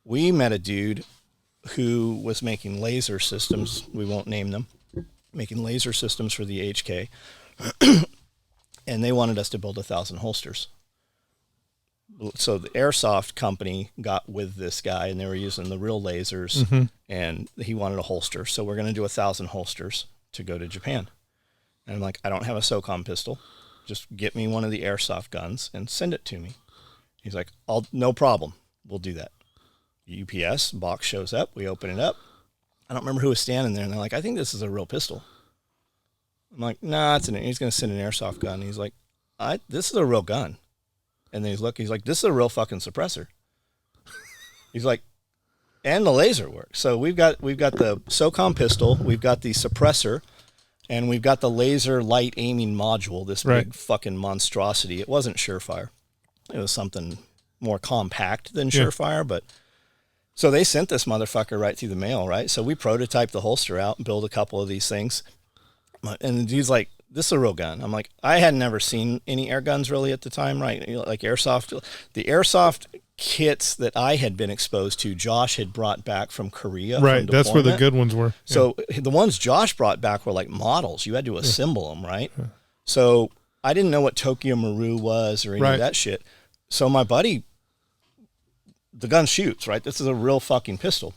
[SPEAKER 3] We met a dude who was making laser systems. We won't name them. Making laser systems for the HK. And they wanted us to build 1,000 holsters. So the airsoft company got with this guy, and they were using the real lasers, and he wanted a holster. So we're going to do 1,000 holsters to go to Japan. And I'm like, I don't have a SOCOM pistol. Just get me one of the airsoft guns and send it to me. He's like, no problem. We'll do that. UPS box shows up. We open it up. I don't remember who was standing there, and they're like, I think this is a real pistol. I'm like, nah, he's going to send an airsoft gun. And he's like, this is a real gun. And then he's like, this is a real fucking suppressor. He's like, and the laser works. So we've got the SOCOM pistol, we've got the suppressor, and we've got the laser light aiming module, this big fucking monstrosity. It wasn't Surefire. It was something more compact than Surefire, but so they sent this motherfucker right through the mail, right? So we prototyped the holster out and built a couple of these things. And the dude's like, this is a real gun. I'm like, I had never seen any air guns really at the time, right? Like airsoft. The airsoft kits that I had been exposed to, Josh had brought back from Korea.
[SPEAKER 1] Right, that's where the good ones were.
[SPEAKER 3] So the ones Josh brought back were like models. You had to assemble them, right? Yeah. So I didn't know what Tokyo Maru was or any of that shit. So my buddy, the gun shoots, right? This is a real fucking pistol.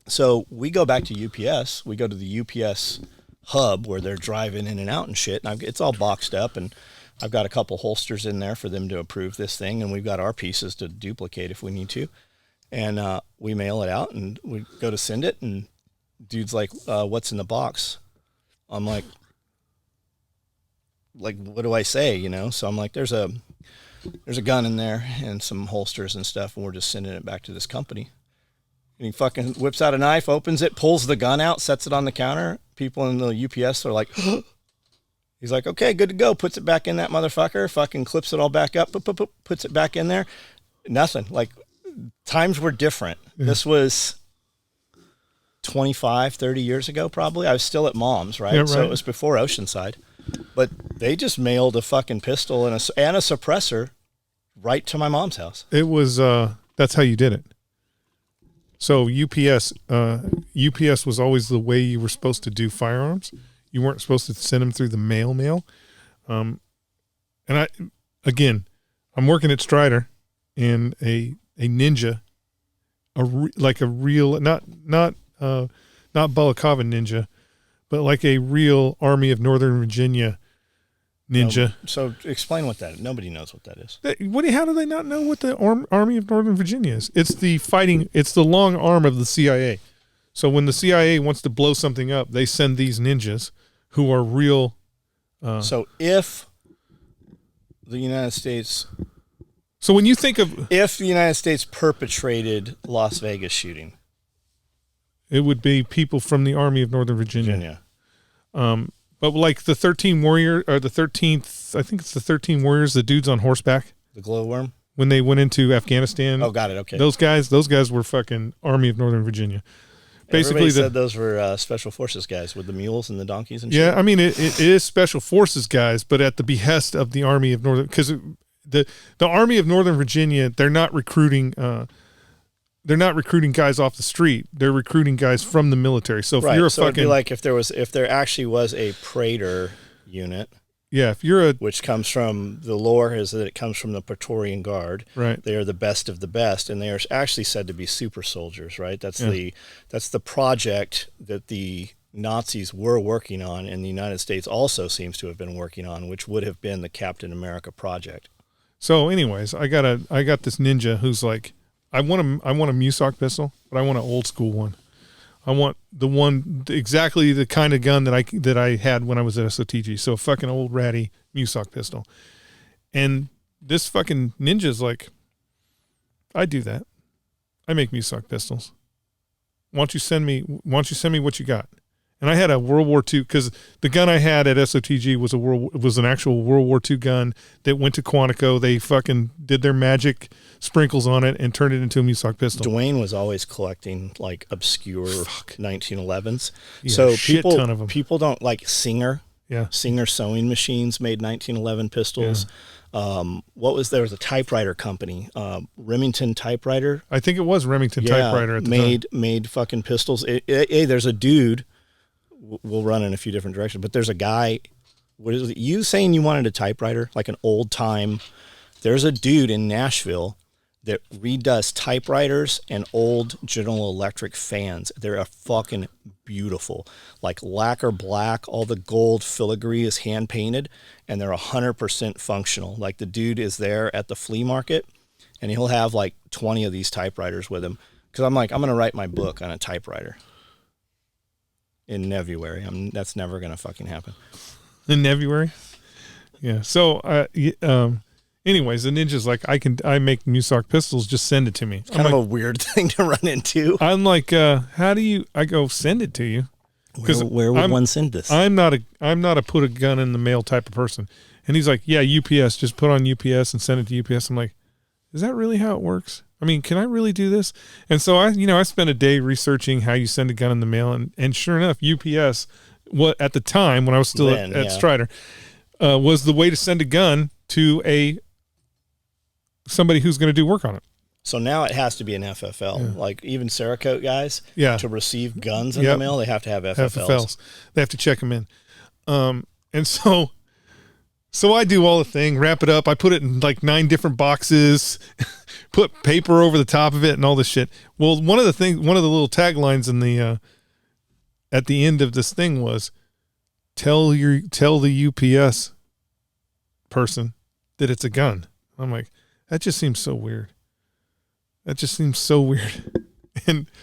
[SPEAKER 3] So we go back to UPS. We go to the UPS hub where they're driving in and out and shit. And it's all boxed up, and I've got a couple holsters in there for them to approve this thing, and we've got our pieces to duplicate if we need to. And we mail it out, and we go to send it, and dude's like, what's in the box? I'm like, what do I say, you know? So I'm like, there's a gun in there and some holsters and stuff, and we're just sending it back to this company. And he fucking whips out a knife, opens it, pulls the gun out, sets it on the counter. People in the UPS are like, he's like, okay, good to go. Puts it back in that motherfucker, fucking clips it all back up, puts it back in there. Nothing. Like, times were different. Yeah. This was 25, 30 years ago, probably. I was still at Mom's, right?
[SPEAKER 1] Yeah, right.
[SPEAKER 3] So it was before Oceanside. But they just mailed a fucking pistol and a suppressor right to my mom's house.
[SPEAKER 1] It was, that's how you did it. So UPS was always the way you were supposed to do firearms. You weren't supposed to send them through the mail. And I'm working at Strider, and a ninja, like a real, not Balaclava ninja, but like a real Army of Northern Virginia ninja.
[SPEAKER 3] So explain what that is. Nobody knows what that is.
[SPEAKER 1] How do they not know what the Army of Northern Virginia is? It's the long arm of the CIA. So when the CIA wants to blow something up, they send these ninjas who are real.
[SPEAKER 3] So if the United States...
[SPEAKER 1] So when you think of...
[SPEAKER 3] If the United States perpetrated Las Vegas shooting...
[SPEAKER 1] It would be people from the Army of Northern Virginia. But like the 13 warrior, or the 13th, I think it's the 13 warriors, the dudes on horseback.
[SPEAKER 3] The glowworm?
[SPEAKER 1] When they went into Afghanistan.
[SPEAKER 3] Oh, got it. Okay.
[SPEAKER 1] Those guys were fucking Army of Northern Virginia. Basically,
[SPEAKER 3] everybody said those were Special Forces guys with the mules and the donkeys and shit.
[SPEAKER 1] Yeah, I mean, it is Special Forces guys, but at the behest of the Army of Northern, because the Army of Northern Virginia, they're not recruiting guys off the street. They're recruiting guys from the military. So if you're a
[SPEAKER 3] it'd be like if there actually was a Praetor unit.
[SPEAKER 1] Yeah, if you're
[SPEAKER 3] which comes from the lore is that it comes from the Praetorian Guard.
[SPEAKER 1] Right.
[SPEAKER 3] They are the best of the best, and they are actually said to be super soldiers. Right. That's the project that the Nazis were working on, and the United States also seems to have been working on, which would have been the Captain America project.
[SPEAKER 1] So, anyways, I got this ninja who's like, I want a Musoc pistol, but I want an old school one. I want exactly the kind of gun that I had when I was at SOTG. So a fucking old ratty Musoc pistol. And this fucking ninja's like, I do that. I make Musoc pistols. Why don't you send me what you got? And I had a World War II, because the gun I had at SOTG was an actual World War II gun that went to Quantico. They fucking did their magic sprinkles on it and turned it into a Musoc pistol.
[SPEAKER 3] Dwayne was always collecting like obscure 1911s.
[SPEAKER 1] Yeah,
[SPEAKER 3] so
[SPEAKER 1] ton of them.
[SPEAKER 3] People don't like Singer.
[SPEAKER 1] Yeah.
[SPEAKER 3] Singer sewing machines made 1911 pistols. Yeah. There was a typewriter company, Remington typewriter.
[SPEAKER 1] I think it was Remington typewriter at the time.
[SPEAKER 3] Made fucking pistols. Hey, there's a dude. We'll run in a few different directions, but there's a guy. What is it? You saying you wanted a typewriter, like an old time? There's a dude in Nashville that redoes typewriters and old General Electric fans. They're fucking beautiful, like lacquer black. All the gold filigree is hand painted, and they're 100% functional. Like the dude is there at the flea market, and he'll have like 20 of these typewriters with him. Because I'm like, I'm going to write my book on a typewriter. In Nevuary. That's never going to fucking happen.
[SPEAKER 1] In Nevuary? Yeah. So, anyways, the ninja's like, I make Musoc pistols, just send it to me.
[SPEAKER 3] It's kind of a weird thing to run into.
[SPEAKER 1] I'm like, how do you, I go, send it to you.
[SPEAKER 3] Where would one send this?
[SPEAKER 1] I'm not a put a gun in the mail type of person. And he's like, yeah, UPS, just put on UPS and send it to UPS. I'm like, is that really how it works? I mean, can I really do this? And so I spent a day researching how you send a gun in the mail, and sure enough, UPS, at the time when I was still at Strider, was the way to send a gun to somebody who's going to do work on it.
[SPEAKER 3] So now it has to be an FFL. Yeah. Like even Cerakote guys, to receive guns in the mail, they have to have FFLs.
[SPEAKER 1] They have to check them in. And so I do all the thing, wrap it up. I put it in like 9 different boxes, put paper over the top of it and all this shit. Well, one of the little taglines in the, at the end of this thing was, tell the UPS person that it's a gun. I'm like, that just seems so weird. And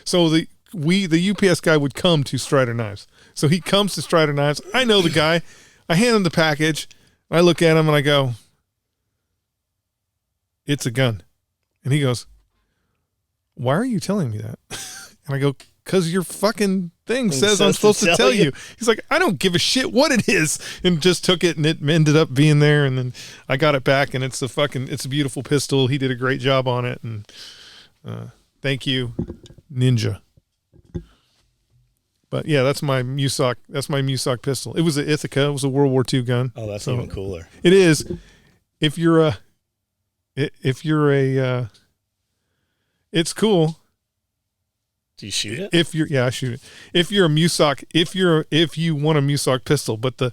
[SPEAKER 1] so the UPS guy would come to Strider Knives. So he comes to Strider Knives. I know the guy. I hand him the package. I look at him and I go, it's a gun. And he goes, why are you telling me that? And I go, because your fucking thing says I'm supposed to tell you. He's like, I don't give a shit what it is. And just took it, and it ended up being there. And then I got it back, and it's a beautiful pistol. He did a great job on it. And thank you, Ninja. But yeah, that's my Musoc. That's my Musoc pistol. It was an Ithaca. It was a World War II gun.
[SPEAKER 3] Oh, that's even cooler.
[SPEAKER 1] It is. If you're a, it's cool.
[SPEAKER 3] Do you shoot it?
[SPEAKER 1] I shoot it. If you're a Musoc, if you want a Musoc pistol, but the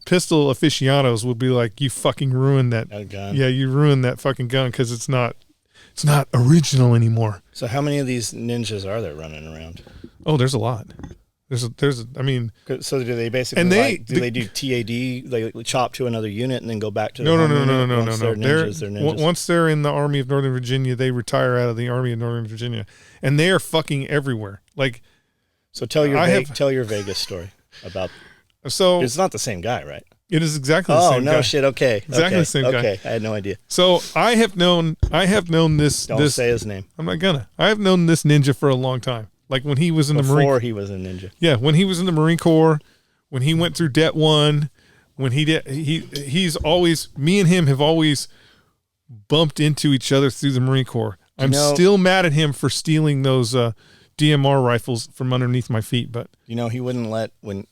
[SPEAKER 1] pistol aficionados would be like, you fucking ruined that
[SPEAKER 3] gun.
[SPEAKER 1] Yeah, you ruined that fucking gun because it's not original anymore.
[SPEAKER 3] So how many of these ninjas are there running around?
[SPEAKER 1] Oh, there's a lot. I mean,
[SPEAKER 3] so do they basically
[SPEAKER 1] and they
[SPEAKER 3] do TAD? They chop to another unit and then go back to
[SPEAKER 1] no.
[SPEAKER 3] They're ninjas.
[SPEAKER 1] Once they're in the Army of Northern Virginia, they retire out of the Army of Northern Virginia, and they are fucking everywhere. Like,
[SPEAKER 3] so tell your Vegas story about.
[SPEAKER 1] So
[SPEAKER 3] it's not the same guy, right?
[SPEAKER 1] It is exactly the same guy.
[SPEAKER 3] Oh, no shit. Okay.
[SPEAKER 1] Exactly the same guy.
[SPEAKER 3] Okay. I had no idea.
[SPEAKER 1] So I have known this.
[SPEAKER 3] Don't say his name.
[SPEAKER 1] I'm not gonna. I have known this ninja for a long time. Like when he was in the Marine Corps.
[SPEAKER 3] Before he was a ninja.
[SPEAKER 1] Yeah, when he was in the Marine Corps, when he went through Det 1, when he's always, me and him have always bumped into each other through the Marine Corps. I'm still mad at him for stealing those DMR rifles from underneath my feet, but
[SPEAKER 3] he wouldn't let when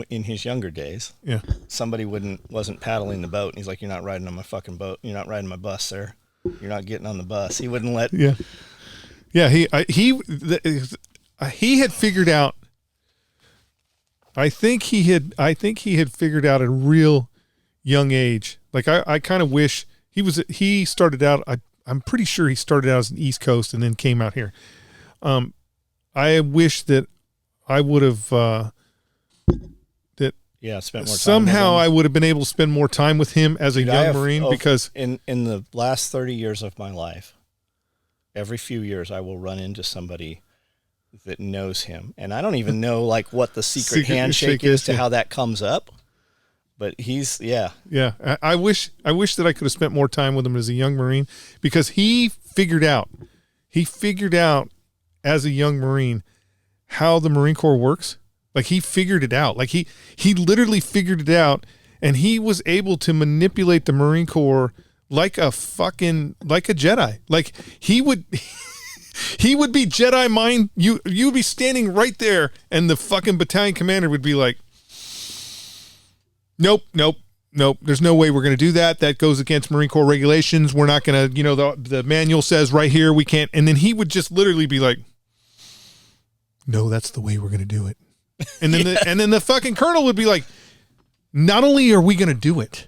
[SPEAKER 3] in his younger days, somebody wasn't paddling the boat, and he's like, "You're not riding on my fucking boat. You're not riding my bus, sir. You're not getting on the bus." He wouldn't let.
[SPEAKER 1] Yeah, he had figured out. I think he had figured out at a real young age. Like I kind of wish he started out. I'm pretty sure he started out as an East Coast and then came out here. I wish that I would have
[SPEAKER 3] spent more time
[SPEAKER 1] somehow I would have been able to spend more time with him as a young Marine, because
[SPEAKER 3] in the last 30 years of my life, every few years I will run into somebody that knows him, and I don't even know like what the secret handshake is to how that comes up. But he's I wish that I could have spent more time with him as a young Marine, because he figured out as a young Marine how the Marine Corps works. Like he figured it out. Like he literally figured it out, and he was able to manipulate the Marine Corps like a Jedi. Like he would be Jedi mind. You'd be standing right there, and the fucking battalion commander would be like, Nope. There's no way we're going to do that. That goes against Marine Corps regulations. We're not going to, the manual says right here, we can't. And then he would just literally be like, no, that's the way we're going to do it. And then the fucking colonel would be like, not only are we going to do it,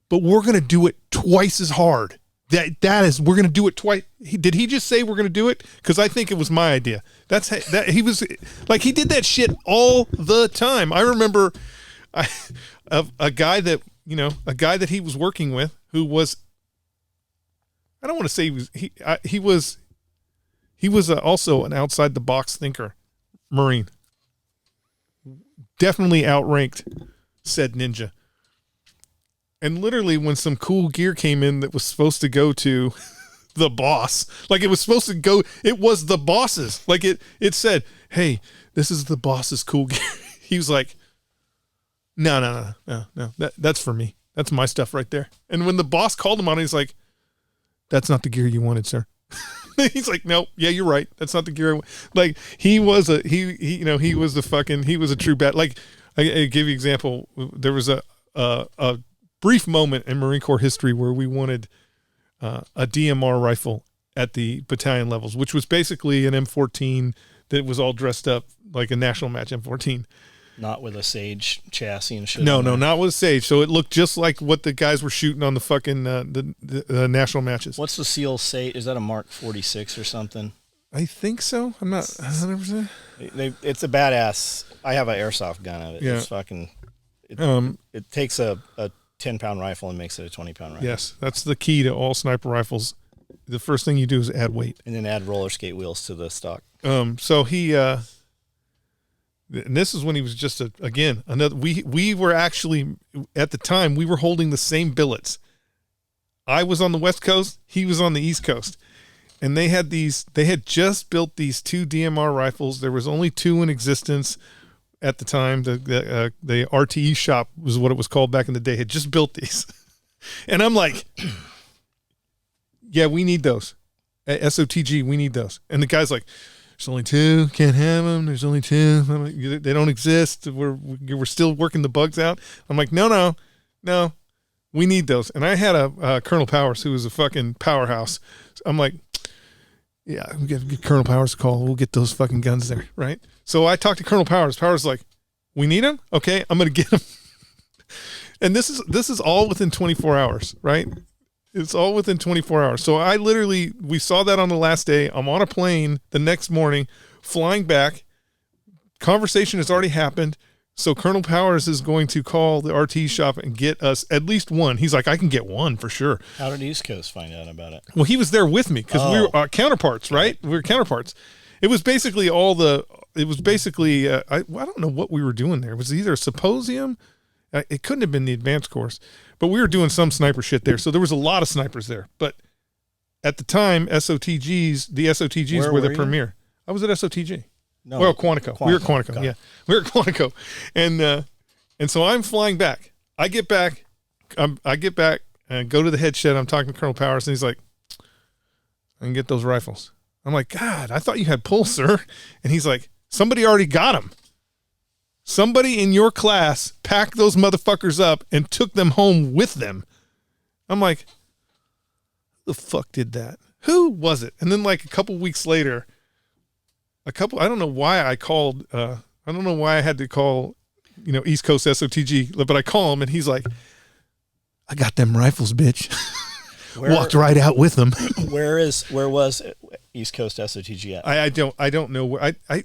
[SPEAKER 3] but we're going to do it twice as hard. We're going to do it twice. Did he just say we're going to do it? Because I think it was my idea. He was like, he did that shit all the time. I remember a guy that he was working with, who was, I don't want to say he was also an outside the box thinker Marine. Definitely outranked said ninja. And literally when some cool gear came in that was supposed to go to the boss, like it was supposed to go, it was the boss's. Like it said, hey, this is the boss's cool gear. He was like, no. That's for me. That's my stuff right there. And when the boss called him on it, he's like, that's not the gear you wanted, sir. He's like, no, yeah, you're right. That's not the gear. Like he was a true bat. Like I give you an example. There was a brief moment in Marine Corps history where we wanted a DMR rifle at the battalion levels, which was basically an M14 that was all dressed up like a national match M14. Not with a Sage chassis and shit.
[SPEAKER 1] No, not with a Sage. So it looked just like what the guys were shooting on the fucking the national matches.
[SPEAKER 3] What's the Seal Sage? Is that a Mark 46 or something?
[SPEAKER 1] I think so. I'm not 100%.
[SPEAKER 3] It's a badass. I have an airsoft gun of it.
[SPEAKER 1] Yeah.
[SPEAKER 3] It's fucking. It takes a 10-pound rifle and makes it a 20-pound rifle.
[SPEAKER 1] Yes, that's the key to all sniper rifles. The first thing you do is add weight,
[SPEAKER 3] and then add roller skate wheels to the stock.
[SPEAKER 1] So he. And this is when he was just another. We were actually at the time we were holding the same billets. I was on the West Coast, he was on the East Coast, and they had just built these two DMR rifles. There was only two in existence at the time. The RTE shop was what it was called back in the day. Had just built these, and I'm like, yeah, we need those. At SOTG, we need those. And the guy's like, There's only 2. Can't have them. There's only 2. I'm like, they don't exist. We're still working the bugs out. I'm like, no. We need those. And I had a Colonel Powers who was a fucking powerhouse. I'm like, yeah, we get Colonel Powers a call. We'll get those fucking guns there, right? So I talked to Colonel Powers. Powers like, we need them? Okay, I'm going to get them. And this is all within 24 hours, right? It's all within 24 hours. So we saw that on the last day. I'm on a plane the next morning, flying back. Conversation has already happened. So Colonel Powers is going to call the RT shop and get us at least one. He's like, I can get one for sure.
[SPEAKER 3] How did East Coast find out about it?
[SPEAKER 1] Well, he was there with me because we were counterparts, right? We were counterparts. It was basically I don't know what we were doing there. It was either a symposium. It couldn't have been the advanced course, but we were doing some sniper shit there. So there was a lot of snipers there. But at the time, the SOTGs were the premier. I was at SOTG.
[SPEAKER 3] No,
[SPEAKER 1] well, Quantico. We were at Quantico. Yeah, we were at Quantico, and so I'm flying back. I get back, and go to the head shed. I'm talking to Colonel Powers, and he's like, "I can get those rifles." I'm like, "God, I thought you had pull, sir." And he's like, "Somebody already got them. Somebody in your class packed those motherfuckers up and took them home with them." I'm like, "Who the fuck did that? Who was it?" And then like a couple weeks later. I don't know why I called, I don't know why I had to call, East Coast SOTG, but I call him and he's like, I got them rifles, bitch. Walked right out with them.
[SPEAKER 3] Where was East Coast SOTG at?
[SPEAKER 1] I don't know where, I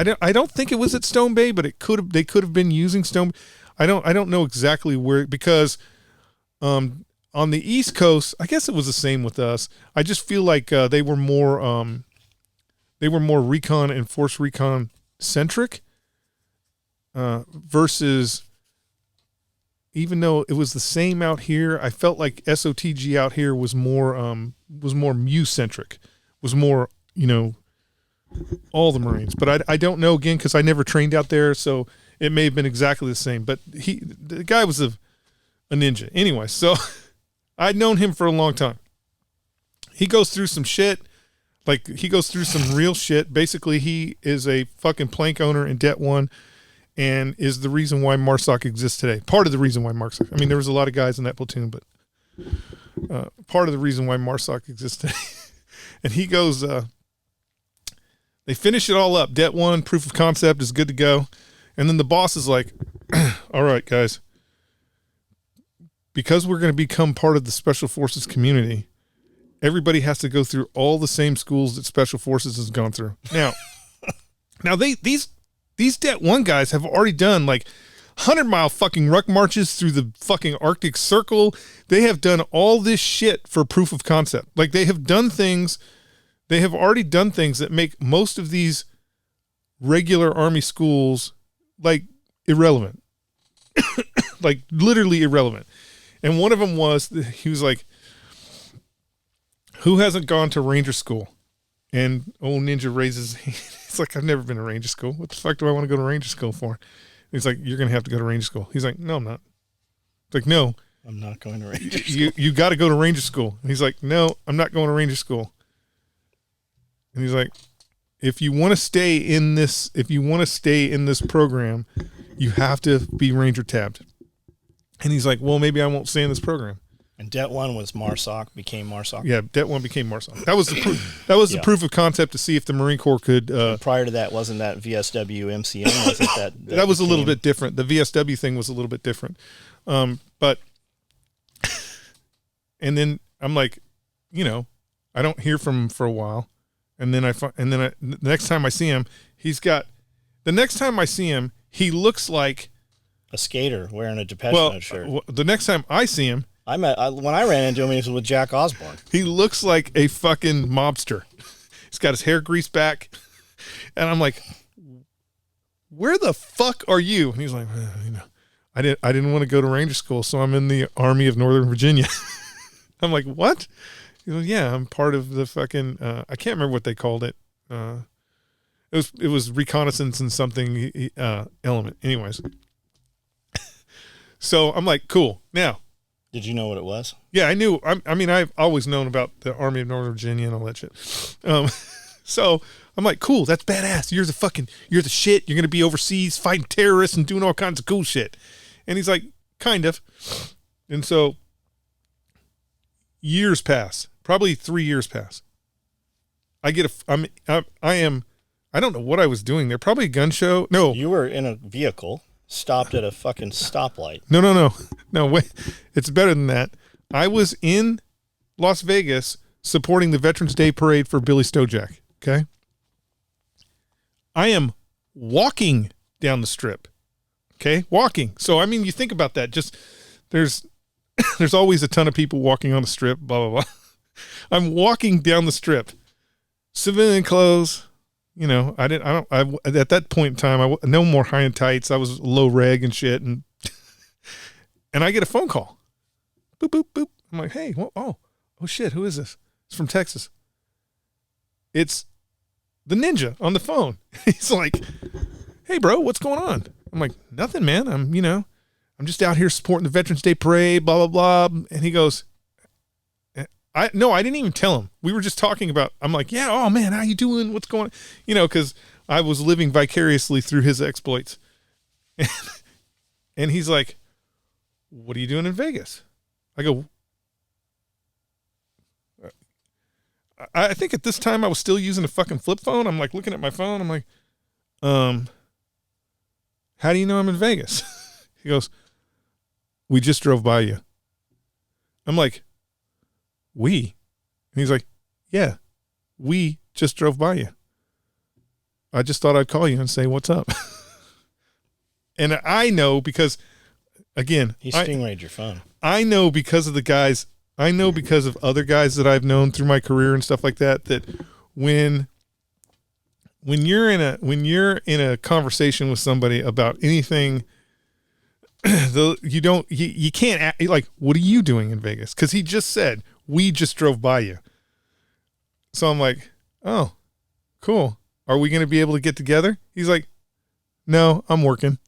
[SPEAKER 1] don't think it was at Stone Bay, but they could have been using Stone. I don't know exactly where, because, on the East Coast, I guess it was the same with us. I just feel like, they were more recon and force recon centric, versus, even though it was the same out here, I felt like SOTG out here was more Mew centric, was more, all the Marines. But I don't know, again, because I never trained out there, so it may have been exactly the same. But the guy was a ninja. Anyway, so I'd known him for a long time. He goes through some shit. Like, he goes through some real shit. Basically, he is a fucking plank owner in Det 1 and is the reason why MARSOC exists today. Part of the reason why MARSOC. I mean, there was a lot of guys in that platoon, but part of the reason why MARSOC exists today. And he goes, they finish it all up. Det 1, proof of concept is good to go. And then the boss is like, all right, guys, because we're going to become part of the Special Forces community, everybody has to go through all the same schools that Special Forces has gone through. Now these Det 1 guys have already done like 100-mile fucking ruck marches through the fucking Arctic Circle. They have done all this shit for proof of concept. Like, they have already done things that make most of these regular Army schools like irrelevant. Like, literally irrelevant. And one of them was, he was like, who hasn't gone to Ranger School? And old Ninja raises, it's like, I've never been to Ranger School. What the fuck do I want to go to Ranger School for? And he's like, you're going to have to go to Ranger School. He's like, no, I'm not. It's like, no.
[SPEAKER 3] I'm not going to Ranger School.
[SPEAKER 1] You got to go to Ranger School. And he's like, no, I'm not going to Ranger School. And he's like, if you want to stay in this program, you have to be Ranger tabbed. And he's like, well, maybe I won't stay in this program.
[SPEAKER 3] And Det 1 was MARSOC, became MARSOC.
[SPEAKER 1] Yeah, Det 1 became MARSOC. That was the proof. That was the proof of concept to see if the Marine Corps could.
[SPEAKER 3] Prior to that, wasn't that VSW MCM? Was it
[SPEAKER 1] that was a little bit different. The VSW thing was a little bit different. But and then I'm like, I don't hear from him for a while, and then the next time I see him, he looks like
[SPEAKER 3] a skater wearing a Depeche Mode shirt.
[SPEAKER 1] The next time I see him.
[SPEAKER 3] When I ran into him, he was with Jack Osborne.
[SPEAKER 1] He looks like a fucking mobster. He's got his hair greased back. And I'm like, where the fuck are you? And he's like, I didn't want to go to Ranger School, so I'm in the Army of Northern Virginia. I'm like, what? He goes, yeah, I'm part of the fucking, I can't remember what they called it. It was reconnaissance and something element. Anyways. So I'm like, cool. Now,
[SPEAKER 3] did you know what it was?
[SPEAKER 1] Yeah, I knew. I mean, I've always known about the Army of Northern Virginia and all that shit. So I'm like, cool, that's badass. You're the shit. You're going to be overseas fighting terrorists and doing all kinds of cool shit. And he's like, kind of. And so years pass, probably 3 years pass. I don't know what I was doing there. Probably a gun show. No.
[SPEAKER 3] You were in a vehicle, stopped at a fucking stoplight.
[SPEAKER 1] No, wait. It's better than that. I was in Las Vegas supporting the Veterans Day Parade for Billy Stojak. Okay. I am walking down the strip. Okay. Walking. So, I mean, you think about that. Just there's always a ton of people walking on the strip, blah, blah, blah. I'm walking down the strip, civilian clothes. You know, at that point in time, no more high and tights. I was low reg and shit. And I get a phone call. Boop, boop, boop. I'm like, hey, oh shit. Who is this? It's from Texas. It's the ninja on the phone. He's like, hey bro, what's going on? I'm like, nothing, man. I'm just out here supporting the Veterans Day Parade, blah, blah, blah. And he goes, I didn't even tell him. We were just talking about, I'm like, yeah, oh man, how you doing? What's going on? You know, cause I was living vicariously through his exploits. And he's like, what are you doing in Vegas? I go, I think at this time I was still using a fucking flip phone. I'm like looking at my phone. I'm like, how do you know I'm in Vegas? He goes, we just drove by you. I'm like, we? And he's like, yeah, we just drove by you. I just thought I'd call you and say, what's up? And I know because, again,
[SPEAKER 3] he stingrayed your phone.
[SPEAKER 1] I know because of the guys, I know because of other guys that I've known through my career and stuff like that, that when you're in a conversation with somebody about anything, you can't act, like, what are you doing in Vegas? Because he just said, we just drove by you. So I'm like, oh, cool. Are we going to be able to get together? He's like, no, I'm working.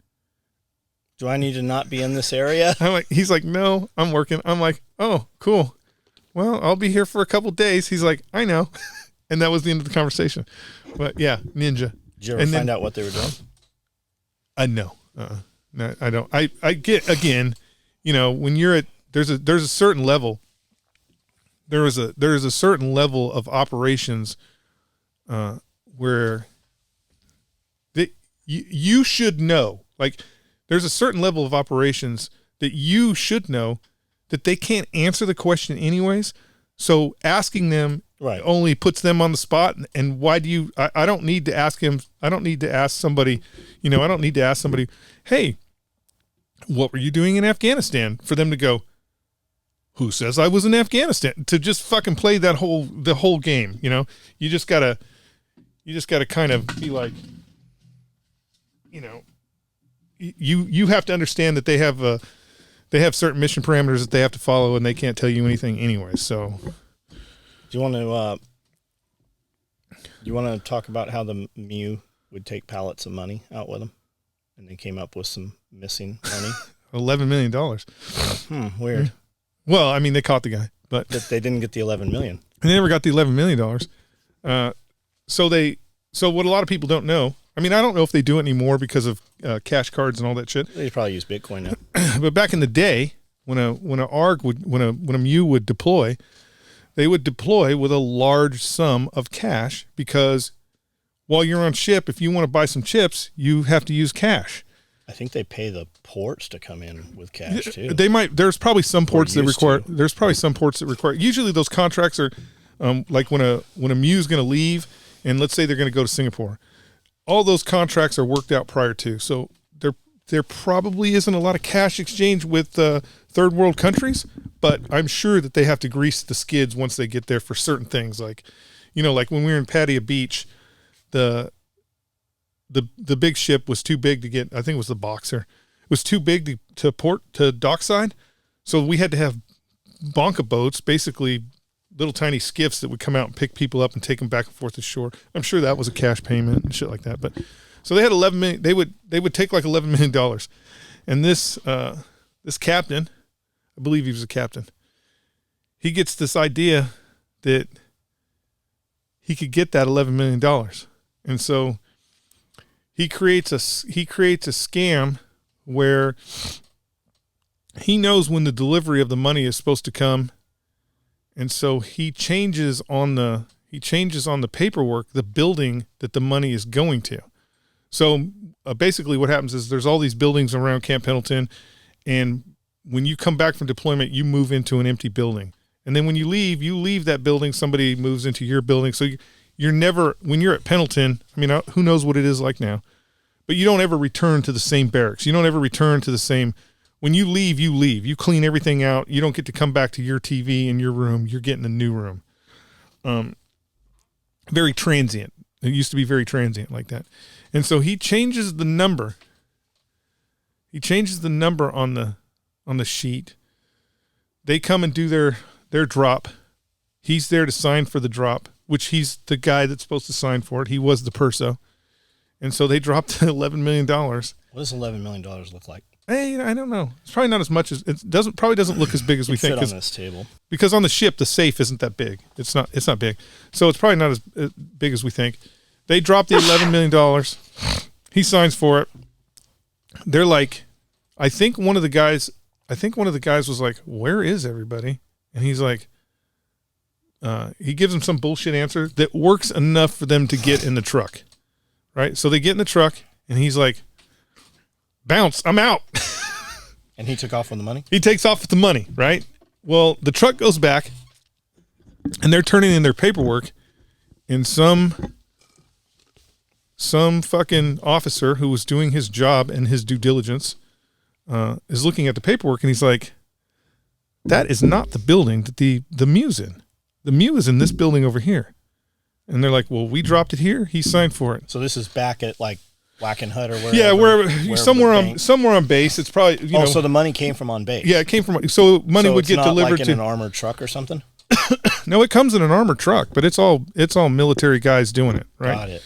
[SPEAKER 3] Do I need to not be in this area?
[SPEAKER 1] He's like, no, I'm working. I'm like, oh, cool. Well, I'll be here for a couple days. He's like, I know. And that was the end of the conversation. But yeah, ninja.
[SPEAKER 3] Did you ever find out what they were doing?
[SPEAKER 1] No. No, I don't. I get, again, you know, when you're at, there's a certain level. There is a certain level of operations where you should know. Like, there's a certain level of operations that you should know that they can't answer the question anyways. So asking them only puts them on the spot. And why do you? I don't need to ask him. I don't need to ask somebody. You know, I don't need to ask somebody, hey, what were you doing in Afghanistan? For them to go, who says I was in Afghanistan? To just fucking play the whole game, you know? You just gotta kind of be like, you know, you have to understand that they have certain mission parameters that they have to follow, and they can't tell you anything anyway. So,
[SPEAKER 3] do you want to talk about how the Mew would take pallets of money out with them, and they came up with some missing money?
[SPEAKER 1] $11 million.
[SPEAKER 3] Weird.
[SPEAKER 1] Well, I mean, they caught the guy, but
[SPEAKER 3] they didn't get the $11 million.
[SPEAKER 1] They never got the $11 million. So what a lot of people don't know, I mean, I don't know if they do it anymore because of cash cards and all that shit.
[SPEAKER 3] They probably use Bitcoin now.
[SPEAKER 1] But back in the day, when a Mew would deploy, they would deploy with a large sum of cash, because while you're on ship, if you want to buy some chips, you have to use cash.
[SPEAKER 3] I think they pay the ports to come in with cash too.
[SPEAKER 1] They might. There's probably some ports that require. There's probably some ports that require. Usually, those contracts are like when a Mew's going to leave, and let's say they're going to go to Singapore. All those contracts are worked out prior to. So there probably isn't a lot of cash exchange with third world countries, but I'm sure that they have to grease the skids once they get there for certain things. Like, you know, like when we were in Pattaya Beach, the big ship was too big to get. I think it was the Boxer. It was too big to port to dockside, so we had to have bonka boats, basically little tiny skiffs that would come out and pick people up and take them back and forth to shore. I'm sure that was a cash payment and shit like that. But so they had $11 million. They would take like $11 million, and this captain, I believe he was a captain, he gets this idea that he could get that $11 million And so he creates a scam where he knows when the delivery of the money is supposed to come, and so he changes on the paperwork the building that the money is going to. So basically what happens is there's all these buildings around Camp Pendleton, and when you come back from deployment, you move into an empty building. And then when you leave that building, somebody moves into your building. So you're never, when you're at Pendleton, I mean, who knows what it is like now, but you don't ever return to the same barracks. You don't ever return to the same. When you leave, you leave. You clean everything out. You don't get to come back to your TV in your room. You're getting a new room. Very transient. It used to be very transient like that. And so he changes the number. He changes the number on the sheet. They come and do their drop. He's there to sign for the drop, which he's the guy that's supposed to sign for it. He was the perso. And so they dropped $11 million.
[SPEAKER 3] What does $11 million look like?
[SPEAKER 1] Hey, I don't know. It's probably not as much as probably doesn't look as big as we think.
[SPEAKER 3] Fit on this table.
[SPEAKER 1] Because on the ship the safe isn't that big. It's not big. So it's probably not as big as we think. They dropped the $11 million. He signs for it. They're like, I think one of the guys was like, "Where is everybody?" And he's like, he gives them some bullshit answer that works enough for them to get in the truck. Right? So they get in the truck and he's like, "Bounce, I'm out."
[SPEAKER 3] And he took off with the money?
[SPEAKER 1] He takes off with the money, right? Well, the truck goes back and they're turning in their paperwork, and some fucking officer who was doing his job and his due diligence is looking at the paperwork, and he's like, "That is not the building that the Mew's in. The Mew is in this building over here." And they're like, "Well, we dropped it here. He signed for it."
[SPEAKER 3] So this is back at like Whack-and Hut or wherever?
[SPEAKER 1] Yeah, wherever somewhere on base. It's probably
[SPEAKER 3] so the money came from on base.
[SPEAKER 1] Yeah, it came from. So money would get delivered
[SPEAKER 3] like in an armored truck or something.
[SPEAKER 1] No, it comes in an armored truck, but it's all military guys doing it, right?
[SPEAKER 3] Got it.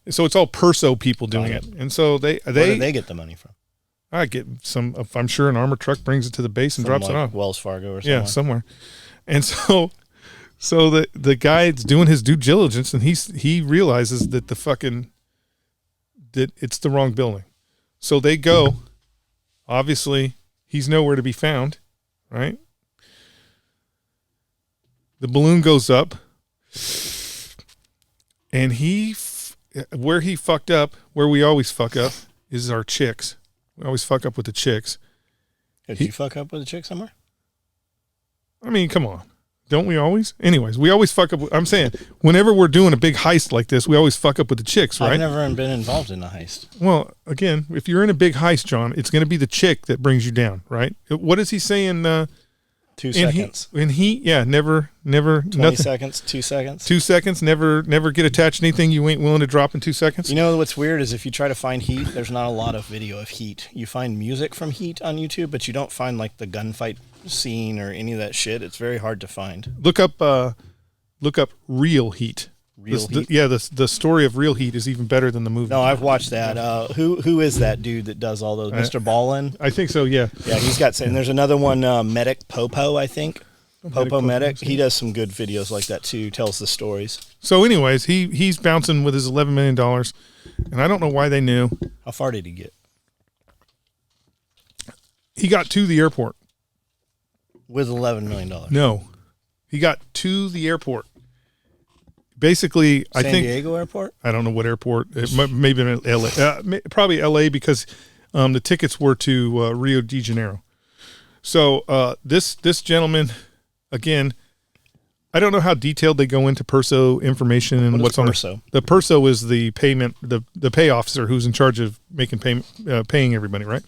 [SPEAKER 1] So it's all perso people doing it, and so they
[SPEAKER 3] Where do they get the money from?
[SPEAKER 1] I get some. I'm sure an armored truck brings it to the base and drops it off.
[SPEAKER 3] Wells Fargo or something.
[SPEAKER 1] Yeah, somewhere. And so the guy's doing his due diligence, and he realizes that that it's the wrong building. So they go. Obviously, he's nowhere to be found, right? The balloon goes up, and where he fucked up, where we always fuck up, is our chicks. We always fuck up with the chicks.
[SPEAKER 3] Did you fuck up with a chick somewhere?
[SPEAKER 1] I mean, come on. Don't we always? Anyways, we always fuck up. I'm saying, whenever we're doing a big heist like this, we always fuck up with the chicks, right?
[SPEAKER 3] I've never been involved in a heist.
[SPEAKER 1] Well, again, if you're in a big heist, John, it's going to be the chick that brings you down, right? What is he saying?
[SPEAKER 3] 2 seconds.
[SPEAKER 1] Never.
[SPEAKER 3] 20
[SPEAKER 1] nothing.
[SPEAKER 3] seconds, 2 seconds.
[SPEAKER 1] 2 seconds, never get attached to anything you ain't willing to drop in 2 seconds.
[SPEAKER 3] You know what's weird is if you try to find Heat, there's not a lot of video of Heat. You find music from Heat on YouTube, but you don't find like the gunfight scene or any of that shit. It's very hard to find.
[SPEAKER 1] Look up Real Heat.
[SPEAKER 3] Heat?
[SPEAKER 1] The story of Real Heat is even better than the movie.
[SPEAKER 3] No, I've watched that. Who is that dude that does all those? Mr. Ballin?
[SPEAKER 1] I think so, yeah.
[SPEAKER 3] Yeah, he's got, and there's another one, Medic Popo, I think. Popo Medic. He does some good videos like that too, tells the stories.
[SPEAKER 1] So anyways, he's bouncing with his $11 million, and I don't know why they knew.
[SPEAKER 3] How far did he get?
[SPEAKER 1] He got to the airport.
[SPEAKER 3] With $11 million?
[SPEAKER 1] No. He got to the airport. Basically, I think...
[SPEAKER 3] San Diego airport?
[SPEAKER 1] I don't know what airport. It may have been LA. Probably LA because the tickets were to Rio de Janeiro. So this gentleman, again, I don't know how detailed they go into perso information and what's on
[SPEAKER 3] perso?
[SPEAKER 1] The perso is the payment, the pay officer who's in charge of making paying everybody, right?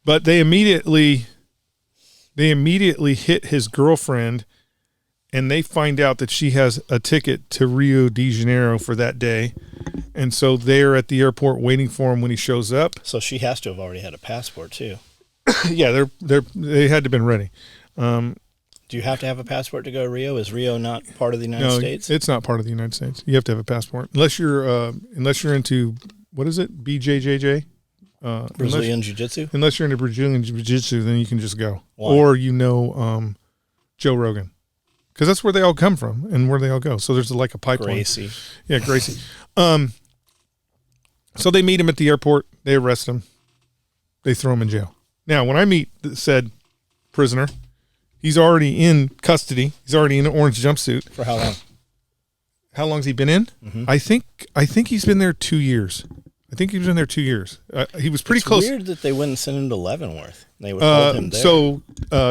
[SPEAKER 1] But they immediately hit his girlfriend, and they find out that she has a ticket to Rio de Janeiro for that day. And so they're at the airport waiting for him when he shows up.
[SPEAKER 3] So she has to have already had a passport too.
[SPEAKER 1] Yeah, they had to have been ready.
[SPEAKER 3] Do you have to have a passport to go to Rio? Is Rio not part of the United States?
[SPEAKER 1] It's not part of the United States. You have to have a passport unless you're into, what is it? BJJJ?
[SPEAKER 3] Brazilian Jiu-Jitsu?
[SPEAKER 1] Unless you're into Brazilian Jiu-Jitsu, then you can just go.
[SPEAKER 3] Why?
[SPEAKER 1] Or Joe Rogan. because that's where they all come from and where they all go. So there's like a pipeline.
[SPEAKER 3] Gracie.
[SPEAKER 1] Yeah, Gracie. So they meet him at the airport. They arrest him. They throw him in jail. Now, when I meet said prisoner, he's already in custody. He's already in an orange jumpsuit.
[SPEAKER 3] For how long?
[SPEAKER 1] How long's he been in?
[SPEAKER 3] Mm-hmm.
[SPEAKER 1] I think he's been there 2 years. I think he was in there 2 years. He was pretty close.
[SPEAKER 3] It's weird that they wouldn't send him to Leavenworth. They would hold him there.
[SPEAKER 1] So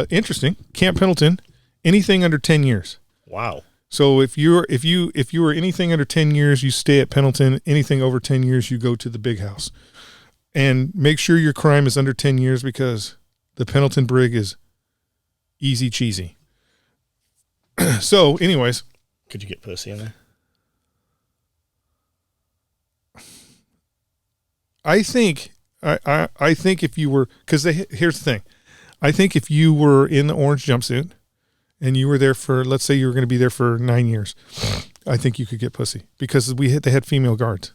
[SPEAKER 1] interesting. Camp Pendleton, anything under 10 years.
[SPEAKER 3] Wow.
[SPEAKER 1] So if you were anything under 10 years, you stay at Pendleton. Anything over 10 years, you go to the big house. And make sure your crime is under 10 years because the Pendleton Brig is easy cheesy. So, anyways.
[SPEAKER 3] Could you get pussy in there?
[SPEAKER 1] I think if you were, because here's the thing. I think if you were in the orange jumpsuit and you were there for, let's say you were going to be there for 9 years, I think you could get pussy because they had female guards.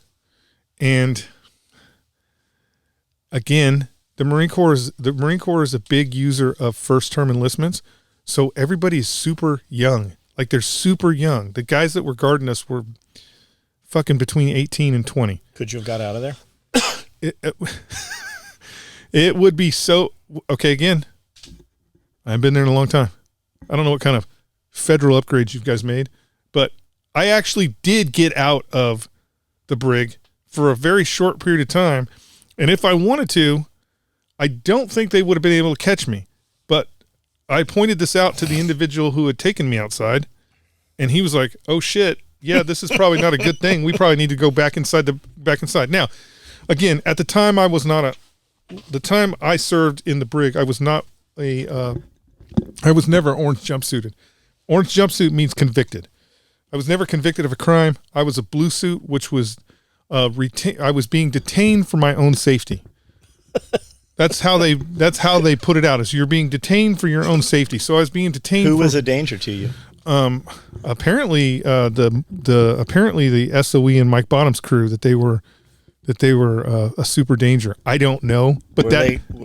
[SPEAKER 1] And again, the Marine Corps is a big user of first term enlistments. So everybody's super young. Like they're super young. The guys that were guarding us were fucking between 18 and 20.
[SPEAKER 3] Could you have got out of there?
[SPEAKER 1] It would be so okay. Again, I've been there in a long time. I don't know what kind of federal upgrades you guys made, but I actually did get out of the brig for a very short period of time. And if I wanted to, I don't think they would have been able to catch me. But I pointed this out to the individual who had taken me outside, and he was like, "Oh shit, yeah, this is probably not a good thing. We probably need to go back inside." Now, again, at the time the time I served in the brig, I was not I was never orange jumpsuited. Orange jumpsuit means convicted. I was never convicted of a crime. I was a blue suit, which was I was being detained for my own safety. That's how they put it out. Is you're being detained for your own safety. So I was being detained.
[SPEAKER 3] Who was a danger to you?
[SPEAKER 1] Apparently the SOE and Mike Bottom's crew that they were a super danger. I don't know, but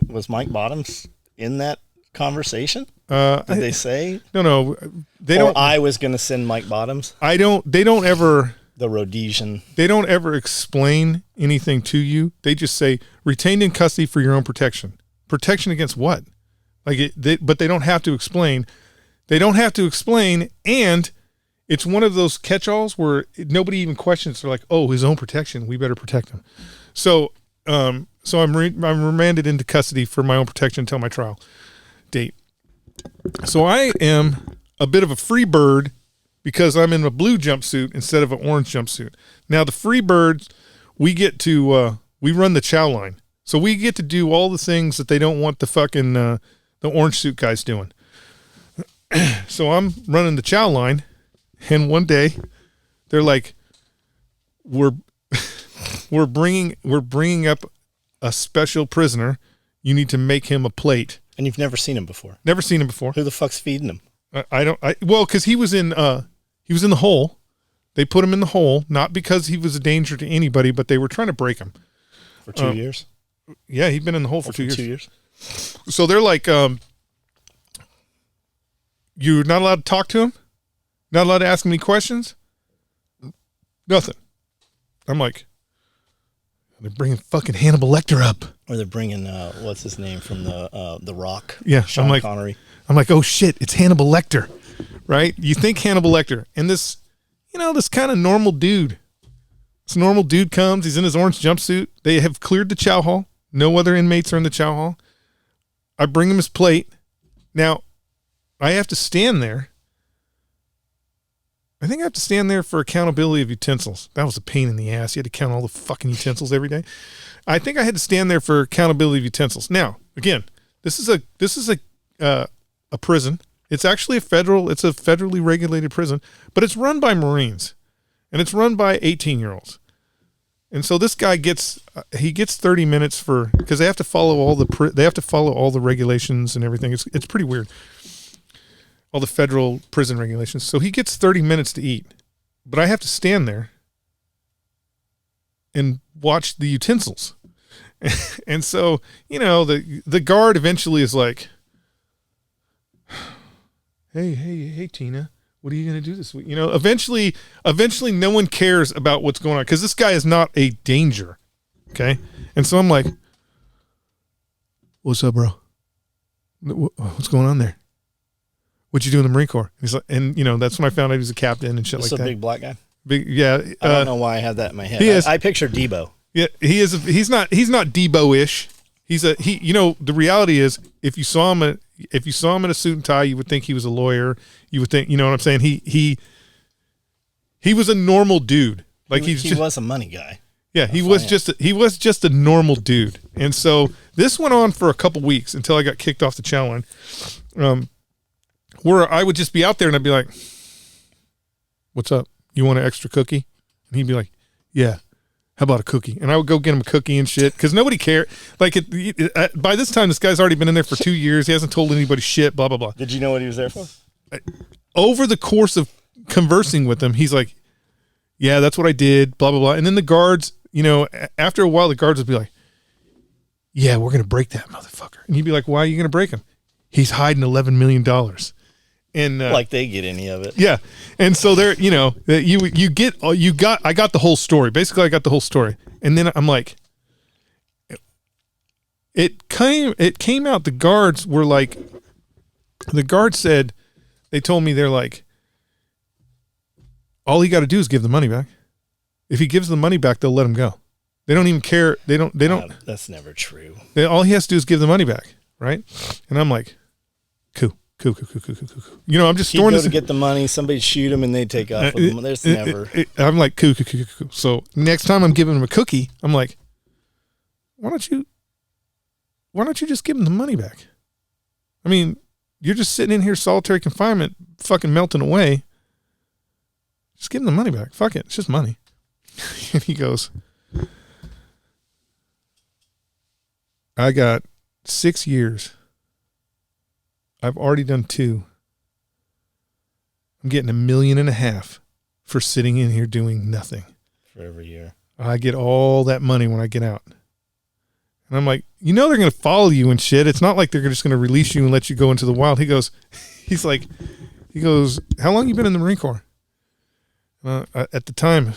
[SPEAKER 3] was Mike Bottoms in that conversation? Did they say?
[SPEAKER 1] No, they
[SPEAKER 3] or
[SPEAKER 1] don't.
[SPEAKER 3] I was going to send Mike Bottoms.
[SPEAKER 1] They don't ever.
[SPEAKER 3] The Rhodesian.
[SPEAKER 1] They don't ever explain anything to you. They just say retained in custody for your own protection. Protection against what? But they don't have to explain. They don't have to explain, and it's one of those catch-alls where nobody even questions. They're like, "Oh, his own protection. We better protect him." So I'm remanded into custody for my own protection until my trial date. So I am a bit of a free bird because I'm in a blue jumpsuit instead of an orange jumpsuit. Now the free birds, we get to we run the chow line, so we get to do all the things that they don't want the fucking the orange suit guys doing. So I'm running the chow line, and one day they're like, we're bringing up a special prisoner. You need to make him a plate.
[SPEAKER 3] And you've never seen him before.
[SPEAKER 1] Never seen him before.
[SPEAKER 3] Who the fuck's feeding him?
[SPEAKER 1] Because he was in the hole. They put him in the hole, not because he was a danger to anybody, but they were trying to break him.
[SPEAKER 3] For 2 years?
[SPEAKER 1] Yeah, he'd been in the hole for 2 years.
[SPEAKER 3] 2 years.
[SPEAKER 1] So they're like, you're not allowed to talk to him? Not allowed to ask him any questions? Nothing. I'm like, they're bringing fucking Hannibal Lecter up.
[SPEAKER 3] Or they're bringing, what's his name from the Rock?
[SPEAKER 1] Yeah,
[SPEAKER 3] Sean Connery.
[SPEAKER 1] I'm like, oh shit, it's Hannibal Lecter, right? You think Hannibal Lecter, and this kind of normal dude. This normal dude comes, he's in his orange jumpsuit. They have cleared the chow hall. No other inmates are in the chow hall. I bring him his plate. Now, I have to stand there. I think I have to stand there for accountability of utensils. That was a pain in the ass. You had to count all the fucking utensils every day. I think I had to stand there for accountability of utensils. Now, again, this is a prison. It's actually it's a federally regulated prison, but it's run by Marines, and it's run by 18-year-olds. And so this guy gets 30 minutes because they have to follow all the regulations and everything. It's pretty weird. All the federal prison regulations. So he gets 30 minutes to eat, but I have to stand there and watch the utensils. And so, the guard eventually is like, hey, Tina, what are you going to do this week? You know, eventually no one cares about what's going on because this guy is not a danger. Okay. And so I'm like, what's up, bro? What's going on there? What'd you do in the Marine Corps? He's like, and you know, that's when I found out he was a captain and shit like that.
[SPEAKER 3] This a big black guy?
[SPEAKER 1] Big, yeah.
[SPEAKER 3] I don't know why I had that in my head. I picture Debo.
[SPEAKER 1] Yeah, he's not Debo-ish. You know, the reality is if you saw him in a suit and tie, you would think he was a lawyer. You would think, you know what I'm saying? He was a normal dude. Like he
[SPEAKER 3] was a money guy.
[SPEAKER 1] Yeah, he was just a normal dude. And so this went on for a couple weeks until I got kicked off the chow line. Where I would just be out there and I'd be like, "What's up? You want an extra cookie?" And he'd be like, "Yeah. How about a cookie?" And I would go get him a cookie and shit because nobody cared. Like by this time, this guy's already been in there for 2 years. He hasn't told anybody shit. Blah blah blah.
[SPEAKER 3] Did you know what he was there for?
[SPEAKER 1] Over the course of conversing with him, he's like, "Yeah, that's what I did." Blah blah blah. And then the guards, you know, after a while, the guards would be like, "Yeah, we're gonna break that motherfucker." And he'd be like, "Why are you gonna break him? He's hiding $11 million." And
[SPEAKER 3] like they get any of it.
[SPEAKER 1] Yeah. And so there, you know, I got the whole story. Basically I got the whole story. And then I'm like, it came out, the guards were like, the guards said, they told me, they're like, all he got to do is give the money back. If he gives the money back, they'll let him go. They don't even care. They don't.
[SPEAKER 3] That's never true.
[SPEAKER 1] All he has to do is give the money back. Right. And I'm like, cool. You know, I'm just storing this
[SPEAKER 3] to get the money. Somebody shoot him and they take off with them. There's never.
[SPEAKER 1] I'm like, cool. So next time I'm giving him a cookie, I'm like, why don't you just give him the money back? I mean, you're just sitting in here solitary confinement, fucking melting away. Just give him the money back. Fuck it, it's just money. And he goes, I got 6 years. I've already done 2. I'm getting $1.5 million for sitting in here doing nothing.
[SPEAKER 3] For every year.
[SPEAKER 1] I get all that money when I get out. And I'm like, you know, they're going to follow you and shit. It's not like they're just going to release you and let you go into the wild. He goes, how long you been in the Marine Corps? At the time,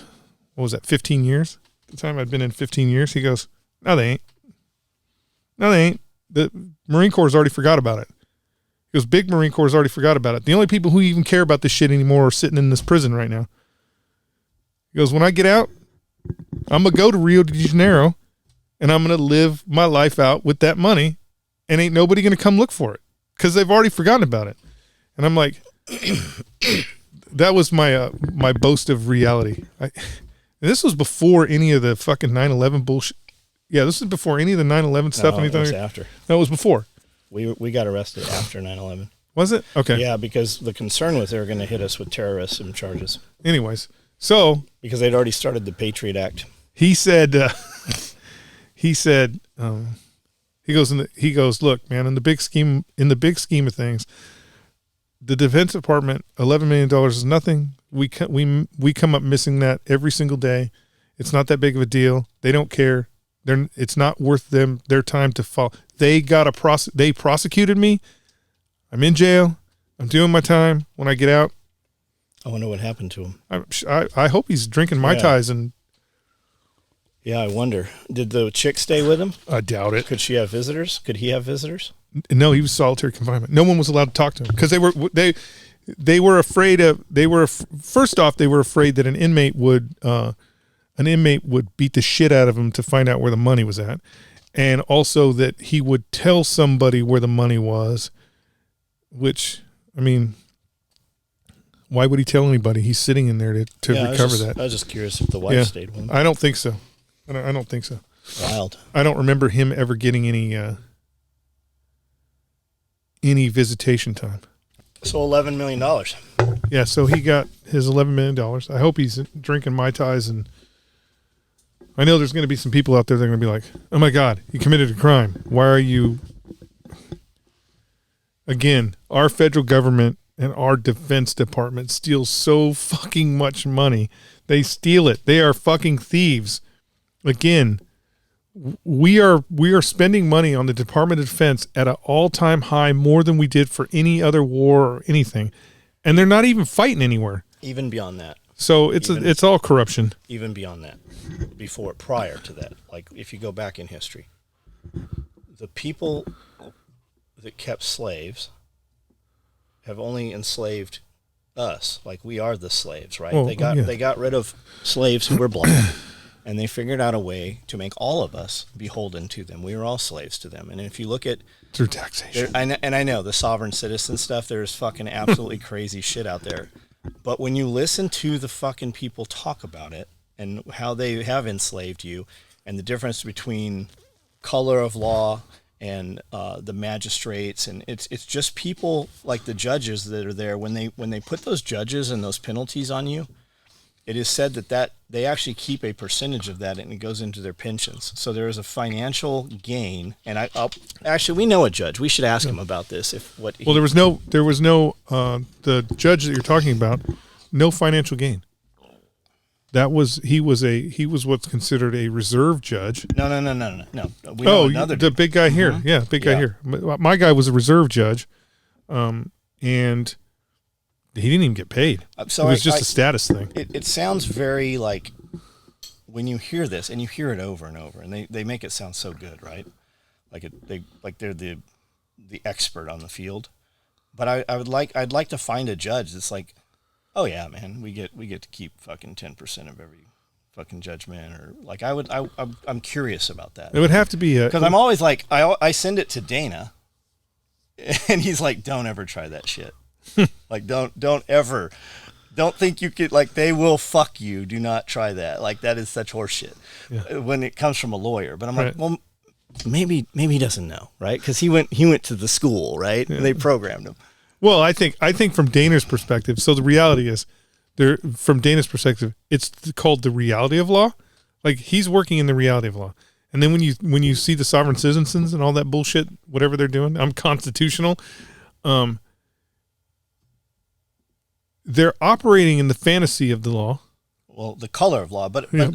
[SPEAKER 1] what was that, 15 years? At the time I'd been in 15 years. He goes, no, they ain't. The Marine Corps already forgot about it. He goes, big Marine Corps already forgot about it. The only people who even care about this shit anymore are sitting in this prison right now. He goes, when I get out, I'm going to go to Rio de Janeiro and I'm going to live my life out with that money and ain't nobody going to come look for it because they've already forgotten about it. And I'm like, that was my my boast of reality. This was before any of the fucking 9/11 bullshit. Yeah, this is before any of the 9/11 stuff.
[SPEAKER 3] No,
[SPEAKER 1] anything.
[SPEAKER 3] It was after.
[SPEAKER 1] No, it was before.
[SPEAKER 3] We got arrested after 9/11.
[SPEAKER 1] Was it? Okay.
[SPEAKER 3] Yeah, because the concern was they were going to hit us with terrorism charges.
[SPEAKER 1] Anyways, so
[SPEAKER 3] because they'd already started the Patriot Act.
[SPEAKER 1] He said, he goes, look, man, in the big scheme of things, the Defense Department, $11 million is nothing. We come up missing that every single day. It's not that big of a deal. They don't care. It's not worth their time to fall. They prosecuted me. I'm in jail. I'm doing my time. When I get out,
[SPEAKER 3] I wonder what happened to him.
[SPEAKER 1] I hope he's drinking Mai Tais and.
[SPEAKER 3] Yeah, I wonder. Did the chick stay with him?
[SPEAKER 1] I doubt it.
[SPEAKER 3] Could she have visitors? Could he have visitors?
[SPEAKER 1] No, he was solitary confinement. No one was allowed to talk to him because they were afraid of. First off, they were afraid that an inmate would beat the shit out of him to find out where the money was at, and also that he would tell somebody where the money was. Which, I mean, why would he tell anybody? He's sitting in there to recover that.
[SPEAKER 3] I was just curious if the wife stayed with him.
[SPEAKER 1] I don't think so. I don't think so.
[SPEAKER 3] Wild.
[SPEAKER 1] I don't remember him ever getting any visitation time.
[SPEAKER 3] So $11 million.
[SPEAKER 1] Yeah, so he got his $11 million. I hope he's drinking Mai Tais, and I know there's going to be some people out there that are going to be like, oh my God, he committed a crime. Why are you... Again, our federal government and our Defense Department steals so fucking much money. They steal it. They are fucking thieves. Again, we are spending money on the Department of Defense at an all-time high, more than we did for any other war or anything. and they're not even fighting anywhere.
[SPEAKER 3] Even beyond that.
[SPEAKER 1] So it's all corruption.
[SPEAKER 3] Even beyond that, prior to that, like if you go back in history, the people that kept slaves have only enslaved us. Like we are the slaves, right?
[SPEAKER 1] Well,
[SPEAKER 3] they got rid of slaves who were black, and they figured out a way to make all of us beholden to them. We were all slaves to them. And if you look at
[SPEAKER 1] through taxation,
[SPEAKER 3] I know the sovereign citizen stuff, there's fucking absolutely crazy shit out there. But when you listen to the fucking people talk about it and how they have enslaved you, and the difference between color of law and the magistrates, and it's just people like the judges that are there, when they put those judges and those penalties on you, it is said that they actually keep a percentage of that and it goes into their pensions. So there is a financial gain. And actually, we know a judge. We should ask him about this.
[SPEAKER 1] There was no the judge that you're talking about, no financial gain. He was what's considered a reserve judge.
[SPEAKER 3] No. We know
[SPEAKER 1] the big guy here.
[SPEAKER 3] Mm-hmm.
[SPEAKER 1] Yeah, big guy here. My guy was a reserve judge, and he didn't even get paid. So it was just a status thing.
[SPEAKER 3] It sounds very like when you hear this, and you hear it over and over, and they make it sound so good, right? Like they're the expert on the field. But I'd like to find a judge that's like, oh yeah, man, we get to keep fucking 10% of every fucking judgment, or like I'm curious about that.
[SPEAKER 1] It would have to be
[SPEAKER 3] because I'm always like I send it to Dana, and he's like, don't ever try that shit. Like don't think you could, like, they will fuck you. Do not try that. Like that is such horseshit when it comes from a lawyer. But I'm like, well, maybe he doesn't know, right? Because he went to the school, right? Yeah. And they programmed him.
[SPEAKER 1] Well, I think from Dana's perspective. So the reality is, from Dana's perspective, it's called the reality of law. Like he's working in the reality of law. And then when you see the sovereign citizens and all that bullshit, whatever they're doing, I'm constitutional. They're operating in the fantasy of the law.
[SPEAKER 3] Well, the color of law, but
[SPEAKER 1] you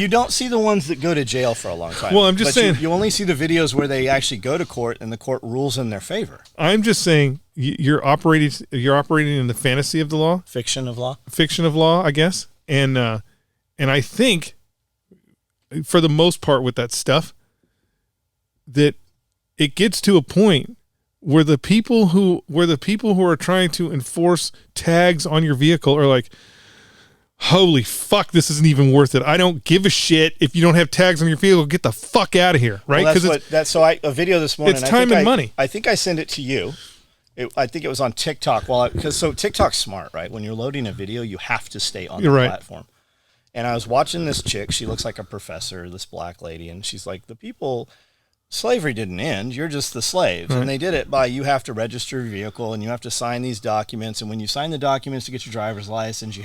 [SPEAKER 3] don't see the ones that go to jail for a long time.
[SPEAKER 1] Well, I'm just saying
[SPEAKER 3] you only see the videos where they actually go to court and the court rules in their favor.
[SPEAKER 1] I'm just saying you're operating in the fantasy of the law,
[SPEAKER 3] fiction of
[SPEAKER 1] law, I guess. And I think for the most part with that stuff, that it gets to a point where the people who are trying to enforce tags on your vehicle are like, holy fuck, this isn't even worth it. I don't give a shit if you don't have tags on your vehicle. Get the fuck out of here, right?
[SPEAKER 3] Because a video this morning.
[SPEAKER 1] It's time and money.
[SPEAKER 3] I think I sent it to you. I think it was on TikTok. So TikTok's smart, right? When you're loading a video, you have to stay on the platform. And I was watching this chick. She looks like a professor, this black lady, and she's like, slavery didn't end. You're just the slaves. Right. And they did it by, you have to register your vehicle and you have to sign these documents. And when you sign the documents to get your driver's license,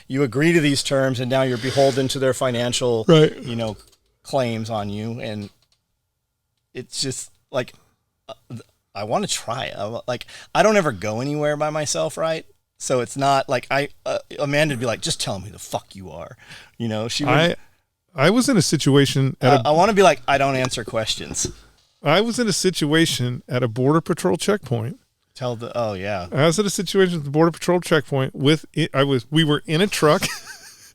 [SPEAKER 3] you agree to these terms, and now you're beholden to their financial, claims on you. And it's just like, I want to try it. I don't ever go anywhere by myself, right? So it's not like Amanda'd be like, just tell me who the fuck you are. She would.
[SPEAKER 1] I was in a situation
[SPEAKER 3] I want to be like, I don't answer questions.
[SPEAKER 1] I was in a situation at a Border Patrol checkpoint.
[SPEAKER 3] I
[SPEAKER 1] was in a situation at the Border Patrol checkpoint we were in a truck.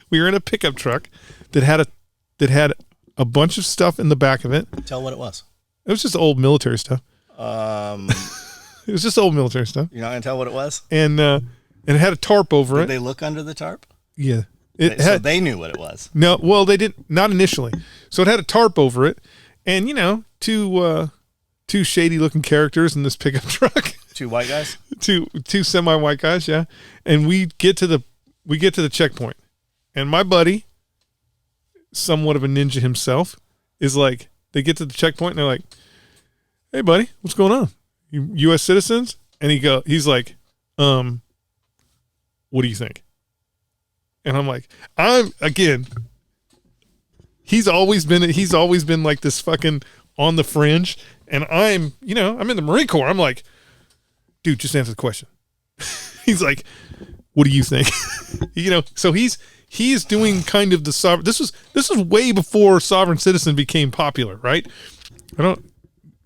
[SPEAKER 1] We were in a pickup truck that had a bunch of stuff in the back of it.
[SPEAKER 3] Tell what it was.
[SPEAKER 1] It was just old military stuff. It was just old military stuff.
[SPEAKER 3] You're not going to tell what it was?
[SPEAKER 1] And it had a tarp over it.
[SPEAKER 3] Did they look under the tarp?
[SPEAKER 1] Yeah.
[SPEAKER 3] So they knew what it was.
[SPEAKER 1] No, well, they didn't. Not initially. So it had a tarp over it, and two shady-looking characters in this pickup truck.
[SPEAKER 3] Two white guys.
[SPEAKER 1] two semi-white guys, yeah. And we get to the checkpoint, and my buddy, somewhat of a ninja himself, is like, they get to the checkpoint and they're like, "Hey, buddy, what's going on? You U.S. citizens?" And he's like, "What do you think?" And I'm like, he's always been like this fucking on the fringe. And I'm in the Marine Corps. I'm like, dude, just answer the question. He's like, what do you think? So he's doing kind of the this was way before sovereign citizen became popular, right?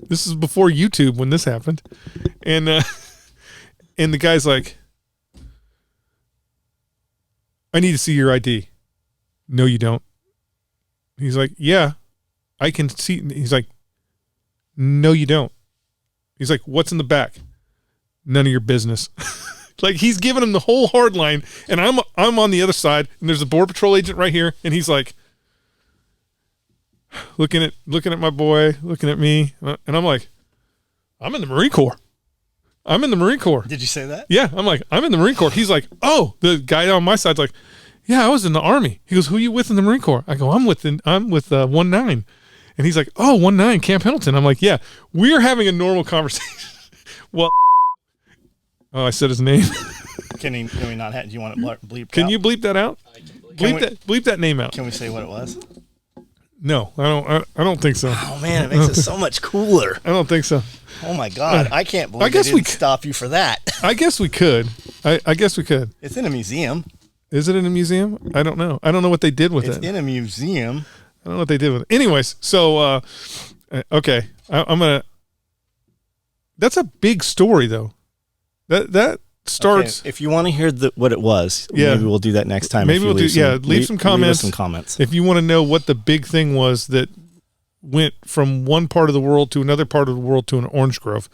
[SPEAKER 1] This is before YouTube when this happened. And the guy's like, I need to see your ID. No, you don't. He's like, yeah, I can see. He's like, no, you don't. He's like, what's in the back? None of your business. Like, he's giving him the whole hard line, and I'm on the other side, and there's a Border Patrol agent right here, and he's like, looking at my boy, looking at me, and I'm like, I'm in the Marine Corps. I'm in the Marine Corps.
[SPEAKER 3] Did you say that?
[SPEAKER 1] Yeah, I'm like, I'm in the Marine Corps. He's like, oh, the guy on my side's like, yeah, I was in the Army. He goes, who are you with in the Marine Corps? I go, I'm with 19. And he's like, oh, 19, Camp Pendleton. I'm like, yeah, we're having a normal conversation. Well, oh, I said his name.
[SPEAKER 3] Can we not have, do you want to bleep
[SPEAKER 1] Can
[SPEAKER 3] out?
[SPEAKER 1] you bleep that out? Bleep that name out.
[SPEAKER 3] Can we say what it was?
[SPEAKER 1] No, I don't think so.
[SPEAKER 3] Oh man, it makes it so much cooler.
[SPEAKER 1] I don't think so.
[SPEAKER 3] Oh my God, I can't believe
[SPEAKER 1] I guess
[SPEAKER 3] they didn't stop you for that.
[SPEAKER 1] I guess we could. I guess we could.
[SPEAKER 3] It's in a museum.
[SPEAKER 1] Is it in a museum? I don't know. I don't know what they did with it.
[SPEAKER 3] It's in a museum.
[SPEAKER 1] I don't know what they did with it. Anyways, so okay, I'm gonna. That's a big story, though. That starts.
[SPEAKER 3] Okay, if you want to hear what it was, maybe we'll do that next time.
[SPEAKER 1] Maybe we'll do. Leave some comments.
[SPEAKER 3] Leave us some comments
[SPEAKER 1] if you want to know what the big thing was that went from one part of the world to another part of the world to an orange grove.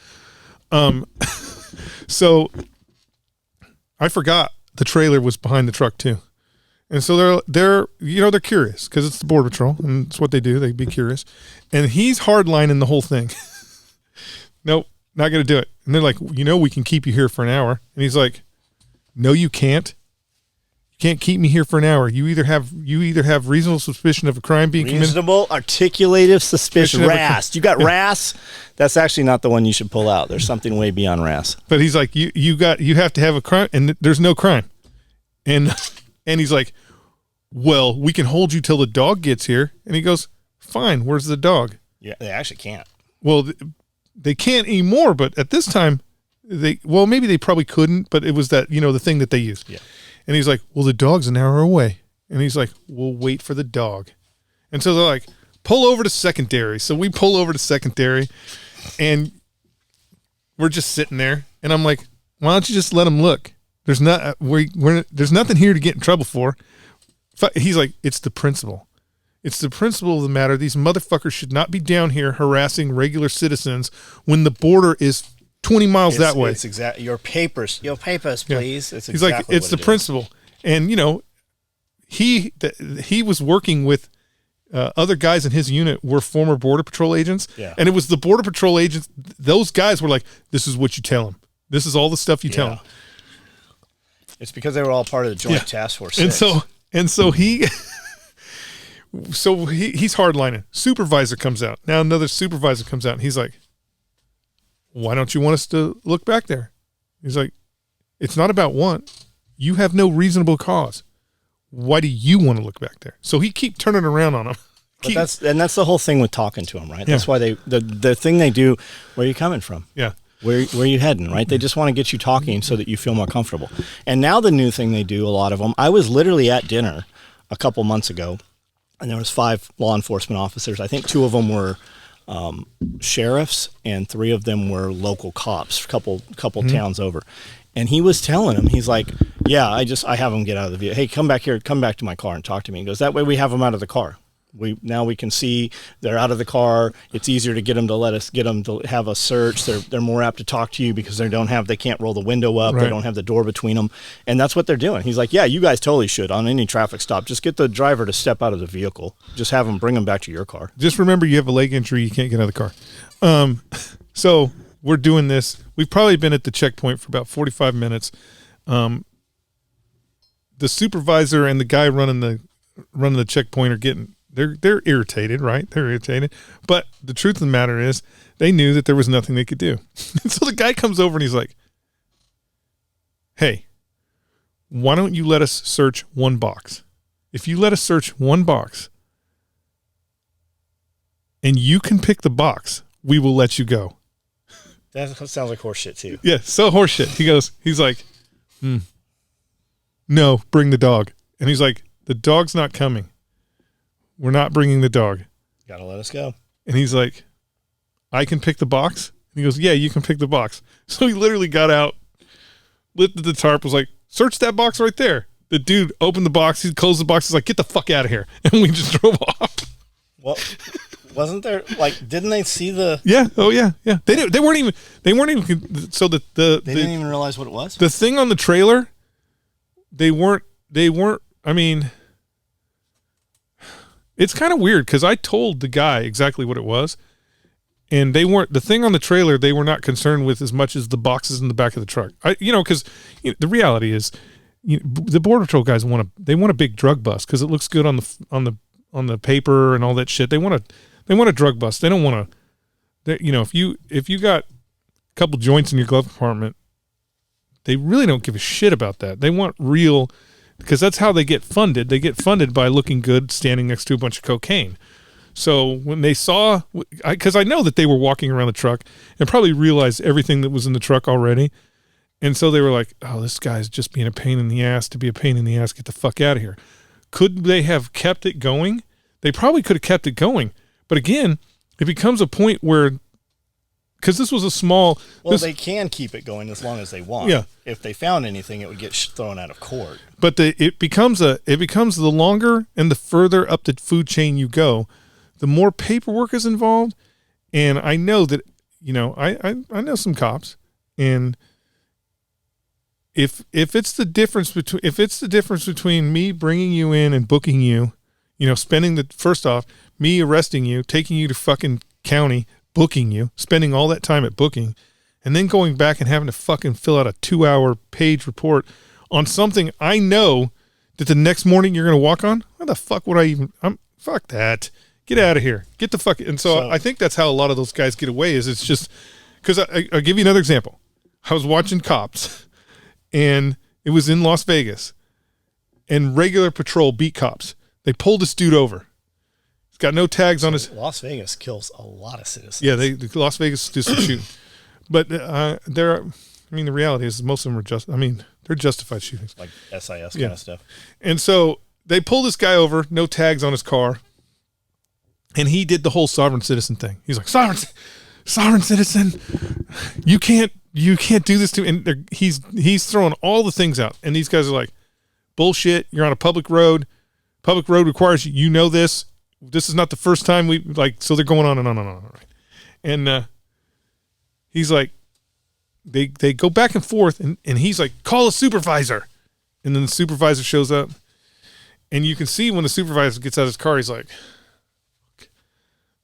[SPEAKER 1] So I forgot the trailer was behind the truck too, and so they're curious because it's the Border Patrol and it's what they do. They be curious, and he's hardlining the whole thing. Nope. Not going to do it. And they're like, we can keep you here for an hour. And he's like, no, you can't. You can't keep me here for an hour. You either have reasonable suspicion of a crime being committed.
[SPEAKER 3] Reasonable articulative suspicion. RAS. You got RAS. That's actually not the one you should pull out. There's something way beyond RAS.
[SPEAKER 1] But he's like, you have to have a crime, and there's no crime. And he's like, well, we can hold you till the dog gets here. And he goes, fine. Where's the dog?
[SPEAKER 3] Yeah, they actually can't.
[SPEAKER 1] Well, they can't anymore, but at this time, maybe they probably couldn't, but it was that, the thing that they used.
[SPEAKER 3] Yeah.
[SPEAKER 1] And he's like, well, the dog's an hour away. And he's like, we'll wait for the dog. And so they're like, pull over to secondary. So we pull over to secondary, and we're just sitting there. And I'm like, why don't you just let him look? There's nothing here to get in trouble for. He's like, it's the principle. It's the principle of the matter. These motherfuckers should not be down here harassing regular citizens when the border is 20 miles that way.
[SPEAKER 3] It's exactly your papers, please.
[SPEAKER 1] Yeah. He's like, it's the principle. And he was working with other guys in his unit were former Border Patrol agents. Yeah. And it was the Border Patrol agents. Those guys were like, this is what you tell them. This is all the stuff you tell them.
[SPEAKER 3] It's because they were all part of the Joint Task Force 6.
[SPEAKER 1] And so he. So he's hardlining. Supervisor comes out. Now another supervisor comes out, and he's like, why don't you want us to look back there? He's like, it's not about want. You have no reasonable cause. Why do you want to look back there? So he keep turning around on him.
[SPEAKER 3] But that's the whole thing with talking to him, right? Yeah. That's why the thing they do, where are you coming from?
[SPEAKER 1] Yeah.
[SPEAKER 3] Where are you heading, right? They just want to get you talking so that you feel more comfortable. And now the new thing they do, a lot of them, I was literally at dinner a couple months ago, and there was 5 law enforcement officers. I think 2 of them were sheriffs, and 3 of them were local cops, a couple towns over. And he was telling him, he's like, yeah, I have them get out of the vehicle. Hey, come back here, come back to my car and talk to me. He goes, that way we have them out of the car. Now we can see they're out of the car. It's easier to get them to have a search. They're more apt to talk to you because they can't roll the window up. Right. They don't have the door between them. And that's what they're doing. He's like, yeah, you guys totally should on any traffic stop. Just get the driver to step out of the vehicle. Just have them bring them back to your car.
[SPEAKER 1] Just remember you have a leg injury. You can't get out of the car. So we're doing this. We've probably been at the checkpoint for about 45 minutes. The supervisor and the guy running the checkpoint are getting, they're irritated, right? They're irritated. But the truth of the matter is they knew that there was nothing they could do. And so the guy comes over and he's like, hey, why don't you let us search one box? If you let us search one box and you can pick the box, we will let you go.
[SPEAKER 3] That sounds like horseshit too.
[SPEAKER 1] Yeah, so horseshit. He's like, no, bring the dog. And he's like, the dog's not coming. We're not bringing the dog.
[SPEAKER 3] Gotta let us go.
[SPEAKER 1] And he's like, I can pick the box? And he goes, yeah, you can pick the box. So he literally got out, lifted the tarp, was like, search that box right there. the dude opened the box. He closed the box. He's like, "Get the fuck out of here!" And we just drove off.
[SPEAKER 3] Well, wasn't there didn't they see the?
[SPEAKER 1] Yeah. Oh yeah. Yeah. They weren't even. So
[SPEAKER 3] they didn't even realize what it was.
[SPEAKER 1] The thing on the trailer. They weren't. I mean, it's kind of weird because I told the guy exactly what it was, and they weren't. The thing on the trailer they were not concerned with as much as the boxes in the back of the truck. Because the reality is, the Border Patrol guys want a big drug bust because it looks good on the paper and all that shit. They want a drug bust. They don't want to. If you got a couple joints in your glove compartment. They really don't give a shit about that. They want real, because that's how they get funded. They get funded by looking good standing next to a bunch of cocaine. So when they saw, because I know that they were walking around the truck and probably realized everything that was in the truck already. And so they were like, oh, this guy's just being a pain in the ass to be a pain in the ass. Get the fuck out of here. Could they have kept it going? They probably could have kept it going. But again, it becomes a point where, because this was a small...
[SPEAKER 3] Well, they can keep it going as long as they want.
[SPEAKER 1] Yeah.
[SPEAKER 3] If they found anything, it would get thrown out of court.
[SPEAKER 1] But it becomes the longer and the further up the food chain you go, the more paperwork is involved. And I know that, I know some cops, and if it's the difference between me bringing you in and booking you, first off, me arresting you, taking you to fucking county, booking you, spending all that time at booking, and then going back and having to fucking fill out a 2-hour page report on something I know that the next morning you're going to walk on. Why the fuck would I even? Fuck that. Get out of here. Get the fuck. And so I think that's how a lot of those guys get away. Is it's just because I'll give you another example. I was watching Cops, and it was in Las Vegas, and regular patrol beat cops. They pulled this dude over. Got no tags on his.
[SPEAKER 3] Las Vegas kills a lot of citizens.
[SPEAKER 1] Yeah, Las Vegas do some shooting, but the reality is most of them are they're justified shootings,
[SPEAKER 3] like SIS kind of stuff.
[SPEAKER 1] And so they pull this guy over, no tags on his car, and he did the whole sovereign citizen thing. He's like, sovereign citizen, you can't do this to. And he's throwing all the things out, and these guys are like, bullshit. You're on a public road. Public road requires you know this. This is not the first time so they're going on and on and on. Right? And he's like, they go back and forth, and he's like, call a supervisor. And then the supervisor shows up, and you can see when the supervisor gets out of his car, he's like,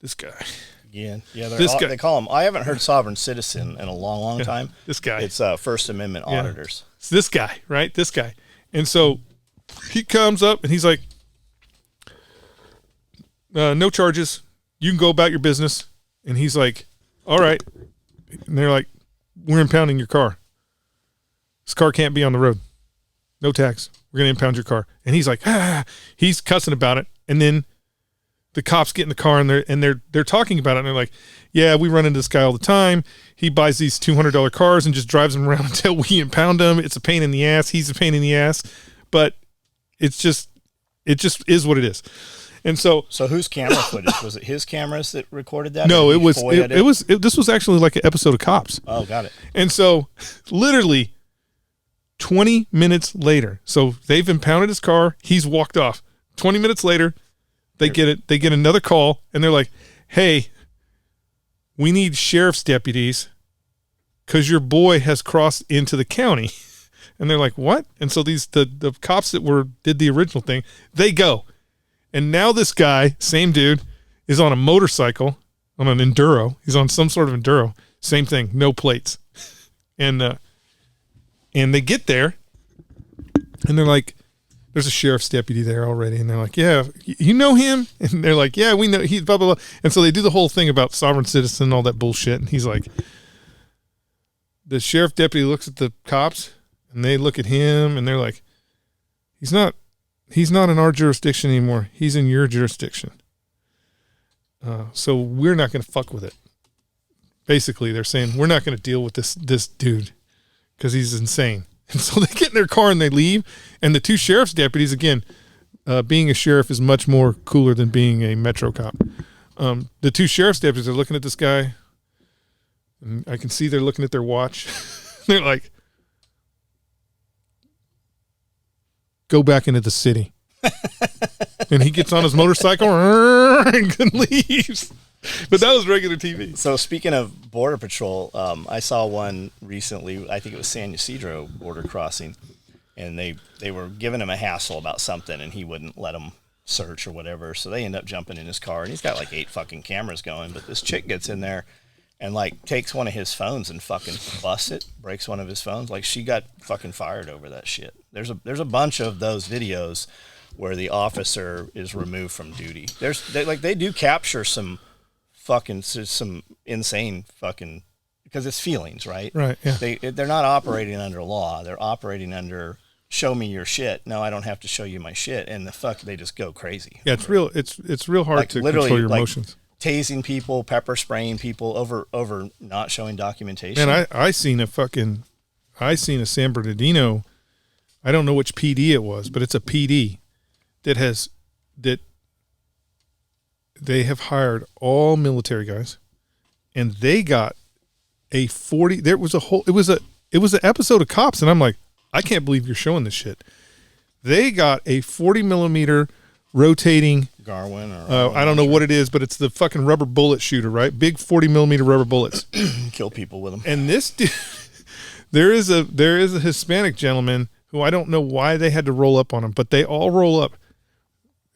[SPEAKER 1] this guy.
[SPEAKER 3] Yeah. They call him. I haven't heard sovereign citizen in a long time.
[SPEAKER 1] This guy.
[SPEAKER 3] It's First Amendment auditors.
[SPEAKER 1] It's this guy, right? This guy. And so he comes up, and he's like, no charges. You can go about your business. And he's like, all right. And they're like, we're impounding your car. This car can't be on the road. No tax. We're going to impound your car. And he's like, he's cussing about it. And then the cops get in the car, and they're talking about it. And they're like, yeah, we run into this guy all the time. He buys these $200 cars and just drives them around until we impound them. It's a pain in the ass. He's a pain in the ass. But it just is what it is. And so
[SPEAKER 3] whose camera footage? Was it his cameras that recorded that?
[SPEAKER 1] No, this was actually like an episode of Cops.
[SPEAKER 3] Oh, got it.
[SPEAKER 1] And so literally 20 minutes later, so they've impounded his car. He's walked off. 20 minutes later, they get another call, and they're like, hey, we need sheriff's deputies because your boy has crossed into the county. And they're like, what? And so the cops that did the original thing, they go. And now this guy, same dude, is on a motorcycle, on an enduro. He's on some sort of enduro. Same thing, no plates. And they get there, and they're like, there's a sheriff's deputy there already. And they're like, yeah, you know him? And they're like, yeah, we know. He's blah, blah, blah. And so they do the whole thing about sovereign citizen and all that bullshit. And he's like, the sheriff deputy looks at the cops, and they look at him, and they're like, he's not in our jurisdiction anymore. He's in your jurisdiction. So we're not going to fuck with it. Basically, they're saying, we're not going to deal with this dude because he's insane. And so they get in their car and they leave. And the two sheriff's deputies, again, being a sheriff is much more cooler than being a metro cop. The two sheriff's deputies are looking at this guy. And I can see they're looking at their watch. They're like, go back into the city. And he gets on his motorcycle and leaves. But that was regular TV.
[SPEAKER 3] So speaking of Border Patrol, I saw one recently. I think it was San Ysidro border crossing, and they were giving him a hassle about something, and he wouldn't let them search or whatever. So they end up jumping in his car, and he's got like 8 fucking cameras going. But this chick gets in there and like takes one of his phones and fucking busts it, breaks one of his phones. Like she got fucking fired over that shit. There's a bunch of those videos where the officer is removed from duty. They do capture some insane fucking, because it's feelings, right?
[SPEAKER 1] Right. Yeah.
[SPEAKER 3] They're not operating under law. They're operating under show me your shit. No, I don't have to show you my shit. And they just go crazy.
[SPEAKER 1] Yeah, it's real. It's real hard to control your emotions.
[SPEAKER 3] Tasing people, pepper spraying people over not showing documentation.
[SPEAKER 1] And I seen a San Bernardino. I don't know which PD it was, but it's a PD that they have hired all military guys, and they got a 40. It was an episode of Cops, and I'm like, I can't believe you're showing this shit. They got a 40 millimeter rotating
[SPEAKER 3] Garwin, or
[SPEAKER 1] I don't know what it is, but it's the fucking rubber bullet shooter, right? Big 40 millimeter rubber bullets.
[SPEAKER 3] Kill people with them.
[SPEAKER 1] And this dude, there is a Hispanic gentleman who I don't know why they had to roll up on him, but they all roll up.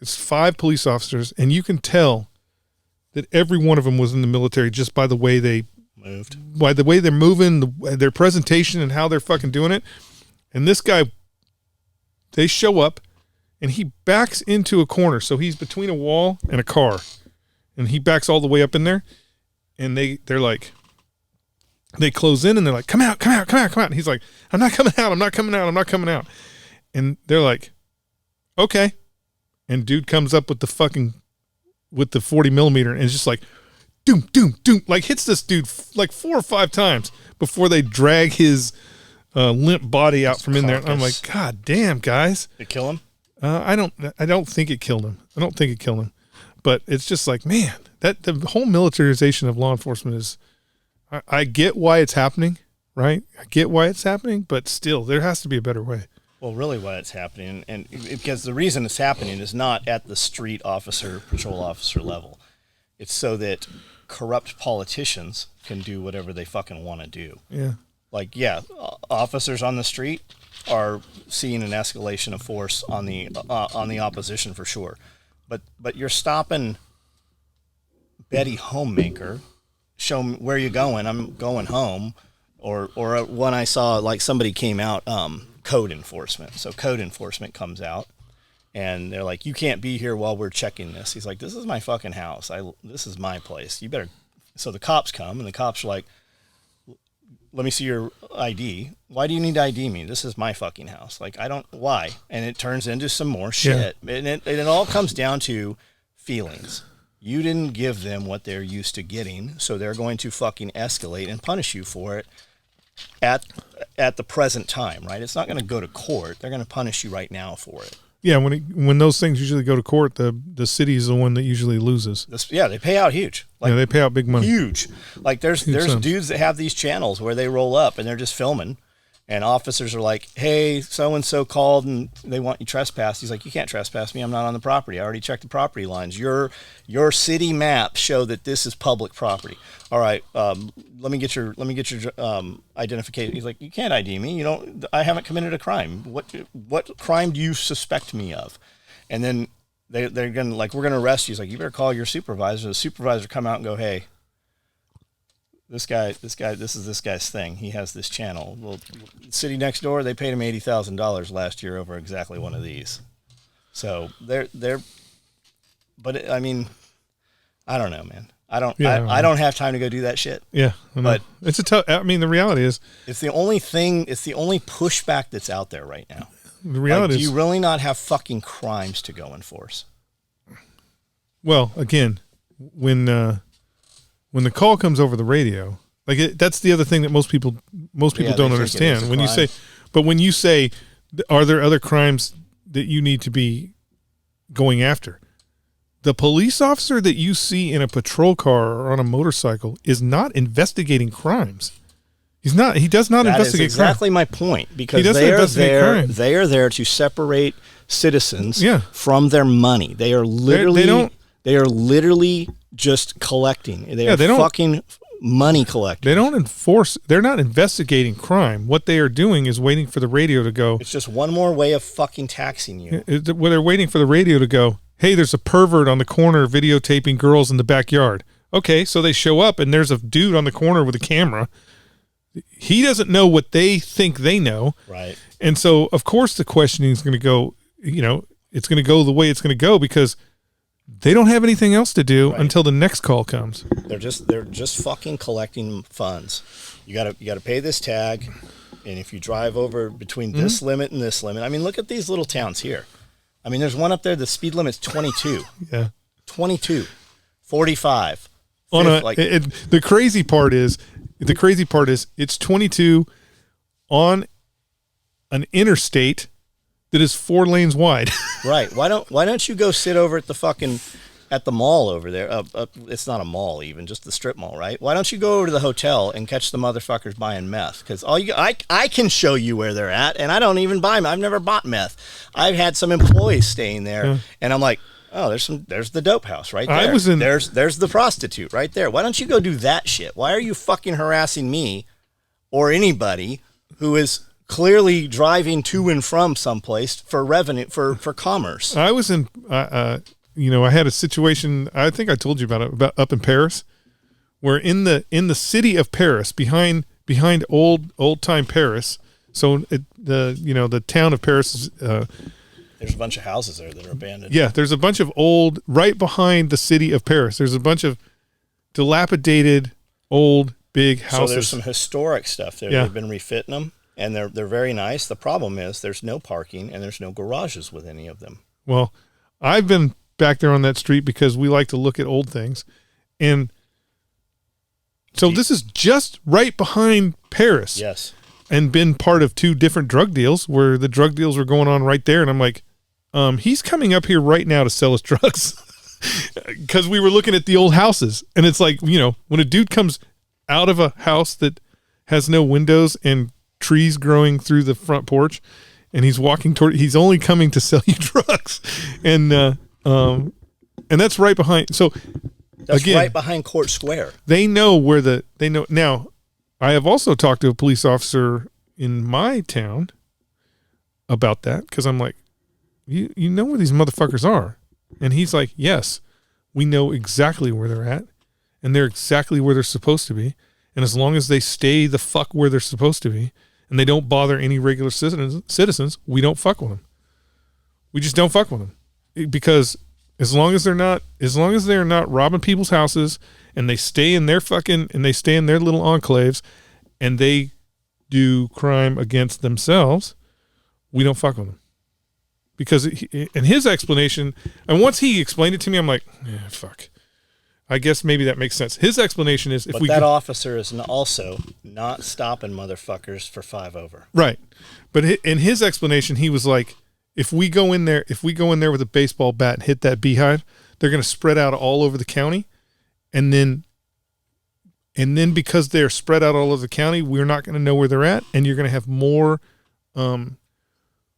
[SPEAKER 1] It's 5 police officers, and you can tell that every one of them was in the military just by the way they
[SPEAKER 3] moved,
[SPEAKER 1] by the way they're moving, their presentation, and how they're fucking doing it. And this guy, they show up, and he backs into a corner, so he's between a wall and a car, and he backs all the way up in there, and they're like, they close in, and they're like, come out. And he's like, I'm not coming out. And they're like, okay. And dude comes up with the 40 millimeter and it's just like, doom, like hits this dude like 4 or 5 times before they drag his limp body out from in there. And I'm like, God damn, guys.
[SPEAKER 3] Did it kill him?
[SPEAKER 1] I don't think it killed him. But it's just like, man, that the whole militarization of law enforcement is, I get why it's happening, right? I get why it's happening, but still, there has to be a better way.
[SPEAKER 3] Well, really why it's happening, and because the reason it's happening is not at the street officer, patrol officer level. It's so that corrupt politicians can do whatever they fucking want to do.
[SPEAKER 1] Yeah.
[SPEAKER 3] Like, yeah, officers on the street are seeing an escalation of force on the opposition for sure. But you're stopping Betty Homemaker, show me where you going, I'm going home, or when I saw, like, somebody came out, code enforcement. So code enforcement comes out and they're like, you can't be here while we're checking this. He's like, this is my fucking house. This is my place. You better. So the cops come and the cops are like, let me see your ID. Why do you need to ID me? This is my fucking house. Like, why? And it turns into some more shit. Yeah. And it all comes down to feelings. You didn't give them what they're used to getting, so they're going to fucking escalate and punish you for it at the present time, right? It's not going to go to court. They're going to punish you right now for it.
[SPEAKER 1] Yeah, when those things usually go to court, the city is the one that usually loses.
[SPEAKER 3] They pay out huge. Like,
[SPEAKER 1] they pay out big money.
[SPEAKER 3] Huge. Like there's dudes that have these channels where they roll up and they're just filming, and officers are like, hey, so-and-so called and they want you trespassed. He's like, you can't trespass me. I'm not on the property. I already checked the property lines. Your city maps show that this is public property. All right, let me get your identification. He's like, you can't ID me. I haven't committed a crime. What crime do you suspect me of? And then they're gonna, like, we're gonna arrest you. He's like, you better call your supervisor. The supervisor come out and go, hey, this is this guy's thing. He has this channel. Well, the city next door, they paid him $80,000 last year over exactly one of these. So but I mean, I don't know, man. I don't have time to go do that shit.
[SPEAKER 1] Yeah.
[SPEAKER 3] But
[SPEAKER 1] it's the reality is
[SPEAKER 3] it's the only pushback that's out there right now.
[SPEAKER 1] The reality is,
[SPEAKER 3] do you really not have fucking crimes to go enforce?
[SPEAKER 1] Well, again, when the call comes over the radio, like that's the other thing that most people don't understand. When you say, are there other crimes that you need to be going after? The police officer that you see in a patrol car or on a motorcycle is not investigating crimes. He's not. He does not
[SPEAKER 3] That
[SPEAKER 1] investigate
[SPEAKER 3] is exactly
[SPEAKER 1] crime.
[SPEAKER 3] my point, because
[SPEAKER 1] doesn't
[SPEAKER 3] they are
[SPEAKER 1] investigate
[SPEAKER 3] there.
[SPEAKER 1] crime.
[SPEAKER 3] They are there to separate citizens
[SPEAKER 1] Yeah.
[SPEAKER 3] from their money. They are literally. They are literally just collecting. They are fucking money collectors.
[SPEAKER 1] They don't enforce. They're not investigating crime. What they are doing is waiting for the radio to go.
[SPEAKER 3] It's just one more way of fucking taxing you.
[SPEAKER 1] Where they're waiting for the radio to go, hey, there's a pervert on the corner videotaping girls in the backyard. Okay, so they show up and there's a dude on the corner with a camera. He doesn't know what they think they know.
[SPEAKER 3] Right.
[SPEAKER 1] And so, of course, the questioning is going to go, it's going to go the way it's going to go because they don't have anything else to do until the next call comes.
[SPEAKER 3] They're just fucking collecting funds. You gotta pay this tag, and if you drive over between this limit and this limit, I mean, look at these little towns here. I mean, there's one up there. The speed limit's 22.
[SPEAKER 1] Yeah.
[SPEAKER 3] 22, 45.
[SPEAKER 1] The crazy part is it's 22 on an interstate that is 4 lanes wide.
[SPEAKER 3] Right. Why don't you go sit over at the mall over there? It's not a mall even, just the strip mall, right? Why don't you go over to the hotel and catch the motherfuckers buying meth? Because I can show you where they're at, and I don't even buy meth. I've never bought meth. I've had some employees staying there, and I'm like, oh, there's the dope house right there. There's the prostitute right there. Why don't you go do that shit? Why are you fucking harassing me or anybody who is clearly driving to and from someplace for revenue, for commerce?
[SPEAKER 1] I was in, I had a situation, I think I told you about up in Paris, where in the city of Paris, behind old time Paris. So the town of Paris is,
[SPEAKER 3] there's a bunch of houses there that are abandoned.
[SPEAKER 1] Yeah, there's a bunch of right behind the city of Paris. There's a bunch of dilapidated old big houses.
[SPEAKER 3] So there's some historic stuff there.
[SPEAKER 1] Yeah.
[SPEAKER 3] They've been refitting them. And they're very nice. The problem is there's no parking and there's no garages with any of them.
[SPEAKER 1] Well, I've been back there on that street because we like to look at old things. And so this is just right behind Paris.
[SPEAKER 3] Yes.
[SPEAKER 1] And been part of 2 different drug deals where the drug deals were going on right there. And I'm like, he's coming up here right now to sell us drugs. Because we were looking at the old houses. And it's like, when a dude comes out of a house that has no windows and trees growing through the front porch, and he's he's only coming to sell you drugs, and that's right behind. So
[SPEAKER 3] that's again, right behind Court Square.
[SPEAKER 1] They know now. I have also talked to a police officer in my town about that because I'm like, you know where these motherfuckers are, and he's like, yes, we know exactly where they're at, and they're exactly where they're supposed to be, and as long as they stay the fuck where they're supposed to be, and they don't bother any regular citizens, we don't fuck with them. We just don't fuck with them because as long as they're not robbing people's houses and they stay in their little enclaves and they do crime against themselves, we don't fuck with them. Because in his explanation, and once he explained it to me, I'm like, fuck. I guess maybe that makes sense. His explanation is
[SPEAKER 3] officer is also not stopping motherfuckers for 5 over.
[SPEAKER 1] Right. But in his explanation, he was like, if we go in there with a baseball bat and hit that beehive, they're going to spread out all over the county. And then because they're spread out all over the county, we're not going to know where they're at. And you're going to have more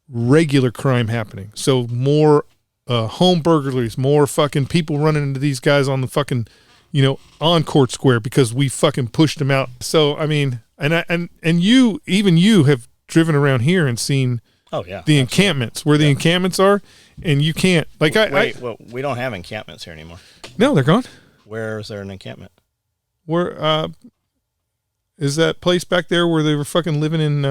[SPEAKER 1] regular crime happening. So more home burglaries, more fucking people running into these guys on the fucking, on Court Square because we fucking pushed them out. So, I mean, and you have driven around here and seen the encampments where the encampments are, and you can't, like,
[SPEAKER 3] well, we don't have encampments here anymore.
[SPEAKER 1] No, they're gone.
[SPEAKER 3] Where is there an encampment?
[SPEAKER 1] Where, is that place back there where they were fucking living in,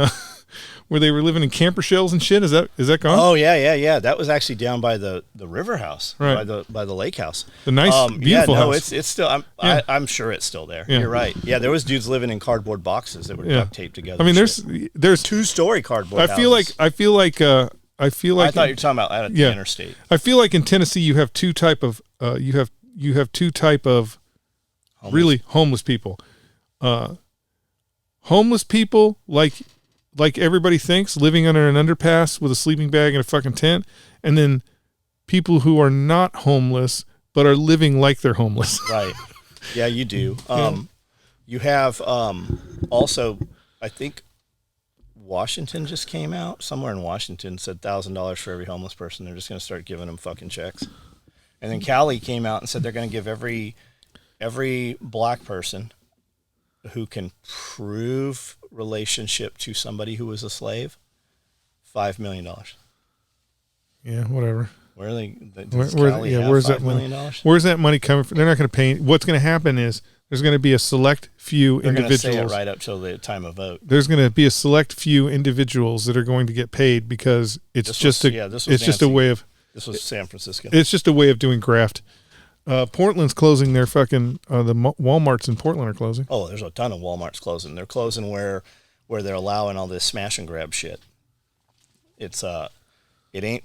[SPEAKER 1] where they were living in camper shells and shit? Is that gone?
[SPEAKER 3] Oh yeah. That was actually down by the river house,
[SPEAKER 1] right?
[SPEAKER 3] By the lake house.
[SPEAKER 1] The nice, beautiful house.
[SPEAKER 3] It's still. I'm sure it's still there. Yeah. You're right. Yeah, there was dudes living in cardboard boxes that were duct taped together.
[SPEAKER 1] I mean, there's 2-story
[SPEAKER 3] cardboard.
[SPEAKER 1] I feel like. I thought you were
[SPEAKER 3] talking about at the interstate.
[SPEAKER 1] I feel like in Tennessee you have two type of really homeless people. Homeless people like everybody thinks, living under an underpass with a sleeping bag and a fucking tent, and then people who are not homeless but are living like they're homeless.
[SPEAKER 3] Right. Yeah, you do. You have also I think Washington just came out. Somewhere in Washington said $1,000 for every homeless person. They're just going to start giving them fucking checks. And then Cali came out and said they're going to give every black person who can prove relationship to somebody who was a slave $5 million.
[SPEAKER 1] Yeah, whatever.
[SPEAKER 3] Where are they?
[SPEAKER 1] Where's that money? Where's that money coming from? They're not going to pay. What's going to happen is there's going to be a select few individuals.
[SPEAKER 3] They're going to say it right up till the time of vote.
[SPEAKER 1] There's going to be a select few individuals that are going to get paid because it's just a way of.
[SPEAKER 3] This was San Francisco.
[SPEAKER 1] It's just a way of doing graft. Portland's closing their fucking the Walmarts in Portland are closing.
[SPEAKER 3] Oh, there's a ton of Walmarts closing. They're closing where they're allowing all this smash and grab shit. It ain't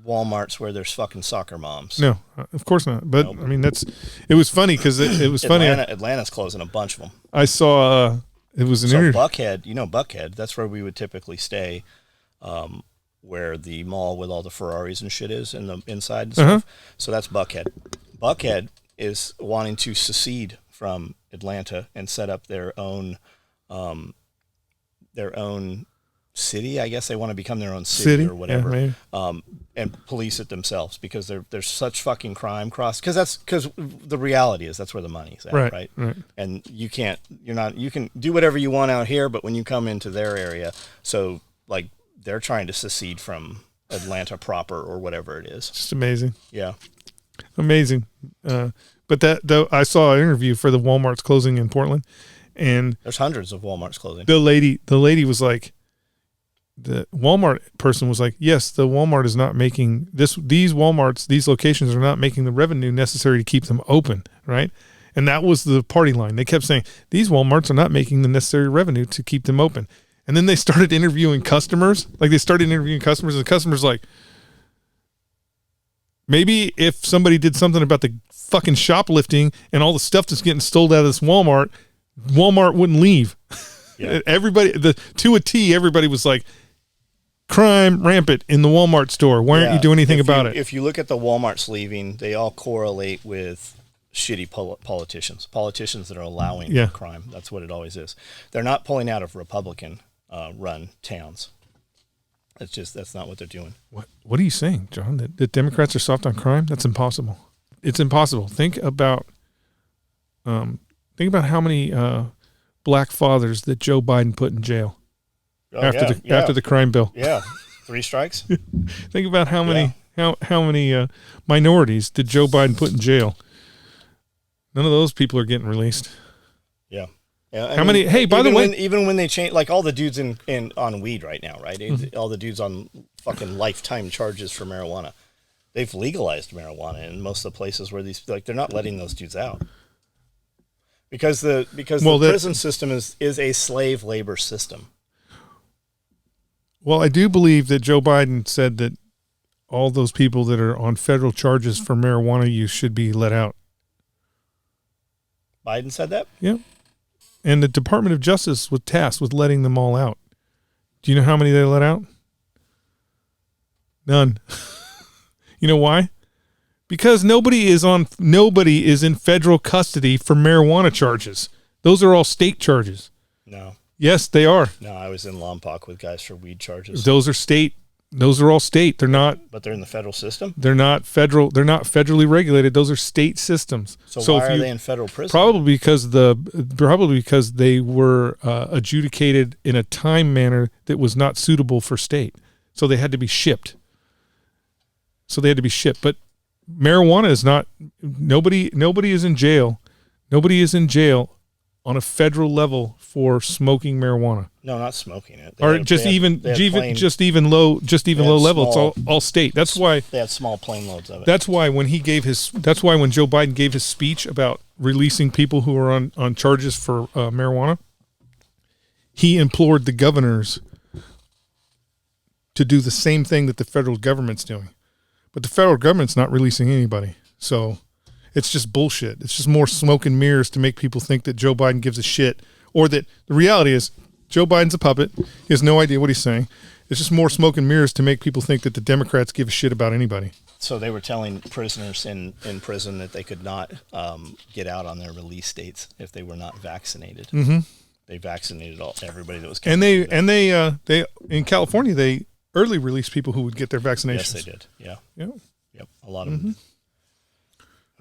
[SPEAKER 3] Walmarts where there's fucking soccer moms.
[SPEAKER 1] No, of course not. But I mean, it was funny because it was funny.
[SPEAKER 3] Atlanta's closing a bunch of them.
[SPEAKER 1] I saw it was an interview.
[SPEAKER 3] Buckhead, that's where we would typically stay, where the mall with all the Ferraris and shit is in the inside and stuff. So that's Buckhead. Buckhead is wanting to secede from Atlanta and set up their own city. I guess they want to become their own city or whatever, and police it themselves because there's such fucking crime because the reality is that's where the money's at, right? And you can do whatever you want out here, but when you come into their area, so like they're trying to secede from Atlanta proper or whatever it is.
[SPEAKER 1] Just amazing.
[SPEAKER 3] Yeah.
[SPEAKER 1] Amazing. But though I saw an interview for the Walmart's closing in Portland, and
[SPEAKER 3] there's hundreds of Walmart's closing.
[SPEAKER 1] The lady was like, the Walmart person was like, yes, the Walmart is not making these locations are not making the revenue necessary to keep them open, right? And that was the party line. They kept saying, these Walmarts are not making the necessary revenue to keep them open. And then they started interviewing customers. And the customers like, maybe if somebody did something about the fucking shoplifting and all the stuff that's getting stolen out of this Walmart wouldn't leave. Yeah. Everybody, to a T, everybody was like, crime rampant in the Walmart store. Why aren't you doing anything about it?
[SPEAKER 3] If you look at the Walmarts leaving, they all correlate with shitty politicians that are allowing crime. That's what it always is. They're not pulling out of Republican run towns. That's not what they're doing.
[SPEAKER 1] What are you saying, John? That Democrats are soft on crime? That's impossible. It's impossible. Think about how many black fathers that Joe Biden put in jail after the crime bill.
[SPEAKER 3] Yeah, 3 strikes.
[SPEAKER 1] Think about how many minorities did Joe Biden put in jail. None of those people are getting released.
[SPEAKER 3] Yeah.
[SPEAKER 1] How many? Hey, by the way,
[SPEAKER 3] even when they change, like all the dudes on weed right now, right? Mm-hmm. All the dudes on fucking lifetime charges for marijuana. They've legalized marijuana in most of the places where they're not letting those dudes out. Because the prison system is a slave labor system.
[SPEAKER 1] Well, I do believe that Joe Biden said that all those people that are on federal charges for marijuana use should be let out.
[SPEAKER 3] Biden said that?
[SPEAKER 1] Yeah. And the Department of Justice was tasked with letting them all out. Do you know how many they let out? None. You know why? Because nobody is in federal custody for marijuana charges. Those are all state charges.
[SPEAKER 3] No.
[SPEAKER 1] Yes, they are.
[SPEAKER 3] No, I was in Lompoc with guys for weed charges.
[SPEAKER 1] Those are state. Those are all state. They're not.
[SPEAKER 3] But they're in the federal system?
[SPEAKER 1] They're not federal. They're not federally regulated. Those are state systems.
[SPEAKER 3] So why are they in federal prison?
[SPEAKER 1] Probably because they were adjudicated in a time manner that was not suitable for state. So they had to be shipped. But marijuana is not. Nobody is in jail. Nobody is in jail on a federal level for smoking marijuana.
[SPEAKER 3] No, not smoking it.
[SPEAKER 1] Or just even low level. It's all state. That's why
[SPEAKER 3] they had small plane loads of it.
[SPEAKER 1] That's why when Joe Biden gave his speech about releasing people who are on charges for marijuana, he implored the governors to do the same thing that the federal government's doing. But the federal government's not releasing anybody. So it's just bullshit. It's just more smoke and mirrors to make people think that Joe Biden gives a shit, or that the reality is Joe Biden's a puppet. He has no idea what he's saying. It's just more smoke and mirrors to make people think that the Democrats give a shit about anybody.
[SPEAKER 3] So they were telling prisoners in prison that they could not get out on their release dates if they were not vaccinated.
[SPEAKER 1] Mm-hmm.
[SPEAKER 3] They vaccinated everybody that was
[SPEAKER 1] coming.
[SPEAKER 3] And
[SPEAKER 1] they in California, they early released people who would get their vaccinations.
[SPEAKER 3] Yes, they did. Yeah.
[SPEAKER 1] Yep.
[SPEAKER 3] A lot of them.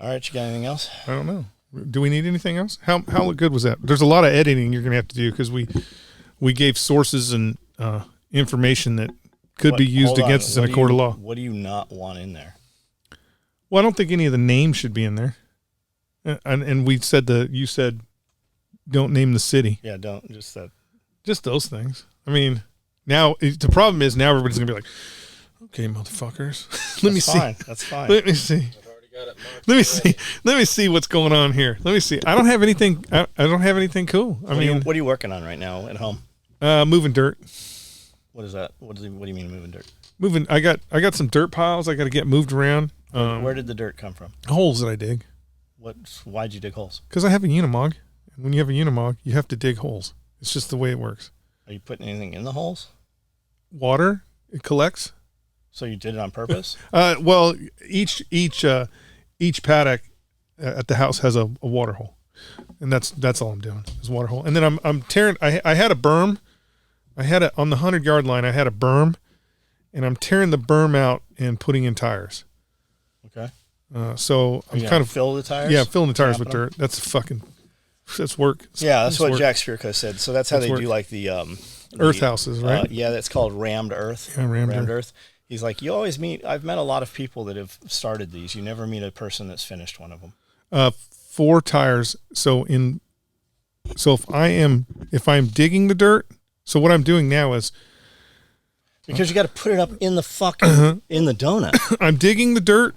[SPEAKER 3] All right, you got anything else?
[SPEAKER 1] I don't know. Do we need anything else? How good was that? There's a lot of editing you're going to have to do because we gave sources and information that could be used against us in a court of law.
[SPEAKER 3] What do you not want in there?
[SPEAKER 1] Well, I don't think any of the names should be in there. And we said you said don't name the city.
[SPEAKER 3] Yeah, don't just that.
[SPEAKER 1] Just those things. I mean, now the problem is now everybody's gonna be like, okay, motherfuckers, let me see.
[SPEAKER 3] That's fine.
[SPEAKER 1] Let me see. Let me see what's going on here. Let me see. I don't have anything. I don't have anything cool.
[SPEAKER 3] What are you working on right now at home?
[SPEAKER 1] Moving dirt.
[SPEAKER 3] What is that? What do you mean moving dirt?
[SPEAKER 1] Moving. I got some dirt piles. I got to get moved around.
[SPEAKER 3] Where did the dirt come from?
[SPEAKER 1] Holes that I dig.
[SPEAKER 3] Why'd you dig holes?
[SPEAKER 1] Because I have a Unimog. And when you have a Unimog, you have to dig holes. It's just the way it works.
[SPEAKER 3] Are you putting anything in the holes?
[SPEAKER 1] Water. It collects.
[SPEAKER 3] So you did it on purpose?
[SPEAKER 1] Well, each paddock at the house has a water hole, and that's all I'm doing is water hole. And then I'm tearing. I had a berm. I had it on the 100-yard line. I had a berm, and I'm tearing the berm out and putting in tires.
[SPEAKER 3] Okay.
[SPEAKER 1] So I'm kind of
[SPEAKER 3] fill the tires.
[SPEAKER 1] Yeah, filling the tires with dirt. That's work.
[SPEAKER 3] That's what Jack Spirko said. So that's how they do like the
[SPEAKER 1] earth houses, right?
[SPEAKER 3] That's called rammed earth.
[SPEAKER 1] Yeah, rammed earth.
[SPEAKER 3] He's like, I've met a lot of people that have started these. You never meet a person that's finished one of them.
[SPEAKER 1] 4 tires. So if I'm digging the dirt, so what I'm doing now is
[SPEAKER 3] because you got to put it up in the fucking in the donut.
[SPEAKER 1] I'm digging the dirt.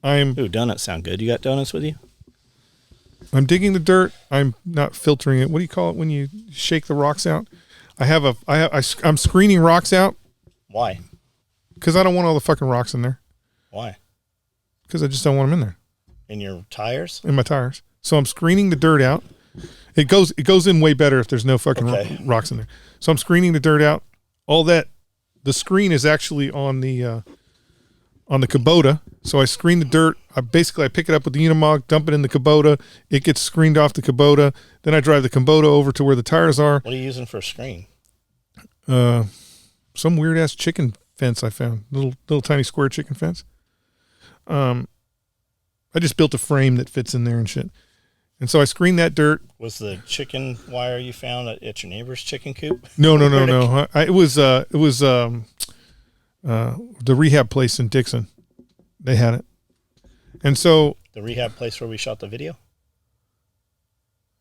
[SPEAKER 3] Ooh, donuts sound good. You got donuts with you?
[SPEAKER 1] I'm digging the dirt. I'm not filtering it. What do you call it when you shake the rocks out? I'm screening rocks out.
[SPEAKER 3] Why?
[SPEAKER 1] Because I don't want all the fucking rocks in there.
[SPEAKER 3] Why?
[SPEAKER 1] Because I just don't want them in there.
[SPEAKER 3] In your tires?
[SPEAKER 1] In my tires. So I'm screening the dirt out. It goes in way better if there's no fucking rocks in there. So I'm screening the dirt out. All that, the screen is actually on the Kubota. So I screen the dirt. I pick it up with the Unimog, dump it in the Kubota. It gets screened off the Kubota. Then I drive the Kubota over to where the tires are.
[SPEAKER 3] What are you using for a screen?
[SPEAKER 1] Some weird ass chicken fence I found. Little tiny square chicken fence. I just built a frame that fits in there and shit. And so I screened that dirt.
[SPEAKER 3] Was the chicken wire you found at your neighbor's chicken coop?
[SPEAKER 1] No. It was the rehab place in Dixon. They had it. And so
[SPEAKER 3] the rehab place where we shot the video?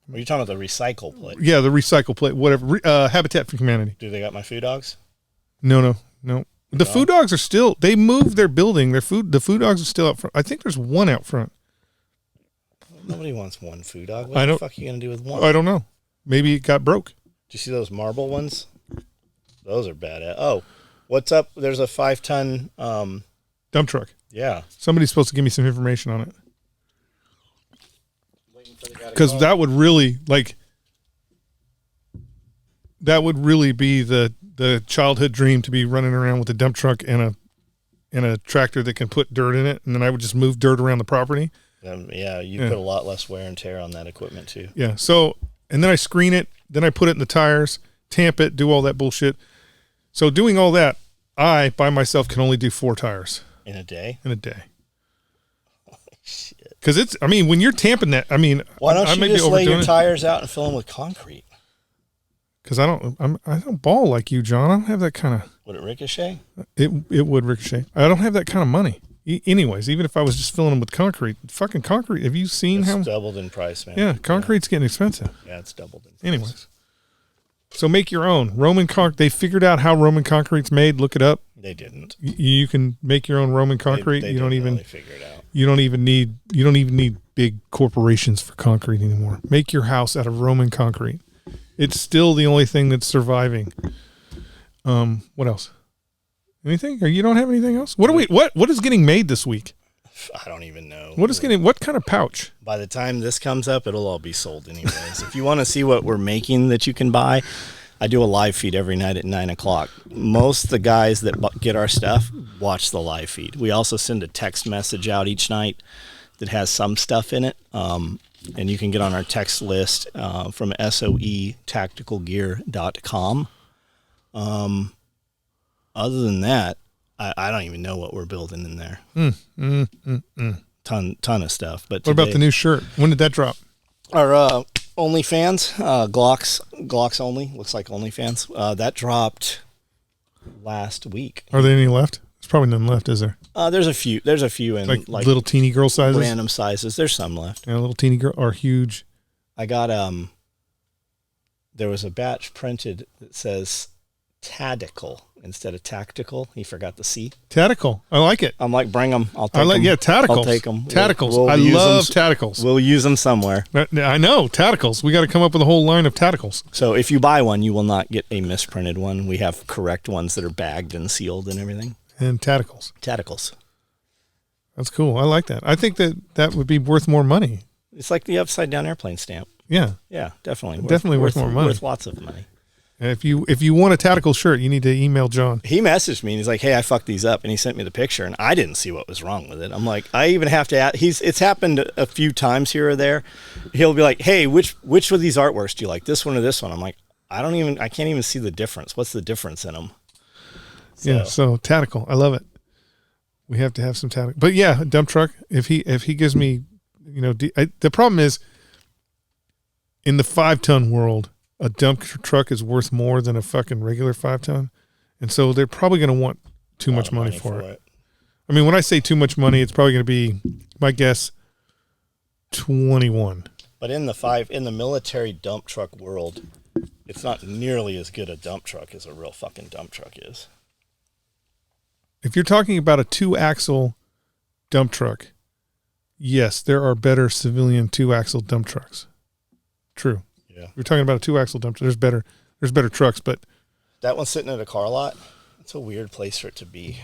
[SPEAKER 3] Or are you talking about the recycle place?
[SPEAKER 1] Yeah, the recycle place, whatever. Habitat for Humanity.
[SPEAKER 3] Do they got my food dogs?
[SPEAKER 1] No. The food dogs are still, they moved their building. The food dogs are still out front. I think there's one out front.
[SPEAKER 3] Nobody wants one food dog. What the fuck are you going to do with one?
[SPEAKER 1] I don't know. Maybe it got broke.
[SPEAKER 3] Do you see those marble ones? Those are badass. Oh, what's up? There's a 5-ton
[SPEAKER 1] dump truck.
[SPEAKER 3] Yeah.
[SPEAKER 1] Somebody's supposed to give me some information on it. Because that would really be the childhood dream, to be running around with a dump truck and a tractor that can put dirt in it, and then I would just move dirt around the property.
[SPEAKER 3] You put a lot less wear and tear on that equipment too.
[SPEAKER 1] Yeah. So, and then I screen it, then I put it in the tires, tamp it, do all that bullshit. So doing all that, I by myself can only do 4 tires
[SPEAKER 3] in a day.
[SPEAKER 1] Holy shit. Because when you're tamping that,
[SPEAKER 3] why don't you just lay your tires out and fill them with concrete?
[SPEAKER 1] Because I don't ball like you, John. I don't have that kind of.
[SPEAKER 3] Would it ricochet?
[SPEAKER 1] It would ricochet. I don't have that kind of money. Anyways, even if I was just filling them with concrete, fucking concrete. Have you seen how
[SPEAKER 3] it's doubled in price, man?
[SPEAKER 1] Yeah, concrete's getting expensive.
[SPEAKER 3] Yeah, it's doubled in price.
[SPEAKER 1] Anyways, so make your own Roman concrete. They figured out how Roman concrete's made. Look it up.
[SPEAKER 3] They didn't.
[SPEAKER 1] You can make your own Roman concrete.
[SPEAKER 3] They
[SPEAKER 1] you don't even
[SPEAKER 3] really figure it out.
[SPEAKER 1] You don't even need big corporations for concrete anymore. Make your house out of Roman concrete. It's still the only thing that's surviving. What else? Anything? Or you don't have anything else? What is getting made this week?
[SPEAKER 3] I don't even know.
[SPEAKER 1] What kind of pouch?
[SPEAKER 3] By the time this comes up, it'll all be sold anyways. If you want to see what we're making that you can buy, I do a live feed every night at 9:00. Most of the guys that get our stuff watch the live feed. We also send a text message out each night that has some stuff in it. and you can get on our text list from soetacticalgear.com. Other than that, I don't even know what we're building in there. Ton of stuff. But
[SPEAKER 1] what about the new shirt? When did that drop?
[SPEAKER 3] Our OnlyFans, Glocks only, looks like OnlyFans. That dropped last week.
[SPEAKER 1] Are there any left? There's probably none left, is there?
[SPEAKER 3] There's a few in
[SPEAKER 1] like little teeny girl sizes,
[SPEAKER 3] random sizes. There's some left.
[SPEAKER 1] Yeah, little teeny girl or huge.
[SPEAKER 3] I got there was a batch printed that says tactical instead of tactical. He forgot the C.
[SPEAKER 1] Tactical. I like it.
[SPEAKER 3] I'm like, bring them. I'll take them.
[SPEAKER 1] Yeah, tacticals.
[SPEAKER 3] I'll take them.
[SPEAKER 1] Tacticals. I love tacticals.
[SPEAKER 3] We'll use them somewhere.
[SPEAKER 1] I know, tacticals. We got to come up with a whole line of tacticals.
[SPEAKER 3] So if you buy one, you will not get a misprinted one. We have correct ones that are bagged and sealed and everything.
[SPEAKER 1] And tacticals.
[SPEAKER 3] Tacticals.
[SPEAKER 1] That's cool. I like that. I think that would be worth more money.
[SPEAKER 3] It's like the upside down airplane stamp.
[SPEAKER 1] Yeah.
[SPEAKER 3] Yeah, definitely.
[SPEAKER 1] Definitely worth more money.
[SPEAKER 3] Worth lots of money.
[SPEAKER 1] And if you want a tactical shirt, you need to email John.
[SPEAKER 3] He messaged me and he's like, "Hey, I fucked these up," and he sent me the picture, and I didn't see what was wrong with it. I'm like, I even have to ask. It's happened a few times here or there. He'll be like, "Hey, which of these artworks do you like? This one or this one?" I'm like, I can't even see the difference. What's the difference in them?
[SPEAKER 1] So tactical. I love it. We have to have some tactical. But yeah, a dump truck. If he gives me, the problem is in the 5-ton world, a dump truck is worth more than a fucking regular 5-ton. And so they're probably going to want too much money for it. I mean, when I say too much money, it's probably going to be, my guess, 21.
[SPEAKER 3] But in the military dump truck world, it's not nearly as good a dump truck as a real fucking dump truck is.
[SPEAKER 1] If you're talking about a 2-axle dump truck, yes, there are better civilian 2-axle dump trucks. True.
[SPEAKER 3] Yeah.
[SPEAKER 1] We're talking about a 2-axle dump truck. There's better trucks, but
[SPEAKER 3] that one's sitting at a car lot. It's a weird place for it to be.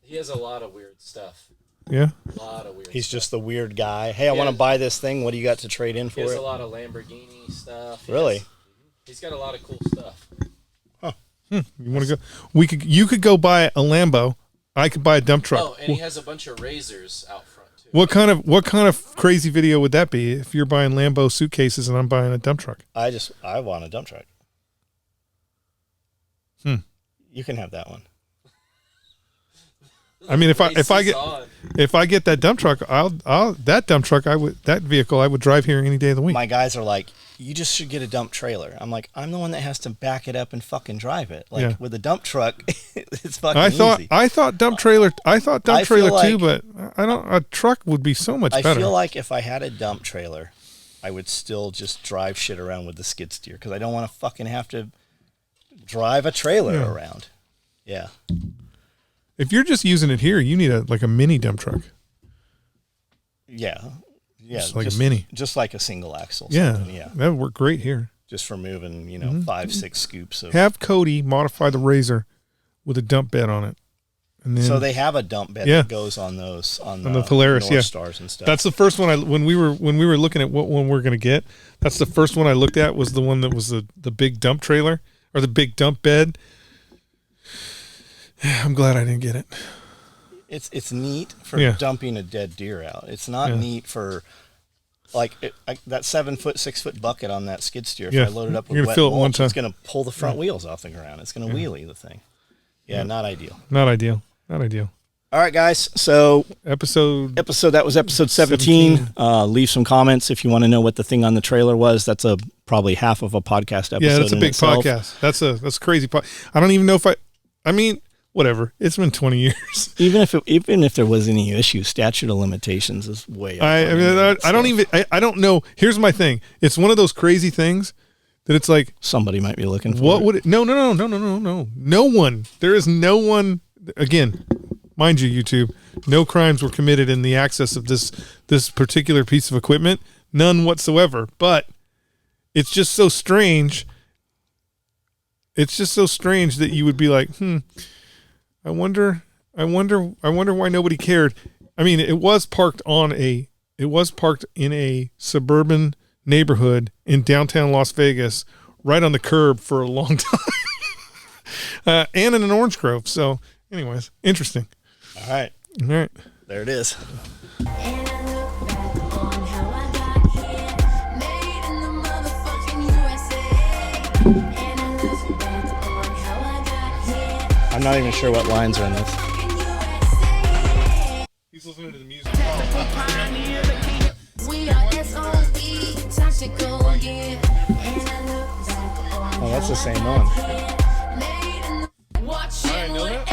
[SPEAKER 5] He has a lot of weird stuff.
[SPEAKER 1] Yeah.
[SPEAKER 5] A lot of weird
[SPEAKER 3] He's
[SPEAKER 5] stuff.
[SPEAKER 3] just the weird guy. Hey, I want to buy this thing. What do you got to trade in for
[SPEAKER 5] He has
[SPEAKER 3] it?
[SPEAKER 5] a lot of Lamborghini stuff.
[SPEAKER 3] Really?
[SPEAKER 5] He's got a lot of cool stuff.
[SPEAKER 1] You want to go? You could go buy a Lambo. I could buy a dump truck.
[SPEAKER 5] Oh, and he has a bunch of razors out front too.
[SPEAKER 1] What kind of crazy video would that be if you're buying Lambo suitcases and I'm buying a dump truck?
[SPEAKER 3] I want a dump truck. You can have that one.
[SPEAKER 1] I mean, if I get that dump truck, that vehicle I would drive here any day of the week.
[SPEAKER 3] My guys are like, you just should get a dump trailer. I'm like, I'm the one that has to back it up and fucking drive it. Like with a dump truck, it's fucking easy.
[SPEAKER 1] I thought dump trailer
[SPEAKER 3] like,
[SPEAKER 1] too, but a truck would be so much better.
[SPEAKER 3] I feel like if I had a dump trailer, I would still just drive shit around with the skid steer because I don't want to fucking have to drive a trailer around. Yeah.
[SPEAKER 1] If you're just using it here, you need a mini dump truck.
[SPEAKER 3] Yeah. Yeah.
[SPEAKER 1] Just like a mini.
[SPEAKER 3] Just like a single axle.
[SPEAKER 1] Yeah.
[SPEAKER 3] Yeah.
[SPEAKER 1] That would work great here.
[SPEAKER 3] Just for moving, 5-6 scoops of.
[SPEAKER 1] Have Cody modify the Razor with a dump bed on it. And then,
[SPEAKER 3] so they have a dump bed that goes on those on the
[SPEAKER 1] Polaris,
[SPEAKER 3] North Stars and stuff.
[SPEAKER 1] That's the first one when we were looking at what one we're going to get. That's the first one I looked at was the one that was the big dump trailer or the big dump bed. I'm glad I didn't get it.
[SPEAKER 3] It's neat for dumping a dead deer out. It's not neat for that 7-foot, 6-foot bucket on that skid steer. If I load it up with wet mulch, it's going to pull the front wheels off the ground. It's going to wheelie the thing. Yeah, not ideal.
[SPEAKER 1] Not ideal. Not ideal.
[SPEAKER 3] All right, guys. So
[SPEAKER 1] episode
[SPEAKER 3] that was episode 17. Leave some comments if you want to know what the thing on the trailer was. That's probably half of a podcast episode.
[SPEAKER 1] Yeah, that's a big
[SPEAKER 3] itself.
[SPEAKER 1] podcast. That's a crazy I don't even know if I mean, whatever. It's been 20 years.
[SPEAKER 3] Even if there was any issue, statute of limitations is way up.
[SPEAKER 1] I don't know. Here's my thing. It's one of those crazy things that it's like
[SPEAKER 3] somebody might be looking for.
[SPEAKER 1] What would it? No. No one. There is no one. Again, mind you, YouTube, no crimes were committed in the access of this particular piece of equipment. None whatsoever. But it's just so strange. It's just so strange that you would be like, I wonder why nobody cared. I mean, it was parked in a suburban neighborhood in downtown Las Vegas, right on the curb for a long time, and in an orange grove. So, anyways, interesting.
[SPEAKER 3] All right.
[SPEAKER 1] There
[SPEAKER 3] it is.
[SPEAKER 2] And I look back on how I got And I look back on how I got here.
[SPEAKER 3] I'm not even sure what lines are in this.
[SPEAKER 2] Fucking USA.
[SPEAKER 1] He's listening to the music.
[SPEAKER 2] We are SOB, tactical gear. And I look back on
[SPEAKER 3] Oh, that's the
[SPEAKER 2] how I
[SPEAKER 3] same
[SPEAKER 2] got
[SPEAKER 3] one.
[SPEAKER 2] here. Made in the- Watching what